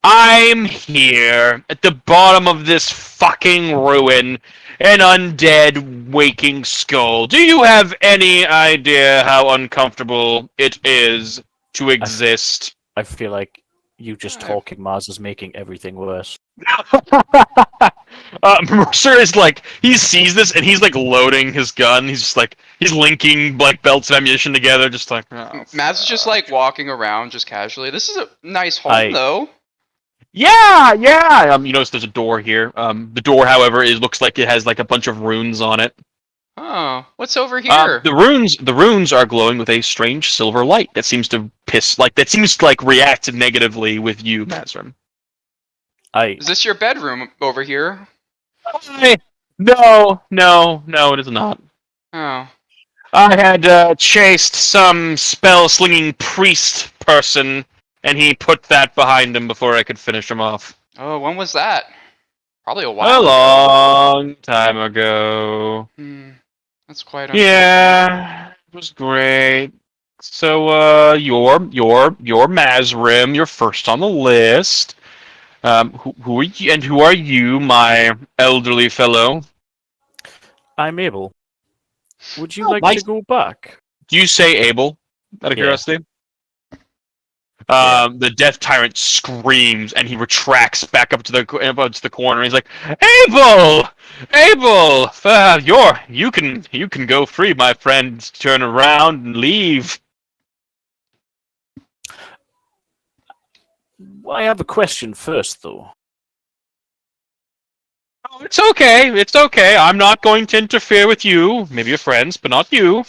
I'm here at the bottom of this fucking ruin, an undead waking skull. Do you have any idea how uncomfortable it is to exist? I feel like you just talking Mars is making everything worse. Mercer is like, he sees this and he's like loading his gun. He's just like, he's linking like belts of ammunition together, just like. Oh, Matt's just like walking around just casually. This is a nice home I- though. Yeah, yeah. You notice there's a door here. The door, however, looks like it has like a bunch of runes on it. Oh, what's over here? The runes are glowing with a strange silver light that seems to react negatively with you, Mazrim. Is this your bedroom over here? No, it is not. Oh. I had chased some spell-slinging priest person, and he put that behind him before I could finish him off. Oh, when was that? Probably a while A ago. long time ago. That's quite unfortunate. Yeah, it was great. So, you're Mazrim. You're first on the list. Who are you? And who are you, my elderly fellow? I'm Abel. Would you Oh, like nice. to go back? Do you say Abel? Out of Yeah. curiosity. Yeah. The Death Tyrant screams and he retracts back up to the corner. He's like, "Abel, Abel, you can go free, my friend. Turn around and leave." I have a question first, though. Oh, it's okay. It's okay. I'm not going to interfere with you. Maybe your friends, but not you.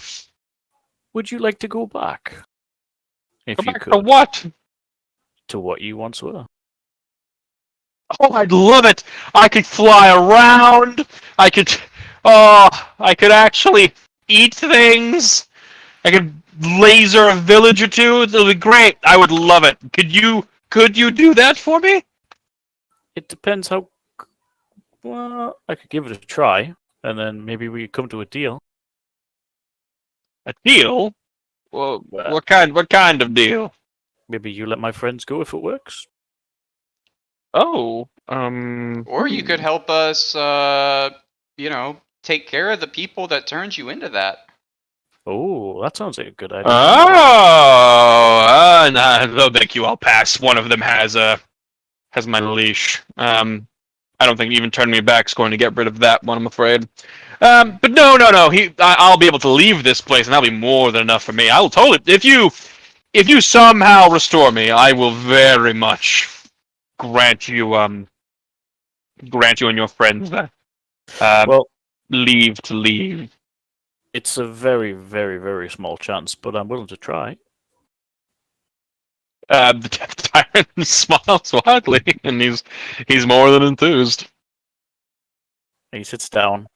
Would you like to go back? If Go you back could. to what? To what you once were. Oh, I'd love it. I could fly around. I could actually eat things. I could laser a village or two. It'll be great. I would love it. Could you do that for me? It depends how. Well, I could give it a try, and then maybe we could come to a deal. A deal? Well, what kind of deal? Maybe you let my friends go if it works. Oh, Or you could help us, take care of the people that turned you into that. Oh, that sounds like a good idea. Oh, no, thank you. I'll pass. One of them has my leash. I don't think even turning me back is going to get rid of that one, I'm afraid. But no. I'll be able to leave this place, and that'll be more than enough for me. I will totally. If you somehow restore me, I will very much grant you and your friends that leave to leave. It's a very, very, very small chance, but I'm willing to try. The Death Tyrant smiles widely, and he's more than enthused. He sits down.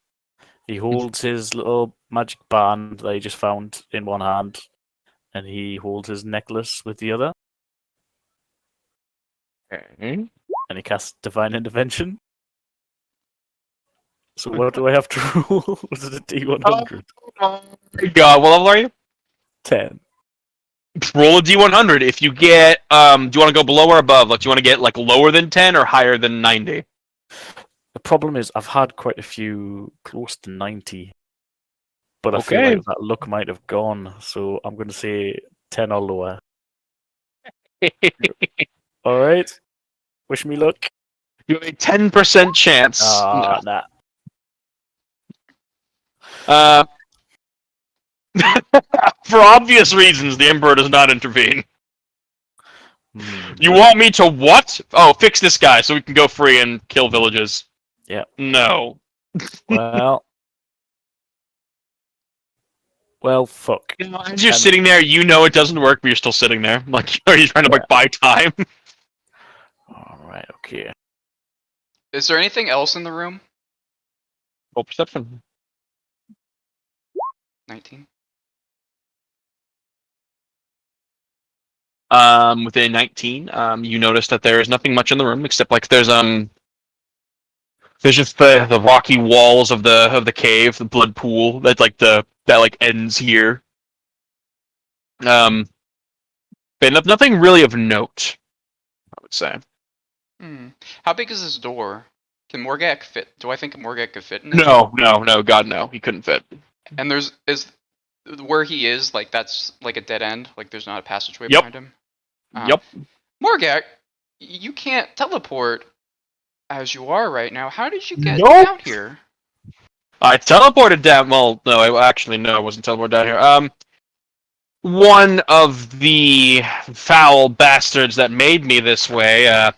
He holds his little magic band that he just found in one hand, and he holds his necklace with the other, Okay. and he casts Divine Intervention. So what do I have to roll? Was it a D100? Oh my God, what level are you? 10. Roll a D100. If you get, do you want to go below or above? Like, do you want to get like lower than 10 or higher than 90? The problem is I've had quite a few close to 90, but I feel Okay. like that luck might have gone, so I'm going to say 10 or lower. All right. Wish me luck. You have a 10% chance. Nah. For obvious reasons, the Emperor does not intervene. You want me to what? Oh, fix this guy so we can go free and kill villages. Yeah. No. Well, fuck. As you're sitting there, you know it doesn't work, but you're still sitting there. Like, are you trying to like buy time? All right, okay. Is there anything else in the room? Roll perception. 19. within 19, you notice that there is nothing much in the room except like there's just the rocky walls of the cave, the blood pool that ends here. But nothing really of note, I would say. How big is this door? Can Morgak fit? Do I think Morgak could fit in it? No, God, no, he couldn't fit. And is where he is, like, that's like a dead end? Like, there's not a passageway Yep. behind him? Yep. Morgak, you can't teleport as you are right now. How did you get Nope. out here? I teleported down. Well, no, I wasn't teleported down here. One of the foul bastards that made me this way,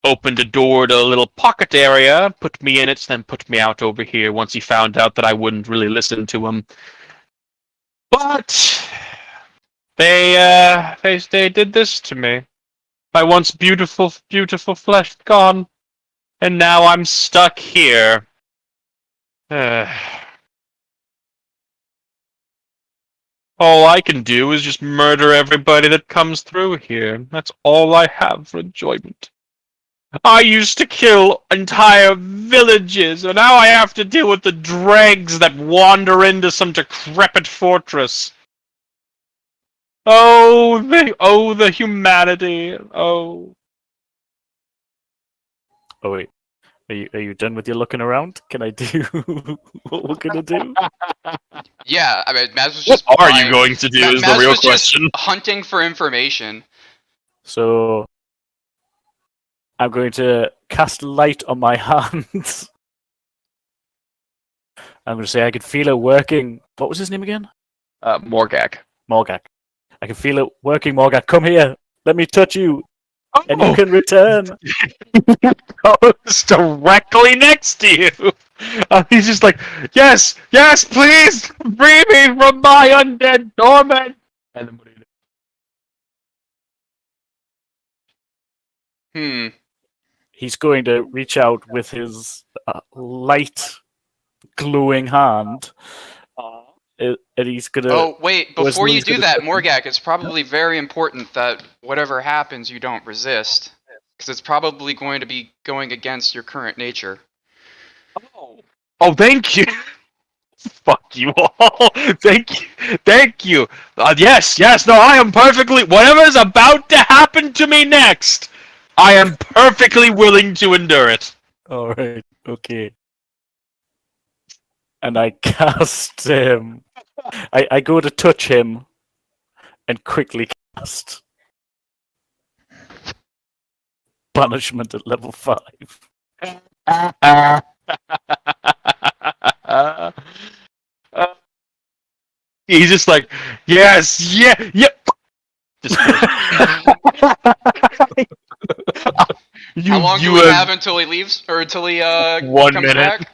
opened a door to a little pocket area, put me in it, then put me out over here once he found out that I wouldn't really listen to him. But they did this to me. My once beautiful flesh gone, and now I'm stuck here. All I can do is just murder everybody that comes through here. That's all I have for enjoyment. I used to kill entire villages, and now I have to deal with the dregs that wander into some decrepit fortress. Oh, the humanity. Oh. Oh wait, are you done with your looking around? Can I do what we're gonna do? Yeah, I mean, Maz was just. What are you buying- going to do is the Maz real was just question. hunting for information. So I'm going to cast light on my hands. I'm going to say I could feel it working. What was his name again? Morgak. Morgak. I can feel it working, Morgak. Come here. Let me touch you, and you Oh, can return. goes directly next to you. He's just like, yes, please, free me from my undead torment. And then what do you do? He's going to reach out with his light, glowing hand, and he's gonna. Oh, wait, Where's before you Lou's do gonna that, touch him? Morgak, it's probably very important that whatever happens, you don't resist. Because it's probably going to be going against your current nature. Oh, thank you. Fuck you all. Thank you. Yes, no, I am perfectly. Whatever is about to happen to me next, I am perfectly willing to endure it. All right. Okay. And I cast him. I go to touch him, and quickly cast banishment at level 5. He's just like, yes, yeah. Just How long do we have until he leaves? Or until he 1 comes minute. back?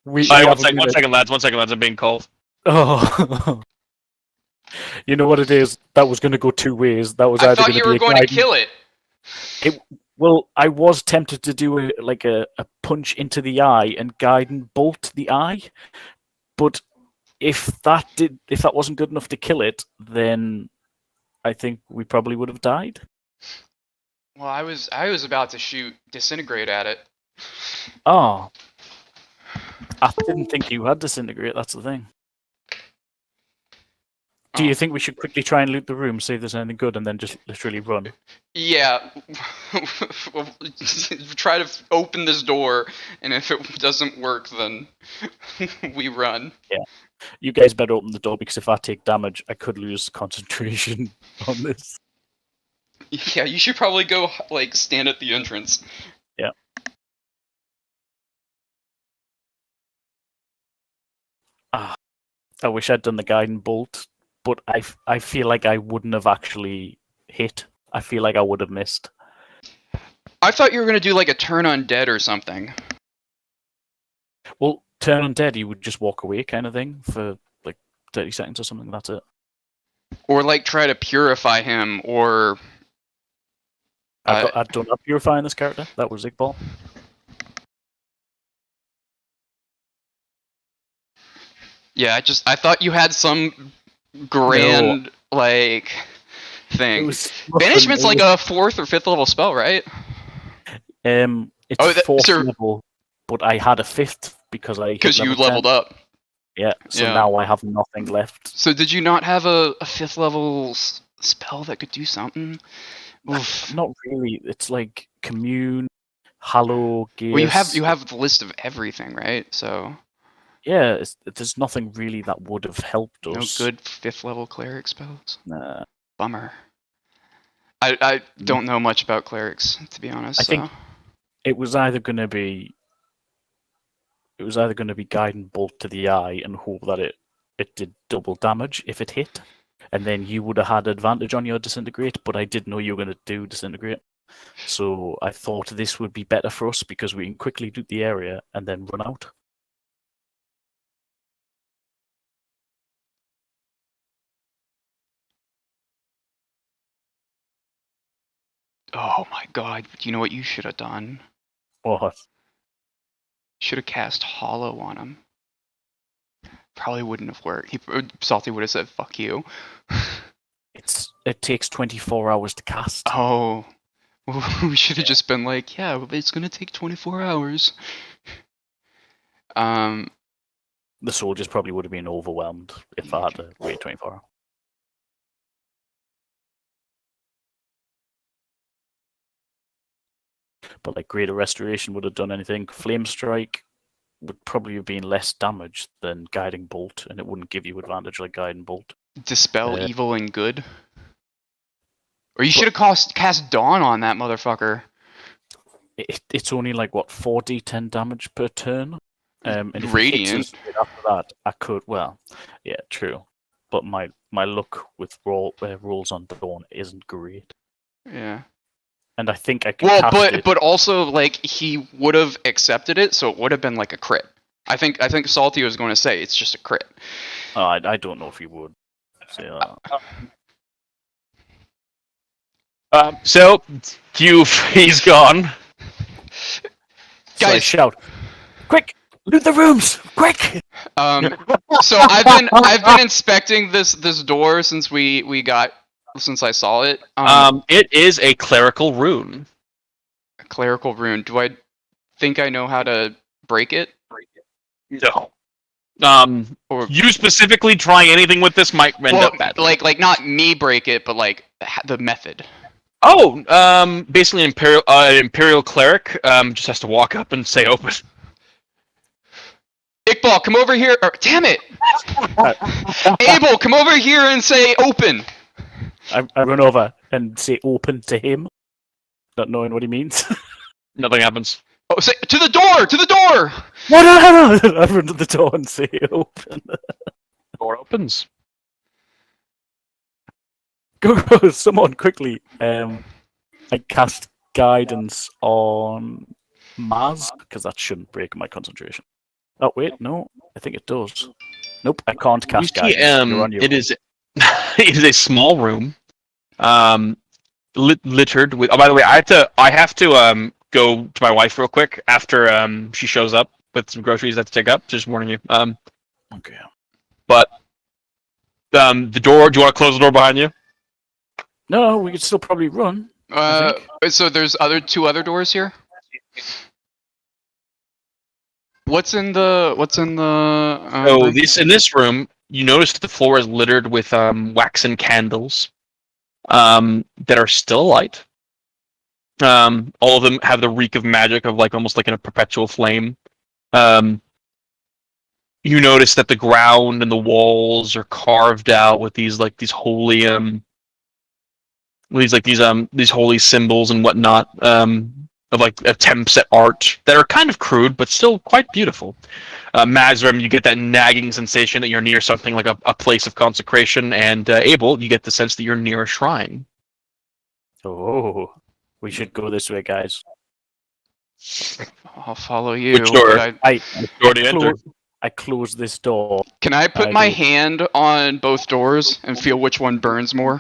We Alright, have one second, lads. I'm being called. Oh. You know what it is? That was going to go two ways. That was I either thought going you to were be a going to guidance. kill it. Well, I was tempted to do a punch into the eye and guide and bolt the eye, but if that wasn't good enough to kill it, then I think we probably would have died. Well, I was about to shoot disintegrate at it. Oh, I didn't think you had disintegrate. That's the thing. Do you think we should quickly try and loot the room, see if there's anything good, and then just literally run? Yeah. Try to open this door, and if it doesn't work, then we run. Yeah. You guys better open the door, because if I take damage, I could lose concentration on this. Yeah, you should probably go, like, stand at the entrance. Yeah. I wish I'd done the guiding bolt, but I feel like I wouldn't have actually hit. I feel like I would have missed. I thought you were going to do, like, a turn undead or something. Well, turn undead, you would just walk away kind of thing for, like, 30 seconds or something, that's it. Or, like, try to purify him, or... I'd done up purifying this character. That was Iqbal. Yeah, I thought you had some grand, like, thing. was Banishment's like a 4th or 5th level spell, right? It's Oh, 4th so- level, but I had a 5th because I hit Because you level leveled 10. up. Yeah, so Yeah. now I have nothing left. So did you not have a 5th level spell that could do something? Oof. Not really. It's like Commune, Hallow, Gears. Well, you have the list of everything, right? So Yeah, there's nothing really that would have helped no us. good 5th level cleric spells. Nah. Bummer. I don't know much about clerics, to be honest. I think it was either going to be guiding bolt to the eye and hope that it did double damage if it hit, and then you would have had advantage on your disintegrate. But I did know you were going to do disintegrate, so I thought this would be better for us because we can quickly loot the area and then run out. Oh my god! Do you know what you should have done? What? Should have cast Hollow on him. Probably wouldn't have worked. Salty would have said, "Fuck you." It takes 24 hours to cast. Oh, we should have just been like, "Yeah, it's gonna take 24 hours." The soldiers probably would have been overwhelmed if I had to wait 24 hours. But like Greater Restoration would have done anything. Flame Strike would probably have been less damage than Guiding Bolt, and it wouldn't give you advantage like Guiding Bolt. Dispel evil and good. Or you should have cast Dawn on that motherfucker. It's only like what 4d10 damage per turn. And if it hits Radiant. us straight after that, I could. Well, yeah, true. But my luck with rolls on Dawn isn't great, Yeah. and I think I could. Well, cast it. but also like he would have accepted it, so it would have been like a crit. I think Salty was going to say it's just a crit. Oh, I don't know if he would. So, So he's gone. so I Guys. shout, "Quick, loot the rooms, quick!" So I've been inspecting this door since since I saw it. It is a clerical rune. Clerical rune. Do I think I know how to break it? No. Or You specifically trying anything with this might end up badly. like not me break it, but like the method. Oh, basically an imperial cleric just has to walk up and say open. Iqbal, come over here. Damn it! Abel, come over here and say open. I run over and say "open" to him, not knowing what he means. Nothing happens. Oh, say to the door! To the door! No! I run to the door and say "open." Door opens. Go, someone quickly. I cast guidance on Maz because that shouldn't break my concentration. Oh wait, no, I think it does. Nope, I can't cast You see, guidance. You're on your it is it is a small room, littered with. Oh, by the way, I have to go to my wife real quick after she shows up with some groceries I have to take up. Just warning you. Okay. But the door. Do you want to close the door behind you? No, we could still probably run. I think. So there's two other doors here. What's in the? So room? in this room, you notice the floor is littered with waxen candles that are still alight. All of them have the reek of magic of like almost like in a perpetual flame. You notice that the ground and the walls are carved out with these holy these holy symbols and whatnot of like attempts at art that are kind of crude but still quite beautiful. Mazrim, you get that nagging sensation that you're near something like a place of consecration, and Abel, you get the sense that you're near a shrine. Oh, we should go this way, guys. I'll follow you. Which door? but Door to enter. I close this door. Can I put I my do. hand on both doors and feel which one burns more?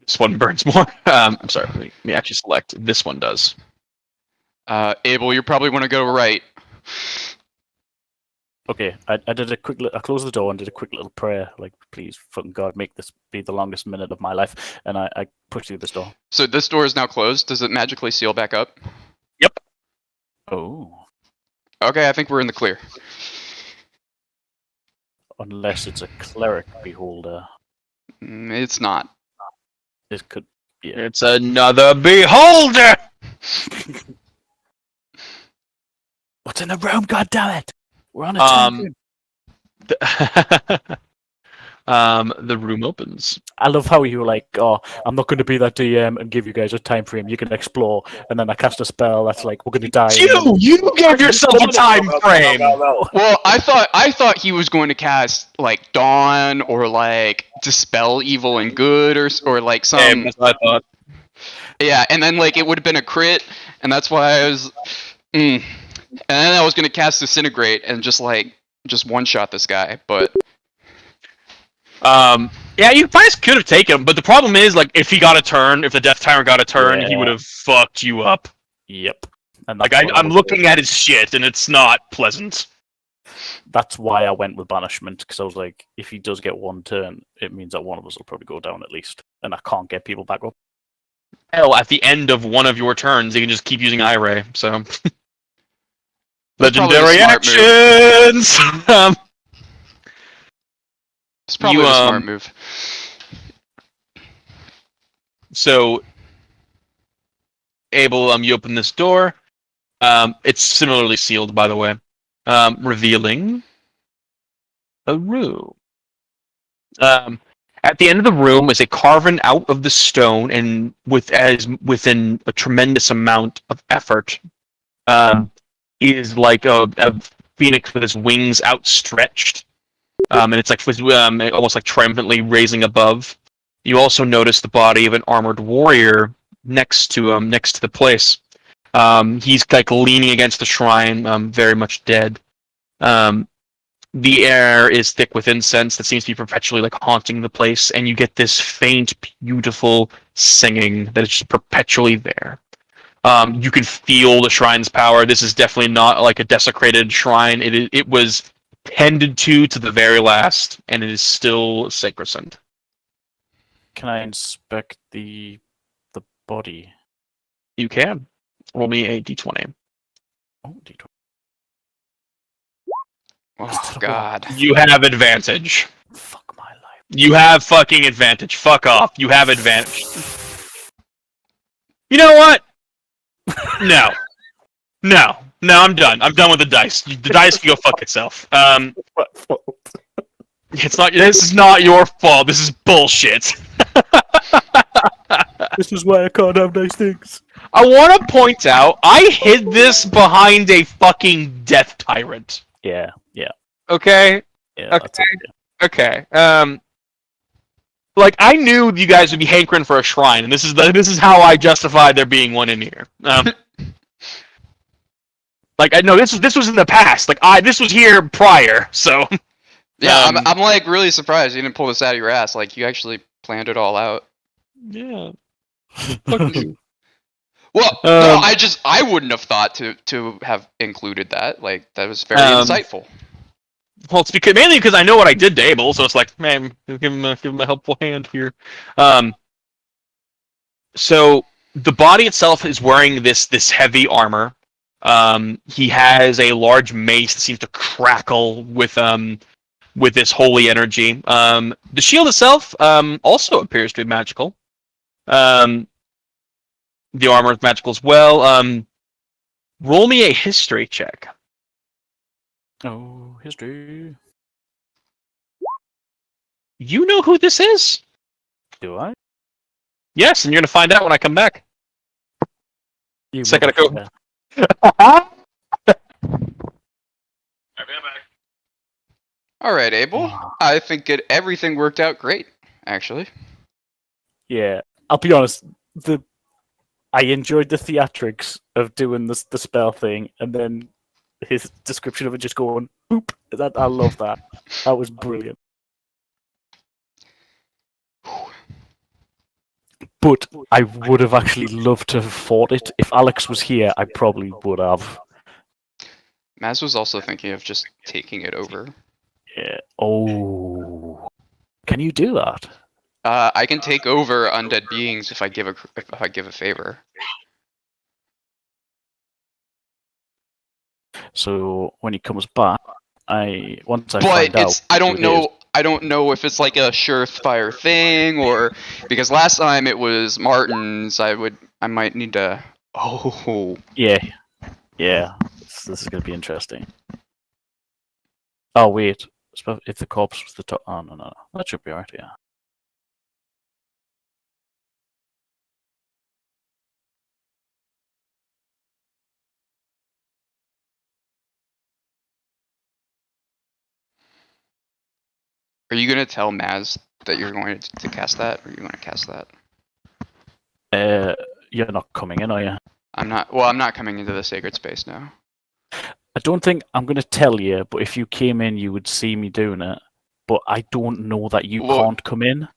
This one burns more. I'm sorry. Let me actually select. This one does. Abel, you probably want to go right. Okay, I did a quick. I closed the door and did a quick little prayer, like, "Please, fucking God, make this be the longest minute of my life." And I pushed through this door. So this door is now closed. Does it magically seal back up? Oh, Okay, I think we're in the clear. unless it's a cleric beholder, It's not. this could. Yeah. It's another beholder. What's in the room? God damn it! We're on a time. The room opens. I love how you were like, "Oh, I'm not going to be that DM and give you guys a time frame. You can explore." And then I cast a spell that's like, "We're going to die." You gave yourself a time frame. Well, I thought he was going to cast like Dawn or like Dispel Evil and Good or like some. Same, that's what I thought. Yeah, and then like it would have been a crit, and that's why I was. And then I was gonna cast Disintegrate and just one shot this guy, but Yeah, you guys could have taken him, but the problem is, like, if he got a turn, if the Death Tyrant got a turn, he Yeah. would have fucked you up. Yep. And Like, that's what I I'm was looking at his shit, and it's not pleasant. That's why I went with banishment, because I was like, if he does get one turn, it means that one of us will probably go down at least, and I can't get people back up. Hell, at the end of one of your turns, you can just keep using Eye-Ray, so... Legendary smart move. actions! it's probably You, a smart move. So, Abel, you open this door. It's similarly sealed, by the way, revealing a room. At the end of the room is a carven out of the stone, and within a tremendous amount of effort, is like a phoenix with its wings outstretched, and it's like almost like triumphantly raising above. You also notice the body of an armored warrior next to the place. He's like leaning against the shrine, very much dead. The air is thick with incense that seems to be perpetually like haunting the place, and you get this faint, beautiful singing that is just perpetually there. You can feel the shrine's power. This is definitely not like a desecrated shrine. It was tended to the very last, and it is still sacrosanct. Can I inspect the body? You can roll me a d20. Oh, D20. Oh God. You have advantage. Fuck my life. You have fucking advantage. Fuck off. You have advantage. You know what? No. No. No, I'm done. I'm done with the dice. The dice can go fuck itself. It's not. This is not your fault. This is bullshit. This is why I can't have nice things. I want to point out, I hid this behind a fucking Death Tyrant. Yeah. Okay? Yeah. Okay. That's it, Okay. Like, I knew you guys would be hankering for a shrine, and this is how I justified there being one in here. Like, I know this was in the past. Like, this was here prior, so... Yeah, I'm like really surprised you didn't pull this out of your ass. Like you actually planned it all out. Yeah. Well, no, I wouldn't have thought to have included that. Like that was very insightful. Well, it's mainly because I know what I did to Abel, so it's like, man, give him a helpful hand here. So the body itself is wearing this heavy armor. He has a large mace that seems to crackle with this holy energy. The shield itself also appears to be magical. The armor is magical as well. Roll me a history check. Oh, history. You know who this is? Do I? Yes, and you're gonna find out when I come back. You Second ago. motherfucker. All right, Abel. I think everything worked out great, actually. Yeah, I'll be honest. I enjoyed the theatrics of doing the spell thing, and then his description of it just going boop. I love that. That was brilliant. But I would have actually loved to have fought it if Alex was here. I probably would have. Maz was also thinking of just taking it over. Yeah. Oh. Can you do that? I can take over undead beings if I give a favor. So when he comes back, once I But find out it's I who don't it is, know. I don't know if it's like a surefire thing or because last time it was Martin's. I might need to. Oh. yeah, this is gonna be interesting. Oh wait, if the corpse was the top, oh no, that should be alright. Yeah. Are you gonna tell Maz that you're going to cast that, or you want to cast that? You're not coming in, are you? I'm not. Well, I'm not coming into the sacred space now. I don't think I'm gonna tell you, but if you came in, you would see me doing it. But I don't know that you Well, can't come in.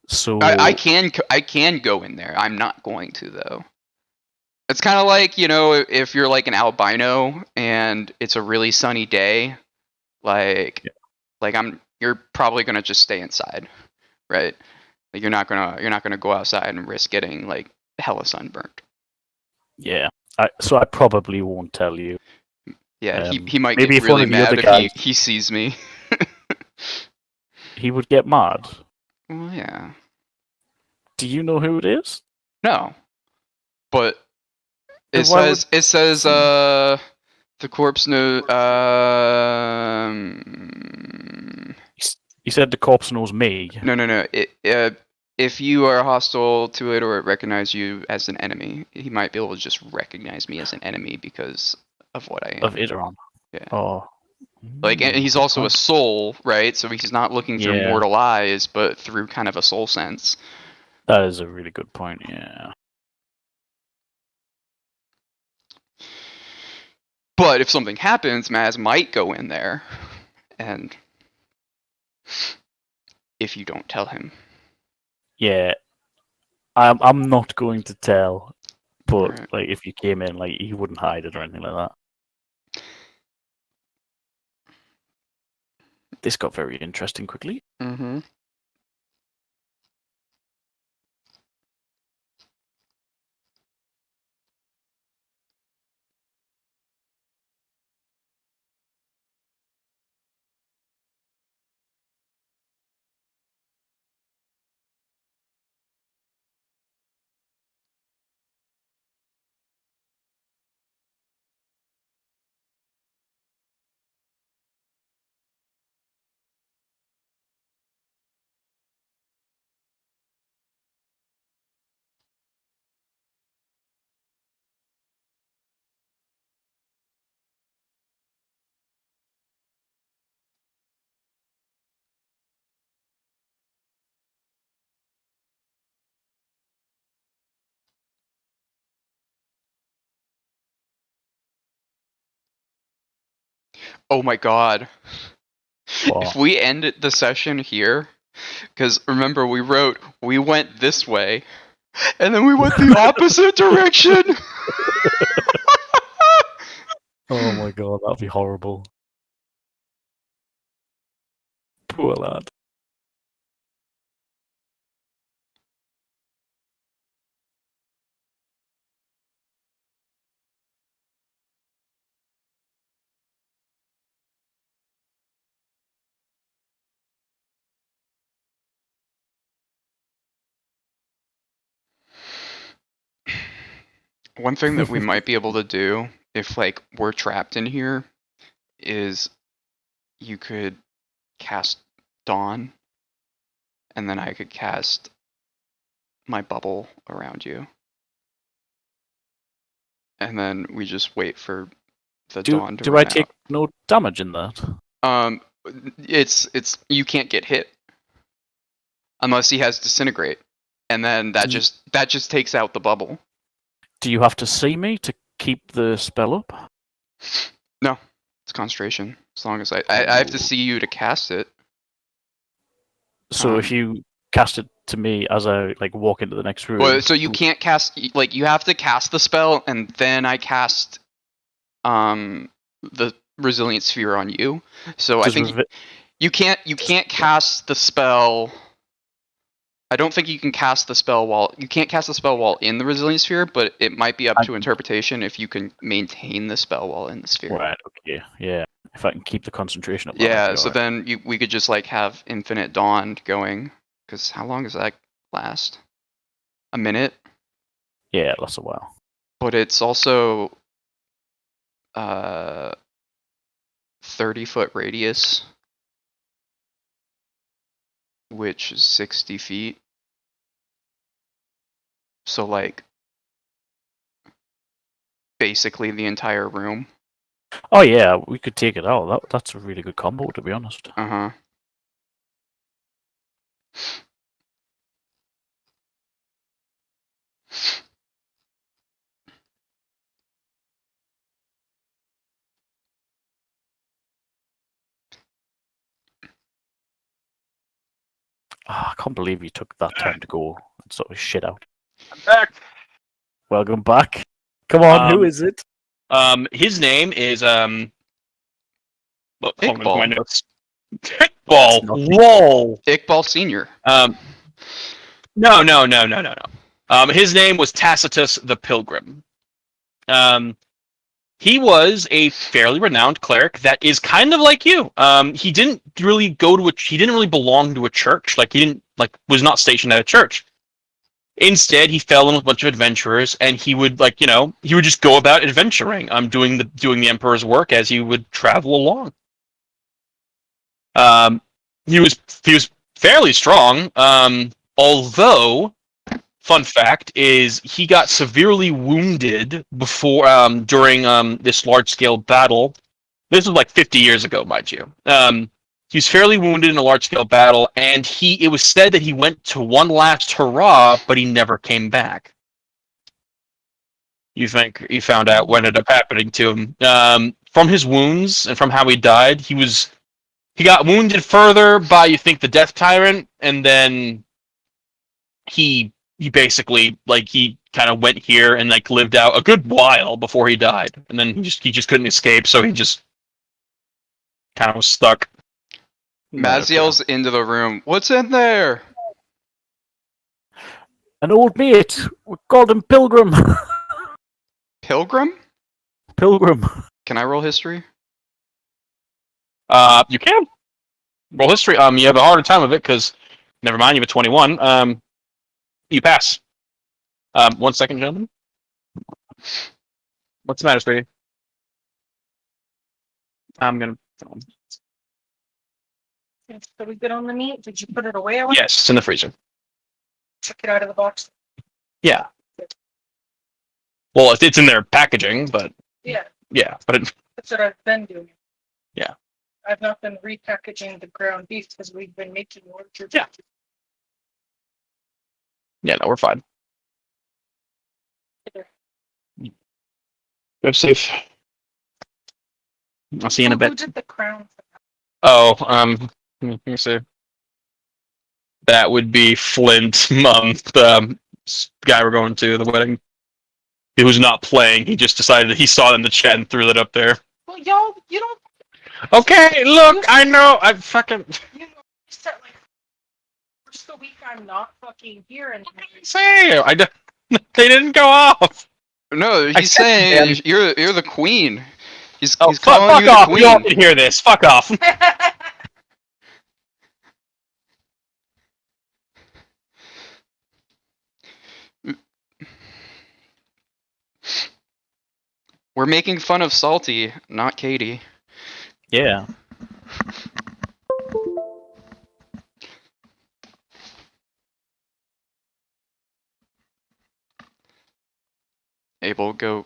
So I can go in there. I'm not going to though. It's kind of like, you know, if you're like an albino and it's a really sunny day, like you're probably gonna just stay inside, right? Like you're not gonna go outside and risk getting like hella sunburnt. yeah, so I probably won't tell you. Yeah, he might maybe get if one really of the mad other if guys- he sees me. He would get mad. Well, yeah. Do you know who it is? No. But Then it why says the corpse knows You said the corpse knows me. No. If you are hostile to it or it recognizes you as an enemy, he might be able to just recognize me as an enemy because of what I am. Of Iteron. Yeah. Oh. Like, and he's also a soul, right? So he's not looking through Yeah. mortal eyes, but through kind of a soul sense. That is a really good point, yeah. But if something happens, Maz might go in there, and if you don't tell him. Yeah. I'm not going to tell, but Right. like if you came in, like he wouldn't hide it or anything like that. This got very interesting quickly. Mm-hmm. Oh my god. Wow. If we end the session here, because remember we went this way, and then we went the opposite direction. Oh my god, that'd be horrible. Poor lad. One thing that we might be able to do if like we're trapped in here is you could cast Dawn, and then I could cast my bubble around you, and then we just wait for the dawn to Do run I take no damage in that? out. It's you can't get hit unless he has disintegrate, and then that just takes out the bubble. Do you have to see me to keep the spell up? No, it's concentration. As long as I have to see you to cast it. So if you cast it to me as I like walk into the next room. Well, so you can't cast, like you have to cast the spell and then I cast the resilient sphere on you. So I Does think you can't cast the spell. I don't think you can cast the spell while in the resilient sphere, but it might be up to interpretation if you can maintain the spell while in the sphere. Right. Okay. Yeah. If I can keep the concentration up. that might Yeah. be So alright. then we could just like have infinite dawn going. Because how long does that last? A minute. Yeah, it lasts a while. But it's also 30-foot radius, which is 60 feet. So like basically the entire room. Oh yeah, we could take it out. That's a really good combo, to be honest. Uh-huh. I can't believe you took that time to go and sort of shit out. I'm back. Welcome back. Come on, who is it? His name is hold on, Iqbal. my notes. Iqbal. Not Lol. Iqbal Senior. No. His name was Tacitus the Pilgrim. He was a fairly renowned cleric that is kind of like you. He didn't really belong to a church. Like was not stationed at a church. Instead, he fell in with a bunch of adventurers, and he would just go about adventuring, doing the emperor's work as he would travel along. He was fairly strong. Although, fun fact is he got severely wounded before during this large scale battle. This was like 50 years ago, mind you. He was fairly wounded in a large scale battle, and it was said that he went to one last hurrah, but he never came back. You think he found out what ended up happening to him? From his wounds and from how he died, he got wounded further by, you think, the Death Tyrant, and then he basically he kind of went here and lived out a good while before he died, and then he just couldn't escape, so he just kind of was stuck. Maz yells into the room, "What's in there?" An old mate. We called him Pilgrim. Pilgrim? Pilgrim. Can I roll history? You can roll history. You have a harder time of it because, never mind, you have a 21. You pass. 1 second, gentlemen. What's the matter, sweetie? I'm gonna. Are we good on the meat? Did you put it away? Yes, it's in the freezer. Took it out of the box. Yeah. Well, it's in their packaging, but Yeah, but that's what I've been doing. Yeah. I've not been repackaging the ground beef because we've been making larger. Yeah. No, we're fine. Go safe. I'll see you in a Who bit. did the crown? Oh, let me see. That would be Flint, the guy we're going to the wedding. He was not playing. He just decided he saw it in the chat and threw it up there. Well, y'all, you don't. Okay, look, I know. I fucking. You know, said like first the week I'm not fucking here and Say, they didn't go off. No, I he's said, saying man. you're the queen. He's Oh, calling fuck you off! the You all queen. can hear this. Fuck off. We're making fun of Salty, not Katie. Yeah. Abel, go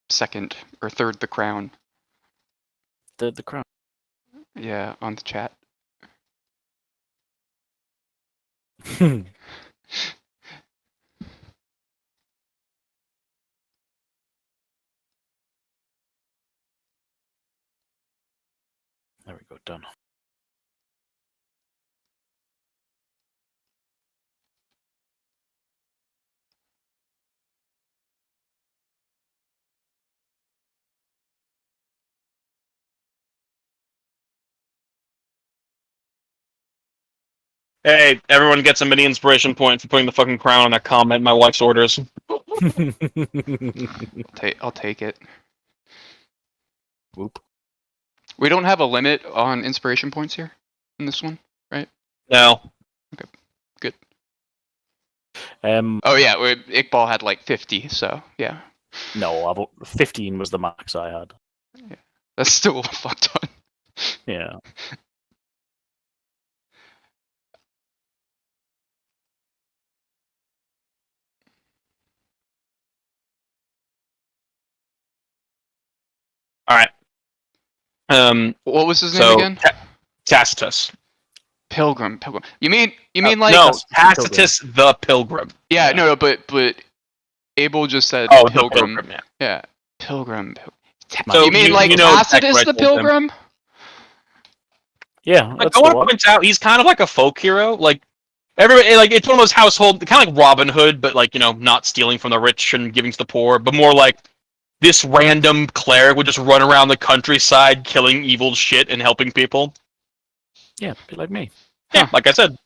second or third the crown. The crown. Yeah, on the chat. There we go, done. Hey, everyone gets a mini inspiration point for putting the fucking crown on that comment. My wife's orders. I'll take it. Whoop. We don't have a limit on inspiration points here in this one, right? No. Good. Um, Oh yeah, Iqbal had like 50, so yeah, no, 15 was the max I had. that's still a fuck ton. Yeah. All right. What was his name So again? Tacitus. Pilgrim. You mean like no, Tacitus the Pilgrim. yeah, no, but Abel just said Oh, Pilgrim. the Pilgrim. Yeah, Pilgrim. So you mean you- like you know Tacitus exactly the what I told them. Pilgrim? Yeah, Like, that's I the want to one. point out, he's kind of like a folk hero. Like everybody, like it's one of those household, kind of like Robin Hood, but like not stealing from the rich and giving to the poor, but more like this random cleric would just run around the countryside, killing evil shit and helping people. Yeah, be like me. Yeah, like I said.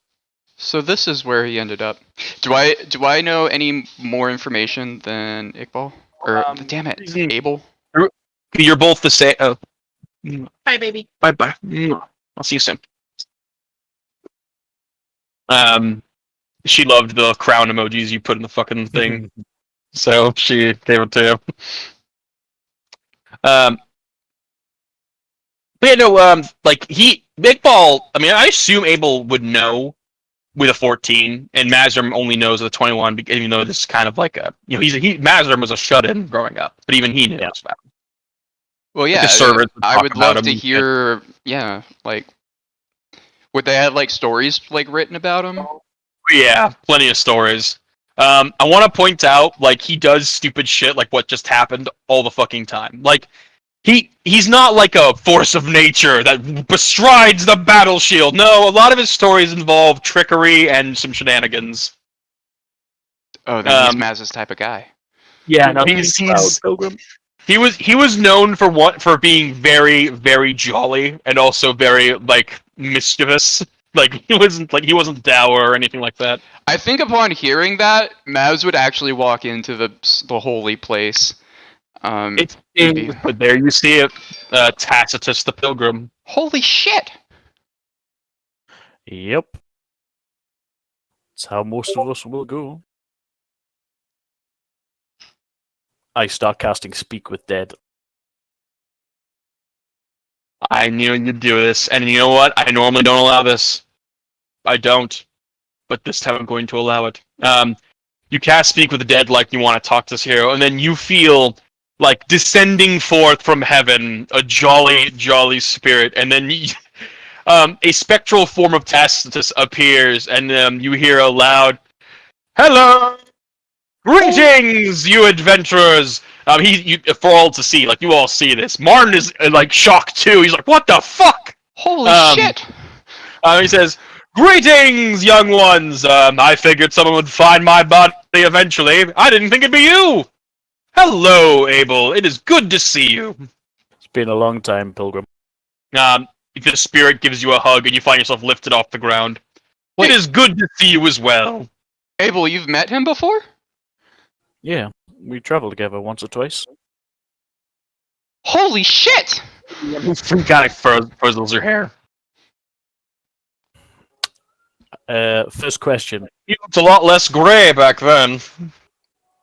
So this is where he ended up. Do I know any more information than Iqbal? Or damn it, he's in- Abel? You're both the same. Bye, baby. Bye bye. I'll see you soon. She loved the crown emojis you put in the fucking thing, so she gave it to you. But yeah, no, like Big Ball. I mean, I assume Abel would know with a 14, and Mazrim only knows with a 21. Even though this is kind of like a, Mazrim was a shut-in growing up, but even he knew Yeah. this about him. Well, yeah, the servers would I talk would about love him. to hear. Yeah, like, would they have like stories like written about him? Yeah, plenty of stories. I want to point out, like, he does stupid shit like what just happened all the fucking time. Like, he's not like a force of nature that bestrides the battle shield. No, a lot of his stories involve trickery and some shenanigans. Oh, then he's Um, Maz's type of guy. Yeah, no, he's Pilgrim. he was known for being very, very jolly and also very like mischievous. Like he wasn't dour or anything like that. I think upon hearing that, Maz would actually walk into the holy place. It's maybe. but there you see it, Tacitus the Pilgrim. Holy shit! Yep. That's how most of us will go. I start casting Speak with Dead. I knew you'd do this, and you know what? I normally don't allow this. I don't, but this time I'm going to allow it. You cast Speak with the Dead like you want to talk to this hero, and then you feel like descending forth from heaven a jolly, jolly spirit, and then a spectral form of Tacitus appears, and you hear a loud, "Hello! Greetings, you adventurers!" For all to see, like you all see this. Martin is like shocked too. He's like, "What the fuck?" Holy shit! He says, "Greetings, young ones. I figured someone would find my body eventually. I didn't think it'd be you. Hello, Abel. It is good to see you." It's been a long time, Pilgrim. The spirit gives you a hug, and you find yourself lifted off the ground. Wait. It is good to see you as well. Abel, you've met him before? Yeah, we traveled together once or twice. Holy shit! Kind of frizzles your hair. First question. You looked a lot less grey back then.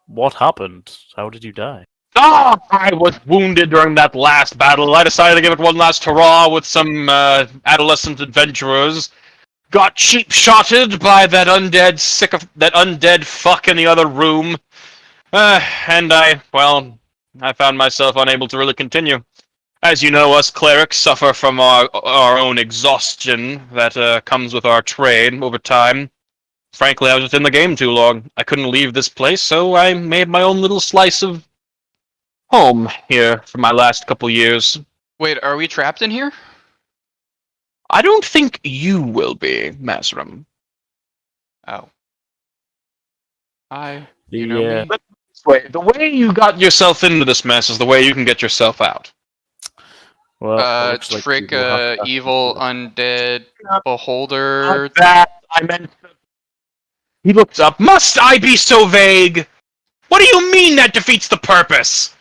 What happened? How did you die? I was wounded during that last battle. I decided to give it one last hurrah with some adolescent adventurers. Got cheap-shotted by that undead fuck in the other room. And I found myself unable to really continue. As you know, us clerics suffer from our own exhaustion that comes with our trade over time. Frankly, I was just in the game too long. I couldn't leave this place, so I made my own little slice of home here for my last couple years. Wait, are we trapped in here? I don't think you will be, Mazrim. Oh. You The, know me? The way you got yourself into this mess is the way you can get yourself out. Well, it looks like trick we will have to- evil undead Not beholder. that. I meant. He looks up. Must I be so vague? What do you mean that defeats the purpose?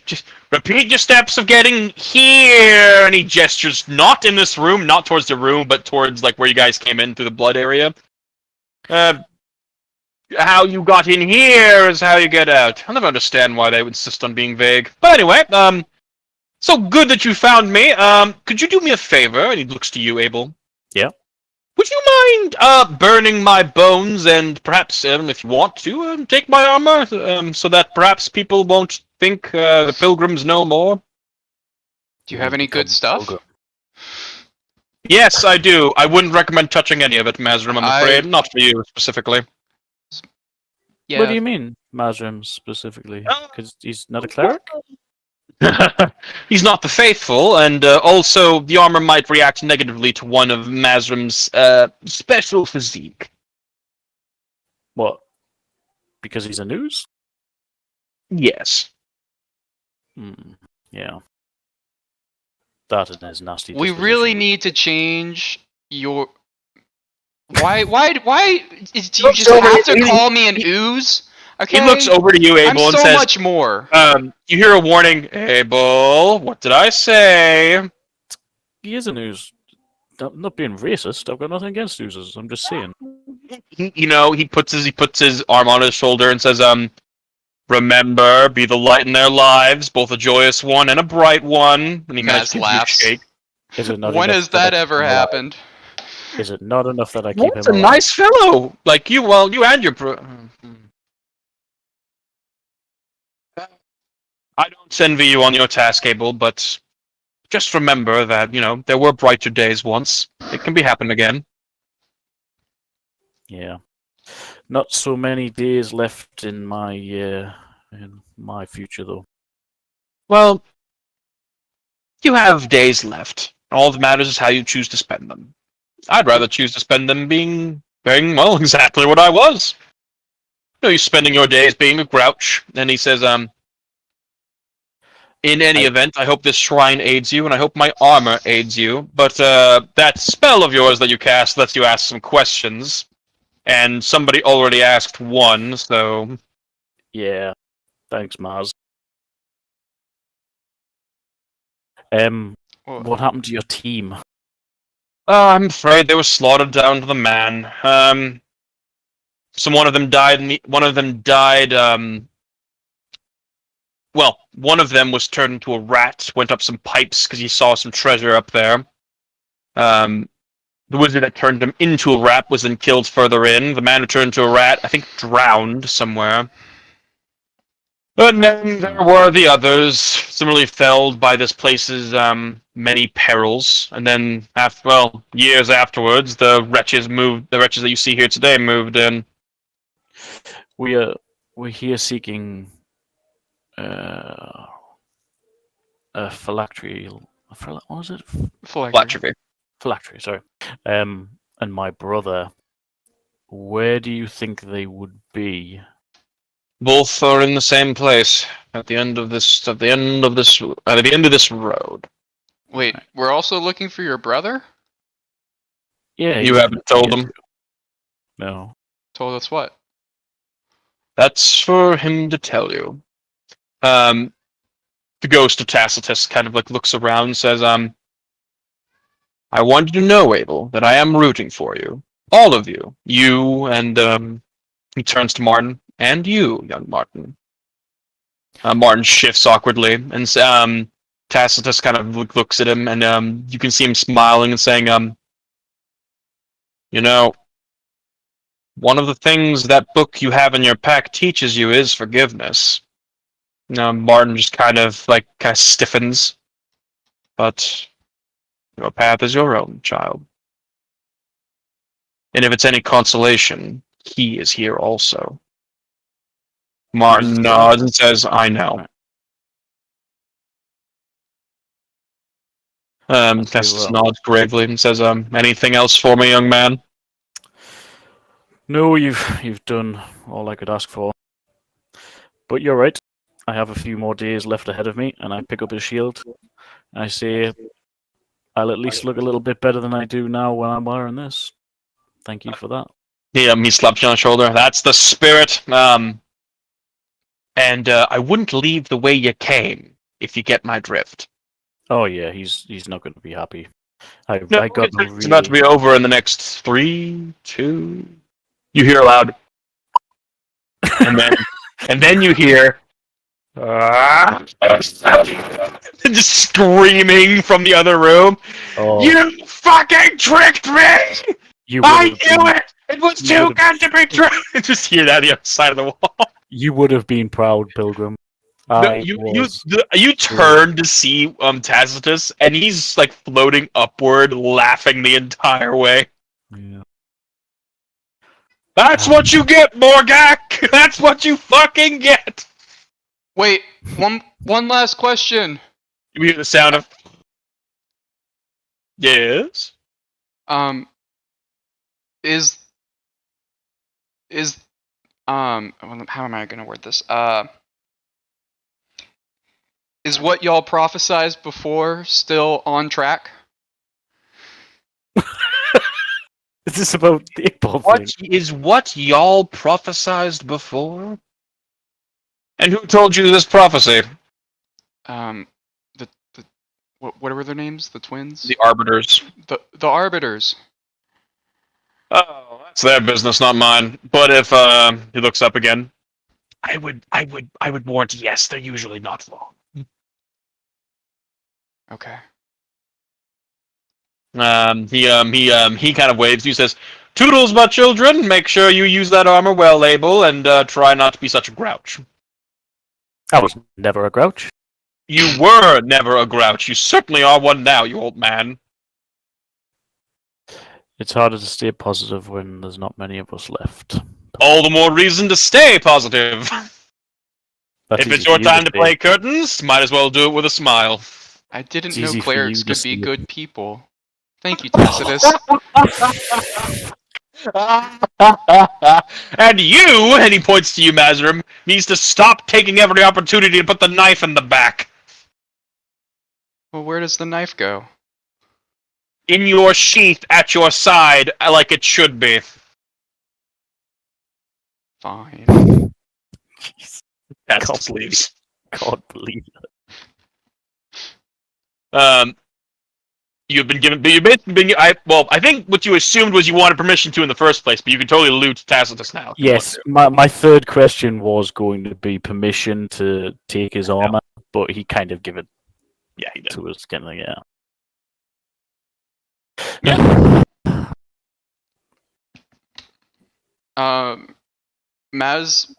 Just repeat your steps of getting here. And he gestures not in this room, not towards the room, but towards like where you guys came in through the blood area. How you got in here is how you get out. I'll never understand why they would insist on being vague. But anyway, so good that you found me. Could you do me a favor? And he looks to you, Abel. Yeah. Would you mind burning my bones and perhaps, if you want to, take my armor, so that perhaps people won't think the pilgrims know more? Do you have any good stuff? Yes, I do. I wouldn't recommend touching any of it, Mazrim, I'm afraid. I- Not for you, specifically. Yeah. What do you mean, Mazrim specifically? Because he's not a cleric? He's not the faithful, and also the armor might react negatively to one of Mazrim's special physique. What? Because he's a news? Yes. Yeah. That is nasty. We disposition. really need to change your. Why do you just have to call me an ooze? Okay. He looks over to you, I'm Abel, and so says, much more. you hear a warning. Abel, what did I say? He is a news. I'm not being racist. I've got nothing against oozes. I'm just saying. He puts his arm on his shoulder and says, remember, be the light in their lives, both a joyous one and a bright one. And he kind of Maz laughs. shake. Is it not When enough has that I ever keep him alive? happened? Is it not enough that I keep Well, him it's a alive? nice fellow. Like you, you and your... I don't envy you on your task, Abel, but just remember that, there were brighter days once. It can be happen again. Yeah. Not so many days left in my future, though. Well, you have days left. All that matters is how you choose to spend them. I'd rather choose to spend them being well, exactly what I was. You spending your days being a grouch. And he says, in any event, I hope this shrine aids you, and I hope my armor aids you. But that spell of yours that you cast lets you ask some questions. And somebody already asked one, so... Yeah. Thanks, Maz. What happened to your team? I'm afraid they were slaughtered down to the man. One of them died. One of them was turned into a rat. Went up some pipes because he saw some treasure up there. The wizard that turned him into a rat was then killed further in. The man who turned into a rat, I think, drowned somewhere. And then there were the others, similarly felled by this place's many perils. And then, years afterwards, the wretches that you see here today moved in. We're here seeking a phylactery. What was it? Phylactery. Phylactery, sorry. And my brother. Where do you think they would be? Both are in the same place at the end of this road. Wait, we're also looking for your brother? Yeah, You haven't told them. No. Told us what? That's for him to tell you. The ghost of Tacitus kind of looks around and says, I want you to know, Abel, that I am rooting for you. All of you. You and, he turns to Martin. And you, young Martin. Martin shifts awkwardly, and Tacitus kind of looks at him, and you can see him smiling and saying, one of the things that book you have in your pack teaches you is forgiveness. Martin just kind of stiffens. But your path is your own, child. And if it's any consolation, he is here also. Martin nods and says, I know. Tacitus nods gravely and says, anything else for me, young man? No, you've done all I could ask for. But you're right. I have a few more days left ahead of me, and I pick up his shield. And I say, I'll at least look a little bit better than I do now when I'm wearing this. Thank you for that. He slaps you on the shoulder. That's the spirit. And I wouldn't leave the way you came, if you get my drift. Oh yeah, he's not going to be happy. I No, got it's about to be over in the next 3, 2. You hear loud, and then you hear just screaming from the other room. Oh, You fucking tricked me! you I would have knew been, it! It was you too would've- good to be true! Just hear that on the other side of the wall. you would have been proud, Pilgrim. No, you turn to see Tacitus, and he's like floating upward, laughing the entire way. Yeah. That's what you get, Morgak! That's what you fucking get! Wait, one last question. You hear the sound of... Yes? Is how am I gonna word this? Is what y'all prophesized before still on track? Is this about the Iqbal What thing? is what y'all prophesized before? And who told you this prophecy? The what were their names? The twins? The Arbiters. The Arbiters. Oh, that's their business, not mine. But if he looks up again, I would warrant yes, they're usually not wrong. Okay. He kind of waves. He says, "Toodles, my children. Make sure you use that armor well, Abel, and try not to be such a grouch." I was never a grouch. You were never a grouch. You certainly are one now, you old man. It's harder to stay positive when there's not many of us left. All the more reason to stay positive. That's If it's easy your for you time to say. play curtains, might as well do it with a smile. I didn't It's know easy for clerics you to could see be it. good people. Thank you, Tacitus. And you, and he points to you, Mazarim, needs to stop taking every opportunity to put the knife in the back. Well, where does the knife go? In your sheath at your side, like it should be. Fine. Jeez, That's God. the sleeves. can't believe it. You've been given, you've basically been, I think what you assumed was you wanted permission to in the first place, but you can totally loot Tacitus now. if you Yes, my third question was going to be permission to take his armor, but he kind of gave it Yeah, he did. to us, kind of, yeah. Maz,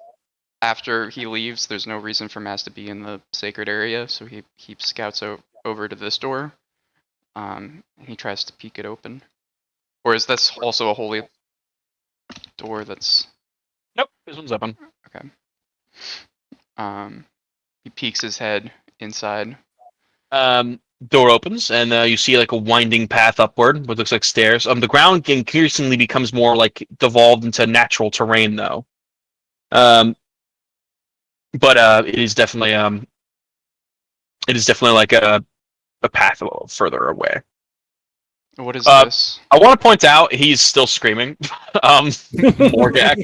after he leaves, there's no reason for Maz to be in the sacred area, so he scouts over to this door. And he tries to peek it open. Or is this also a holy door that's... Nope, this one's open. Okay. He peeks his head inside. Door opens, and you see like a winding path upward, what looks like stairs. The ground increasingly becomes more like devolved into natural terrain, though. But it is definitely like a path a little further away. What is this? I want to point out he's still screaming. Morgak.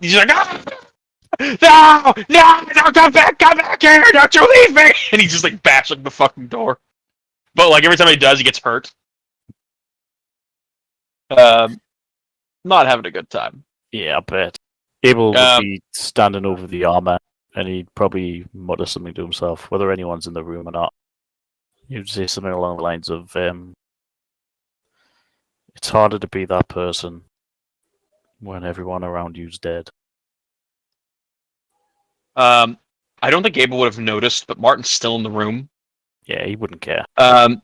He's like, no, come back here, don't you leave me! And he's just like bashing the fucking door. But like every time he does, he gets hurt. Not having a good time. Yeah, I bet. Abel would Um, be standing over the armor, and he'd probably mutter something to himself, whether anyone's in the room or not. He'd say something along the lines of, it's harder to be that person when everyone around you's dead. I don't think Abel would have noticed, but Martin's still in the room. Yeah, he wouldn't care. I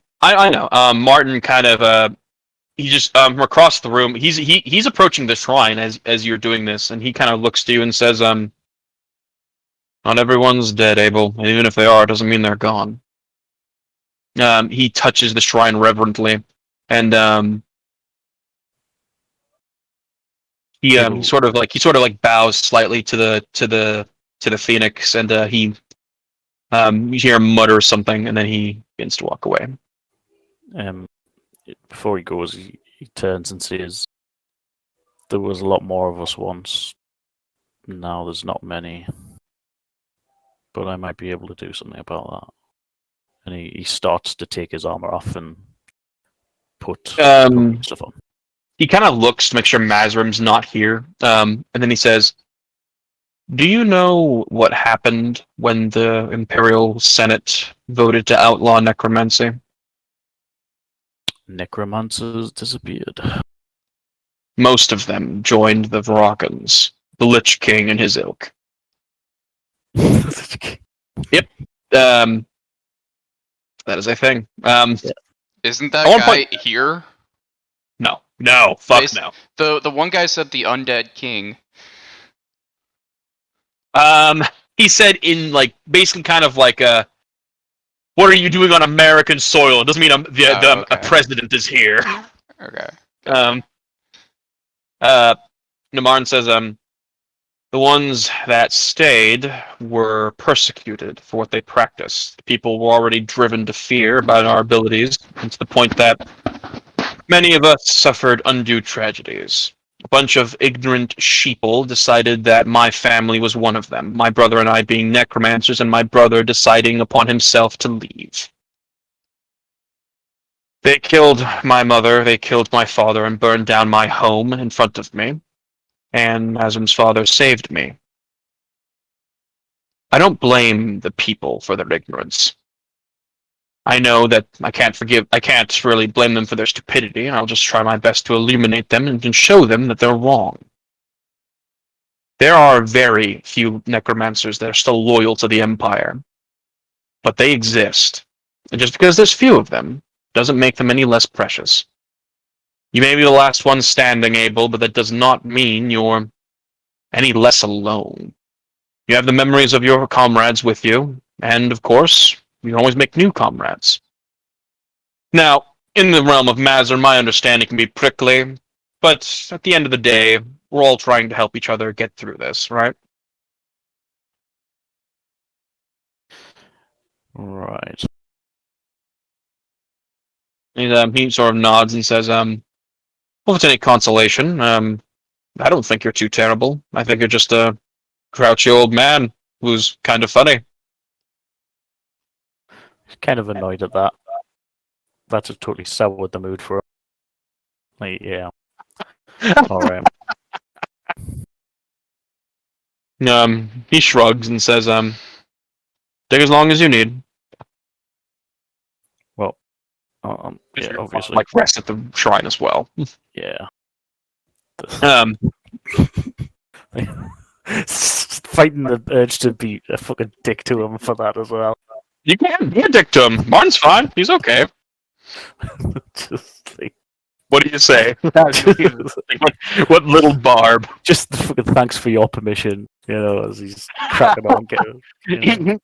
know. Martin kind of he just from across the room. He's approaching the shrine as you're doing this, and he kind of looks to you and says, "Not everyone's dead, Abel. And even if they are, it doesn't mean they're gone." He touches the shrine reverently, and he sort of like bows slightly to the to the Phoenix, and he you hear him mutter something, and then he begins to walk away. Before he goes, he turns and says, "There was a lot more of us once. Now there's not many. But I might be able to do something about that." And he starts to take his armor off and put stuff on. He kind of looks to make sure Mazrim's not here, and then he says, "Do you know what happened when the Imperial Senate voted to outlaw necromancy?" Necromancers disappeared. Most of them joined the Varakhans, the Lich King and his ilk. Yep. That is a thing. Isn't that guy here? No, fuck no. The one guy said the undead king. He said in like basically kind of like what are you doing on American soil? It doesn't mean a president is here. Okay. Namarn says the ones that stayed were persecuted for what they practiced. People were already driven to fear about our abilities, and to the point that many of us suffered undue tragedies. A bunch of ignorant sheeple decided that my family was one of them, my brother and I being necromancers, and my brother deciding upon himself to leave. They killed my mother, they killed my father, and burned down my home in front of me. And Mazrim's father saved me. I don't blame the people for their ignorance. I know that I can't really blame them for their stupidity, and I'll just try my best to illuminate them and show them that they're wrong. There are very few necromancers that are still loyal to the Empire, but they exist. And just because there's few of them doesn't make them any less precious. You may be the last one standing, Abel, but that does not mean you're any less alone. You have the memories of your comrades with you, and of course, you can always make new comrades. Now, in the realm of Mazrim, my understanding can be prickly, but at the end of the day, we're all trying to help each other get through this, right? Right. He sort of nods and says, well, if it's any consolation, I don't think you're too terrible. I think you're just a grouchy old man who's kind of funny. Kind of annoyed at that. That just totally soured the mood for him. Like, yeah. Alright. He shrugs and says, take as long as you need. Well, yeah, obviously. Like, rest at the shrine as well. Yeah. Fighting the urge to be a fucking dick to him for that as well. You can be a dick to him. Martin's fine. He's okay. Just like, what do you say? What little barb? Just fucking thanks for your permission, you know, as he's cracking on.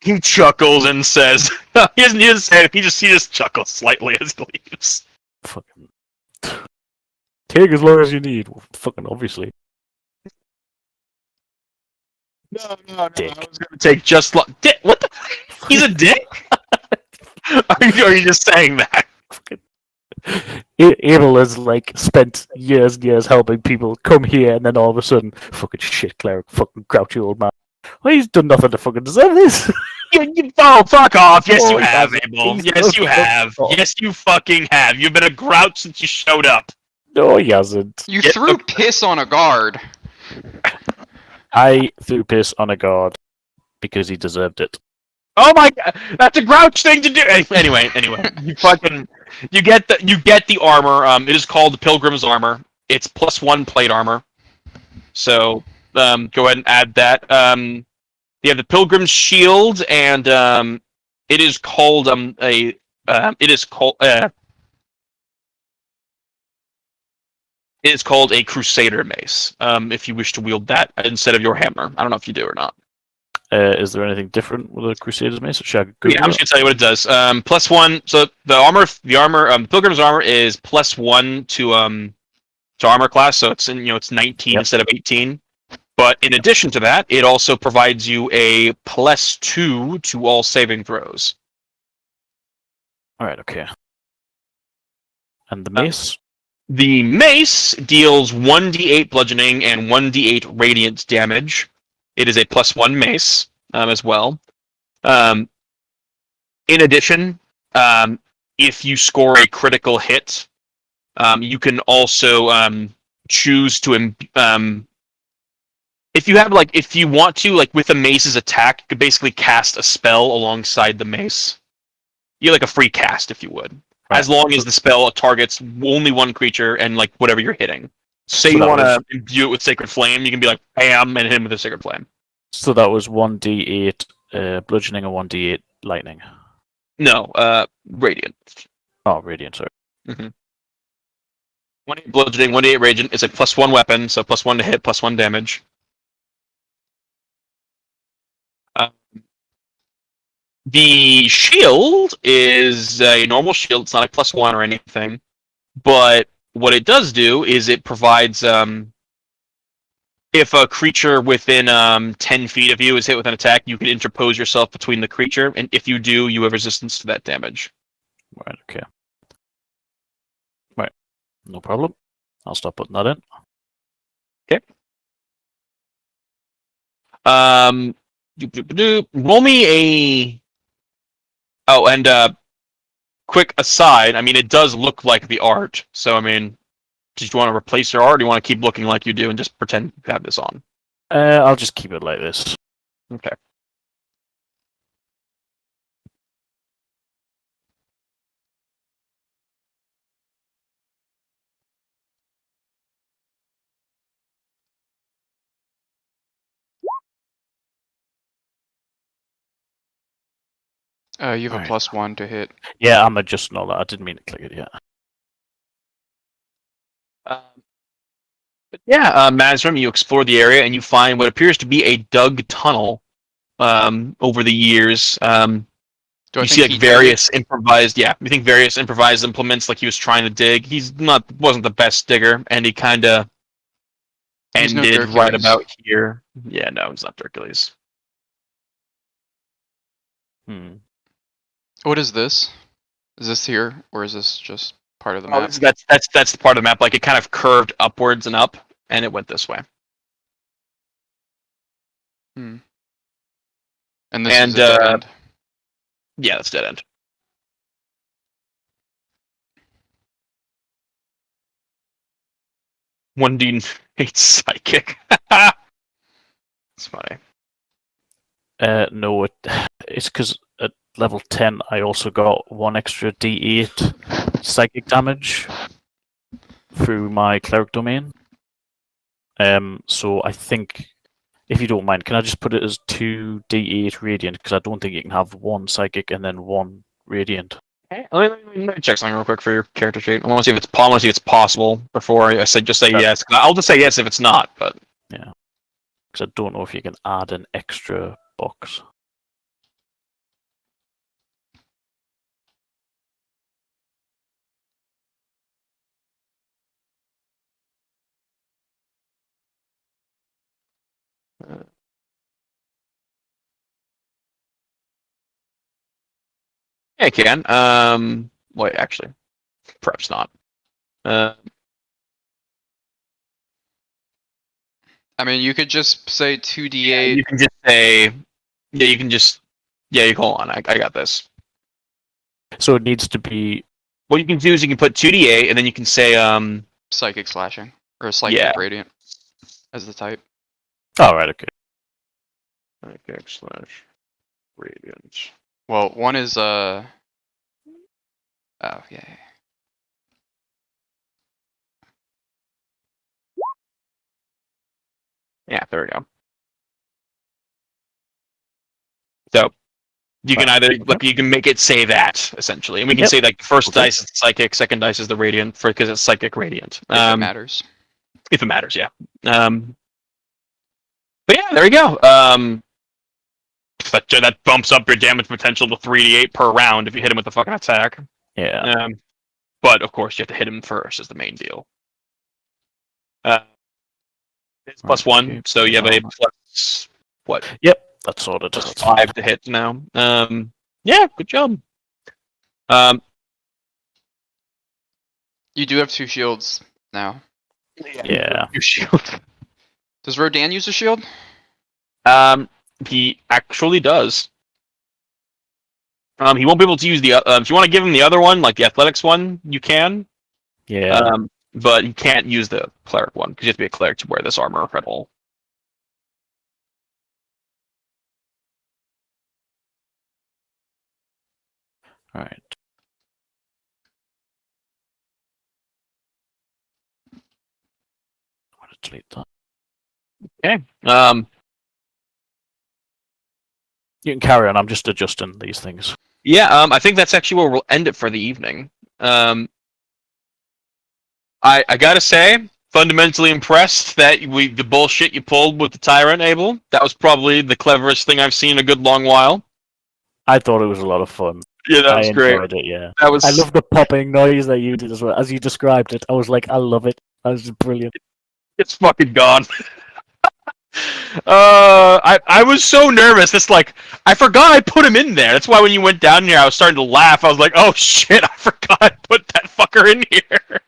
He chuckles and says, he doesn't say it, he just chuckles slightly as he leaves. Fucking take as long as you need. Well, fucking obviously. No. Dick. I was gonna take just dick. What the? He's a dick. Are you just saying that? Abel has like spent years and years helping people come here, and then all of a sudden, fucking shit cleric, fucking grouchy old man. Well, he's done nothing to fucking deserve this. Oh, fuck off! Yes, you he have, hasn't. Abel. He's Yes, you have. off. Yes, you fucking have. You've been a grouch since you showed up. No, he hasn't. You threw piss on a guard. I threw piss on a guard because he deserved it. Oh my god, that's a grouch thing to do. Anyway, you get the armor. It is called the Pilgrim's Armor. It's +1 plate armor. So go ahead and add that. You have the Pilgrim's Shield, and it is called It is called a Crusader Mace. If you wish to wield that instead of your hammer, I don't know if you do or not. Is there anything different with a Crusader's Mace? Yeah, I'm just gonna tell you what it does. +1. So the Pilgrim's Armor is +1 to armor class. So it's 19 instead of 18. But in addition to that, it also provides you a +2 to all saving throws. All right, okay. And the mace? The mace deals 1d8 bludgeoning and 1d8 radiant damage. It is a +1 mace as well. In addition, if you score a critical hit, you can also choose to if you want to, with the mace's attack, you could basically cast a spell alongside the mace. You're like a free cast, if you would. Right. As long as the spell targets only one creature and whatever you're hitting. Say So you that want to was- imbue it with Sacred Flame, you can be like, bam, and hit him with a Sacred Flame. So that was 1d8 bludgeoning and 1d8 lightning. No, Radiant. Oh, radiant, sorry. 1d8 bludgeoning, 1d8 radiant. It's a +1 weapon, so +1 to hit, +1 damage. The shield is a normal shield. It's not a +1 or anything. But what it does do is it provides, if a creature within 10 feet of you is hit with an attack, you can interpose yourself between the creature, and if you do, you have resistance to that damage. Right, okay. Right, no problem. I'll start putting that in. Roll me a... Oh, and quick aside, I mean, it does look like the art, so I mean, do you want to replace your art, or do you want to keep looking like you do and just pretend you have this on? I'll just keep it like this. Okay. You have Alright. a +1 to hit. Yeah, I'm adjusting all that. I didn't mean to click it yet. But yeah, Mazrim, you explore the area and you find what appears to be a dug tunnel over the years. Do I You think see he dug various improvised, you think various improvised implements he was trying to dig. Wasn't the best digger, and he kind of He's no ended right Hercules. about here. Yeah, no, it's not Hercules. Hmm. What is this? Is this here, or is this just part of the Oh, map? that's the part of the map. It kind of curved upwards and up, and it went this way. And this And, is a dead end. Yeah, that's dead end. One D8 psychic. It's funny. No, it's because at level 10 I also got 1 extra d8 psychic damage through my cleric domain. So I think, if you don't mind, can I just put it as 2 d8 radiant, because I don't think you can have 1 psychic and then 1 radiant. Okay, let me check something real quick for your character sheet. I want to see if it's possible before I say just say Sure. yes. I'll just say yes if it's not, but Because I don't know if you can add an extra box. yeah, I can. Wait, actually, perhaps not. I mean, you could just say 2d8. You can just say, you hold on. I got this. So it needs to be. What you can do is you can put 2d8, and then you can say, Psychic slashing, or psychic Yeah. radiant as the type. Oh, right, okay. /radiant. Well, one is oh yeah. Yeah, there we go. So you can either you can make it say that essentially, and we can Yep. say the first Okay. dice is the psychic, second dice is the radiant, because it's psychic radiant. If it matters. If it matters, yeah. But yeah, there you go. That bumps up your damage potential to 3d8 per round if you hit him with a fucking attack. Yeah. But of course, you have to hit him first is the main deal. It's plus Right, 1, okay. so you have a Armor. plus what? Yep, that's sorted. Plus That's fine. 5 to hit now. Yeah, good job. You do have 2 shields now. Yeah. Your shield. Does Rodan use a shield? He actually does. He won't be able to use the. If you want to give him the other one, like the athletics one, you can. Yeah. But you can't use the cleric one because you have to be a cleric to wear this armor at all. All right. I'm gonna delete that. Okay. You can carry on. I'm just adjusting these things. Yeah. I think that's actually where we'll end it for the evening. I gotta say, fundamentally impressed that the bullshit you pulled with the Tyrant, Abel. That was probably the cleverest thing I've seen in a good long while. I thought it was a lot of fun. Yeah, that I was great. enjoyed it. Yeah. That was. I love the popping noise that you did as well. As you described it, I was like, I love it. That was brilliant. It's fucking gone. I was so nervous. It's like I forgot I put him in there. That's why when you went down here, I was starting to laugh. I was like, "Oh shit! I forgot I put that fucker in here."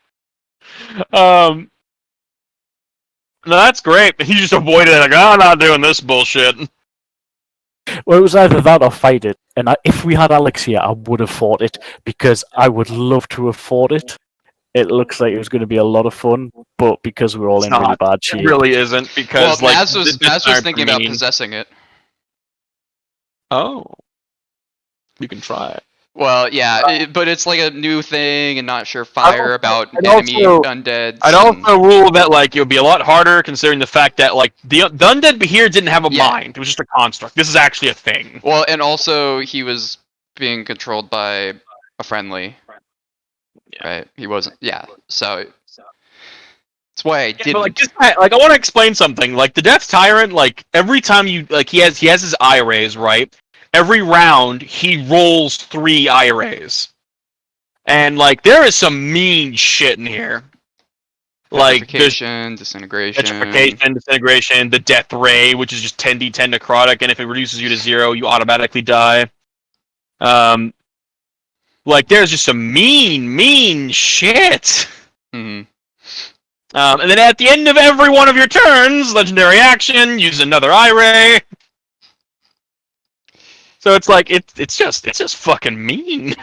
No, that's great. He just avoided it. Like, oh, I'm not doing this bullshit. Well, it was either that or fight it. And if we had Alex here, I would have fought it because I would love to have fought it. It looks like it was going to be a lot of fun, but because we're all It's in really not. bad It shape. really isn't Well, because like Naz was thinking about mean. possessing it. Oh, you can try it. Well, yeah, but it's like a new thing and not sure fire about I'd enemy also- undead. I'd also rule that like it would be a lot harder considering the fact that like the undead here didn't have a Yeah. mind. It was just a construct. This is actually a thing. Well, and also he was being controlled by a friendly. Yeah. Right? He wasn't. Yeah. So that's why I Yeah, didn't. but like, I want to explain something. Like the Death Tyrant, like every time you like he has his eye rays, right? Every round he rolls 3 eye rays, and like there is some mean shit in here. Like there's Petrification, disintegration. petrification, disintegration, the Death Ray, which is just 10d10 necrotic, and if it reduces you to 0, you automatically die. Like there's just some mean shit. Mhm. And then at the end of every one of your turns, legendary action, use another eye ray. So it's like it's just fucking mean.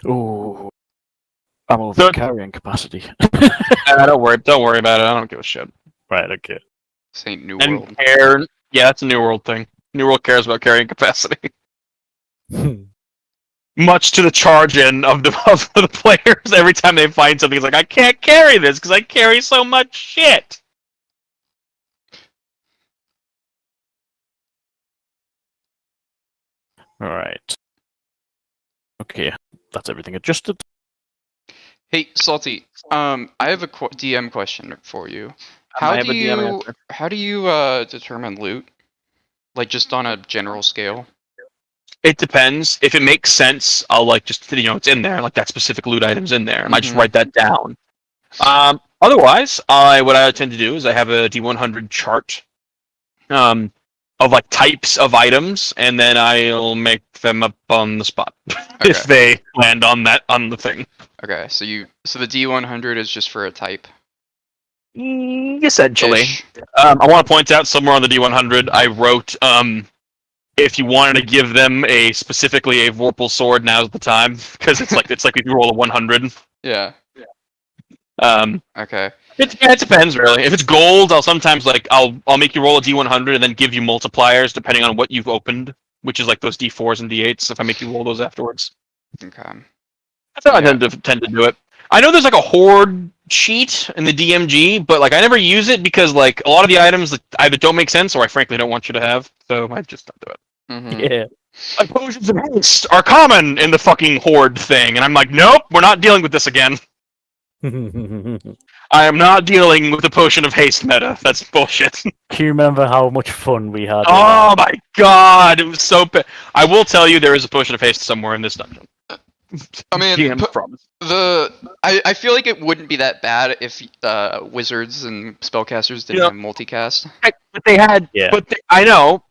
Ooh. I'm over So- carrying capacity. Don't worry about it. I don't give a shit. Right, okay. Saint New And World. care, yeah, that's a New World thing. New World cares about carrying capacity, much to the charge in of the players. Every time they find something, it's like I can't carry this because I carry so much shit. Alright. Okay, that's everything adjusted. Hey, Salty. I have a DM question for you. I How have do a DM you answer. determine loot? Like just on a general scale? It depends. If it makes sense, I'll like just it's in there, like that specific loot item's in there. I might just Mhm. write that down. Otherwise, what I tend to do is I have a D100 chart, of like types of items, and then I'll make them up on the spot if they land on the thing. Okay, so the D100 is just for a type. Essentially. Ish. I want to point out somewhere on the D100 I wrote if you wanted to give them specifically a Vorpal sword, now's the time because it's like if you roll a 100. Yeah. Okay. It depends really. If it's gold, I'll sometimes I'll make you roll a D100 and then give you multipliers depending on what you've opened, which is like those D4s and D8s. If I make you roll those afterwards, Okay. that's how Yeah. I tend to do it. I know there's like a horde sheet in the DMG, but like I never use it because like a lot of the items that either don't make sense or I frankly don't want you to have, so I just don't do it. Mhm. Yeah. Like potions of haste are common in the fucking horde thing, and I'm like, nope, we're not dealing with this again. I am not dealing with the potion of haste meta. That's bullshit. Can you remember how much fun we had? with Oh my god, it was so. I will tell you, there is a potion of haste somewhere in this dungeon. I mean, GM promise. I feel like it wouldn't be that bad if wizards and spellcasters didn't have multicast. But they had, Yeah. I know,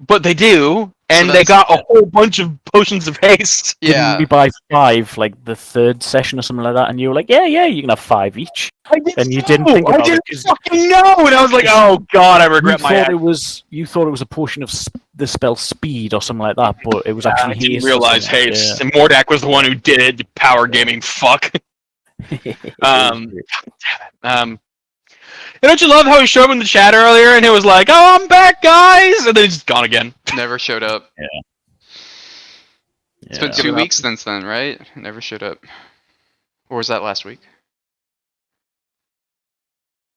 but they do, and So they that's- got a whole bunch of potions of haste. Yeah, Didn't we buy 5 like the 3rd session or something like that? And you were like, yeah, you can have 5 each. I didn't And you didn't think I about it didn't 'cause- fucking know, and I was like, oh god, I You regret my thought act. you thought it was a portion of the spell speed or something like that, but it was I actually didn't haste. or realize something. haste, and Mordak was the one who did it. You power gaming fuck. Yeah. Don't you love how he showed up in the chat earlier, and it was like, oh, I'm back, guys, and then he's just gone again. never showed up. It's been Yeah. 2 weeks since then, right? Never showed up. Or was that last week?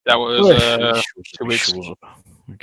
That was Well, 2 weeks. sure.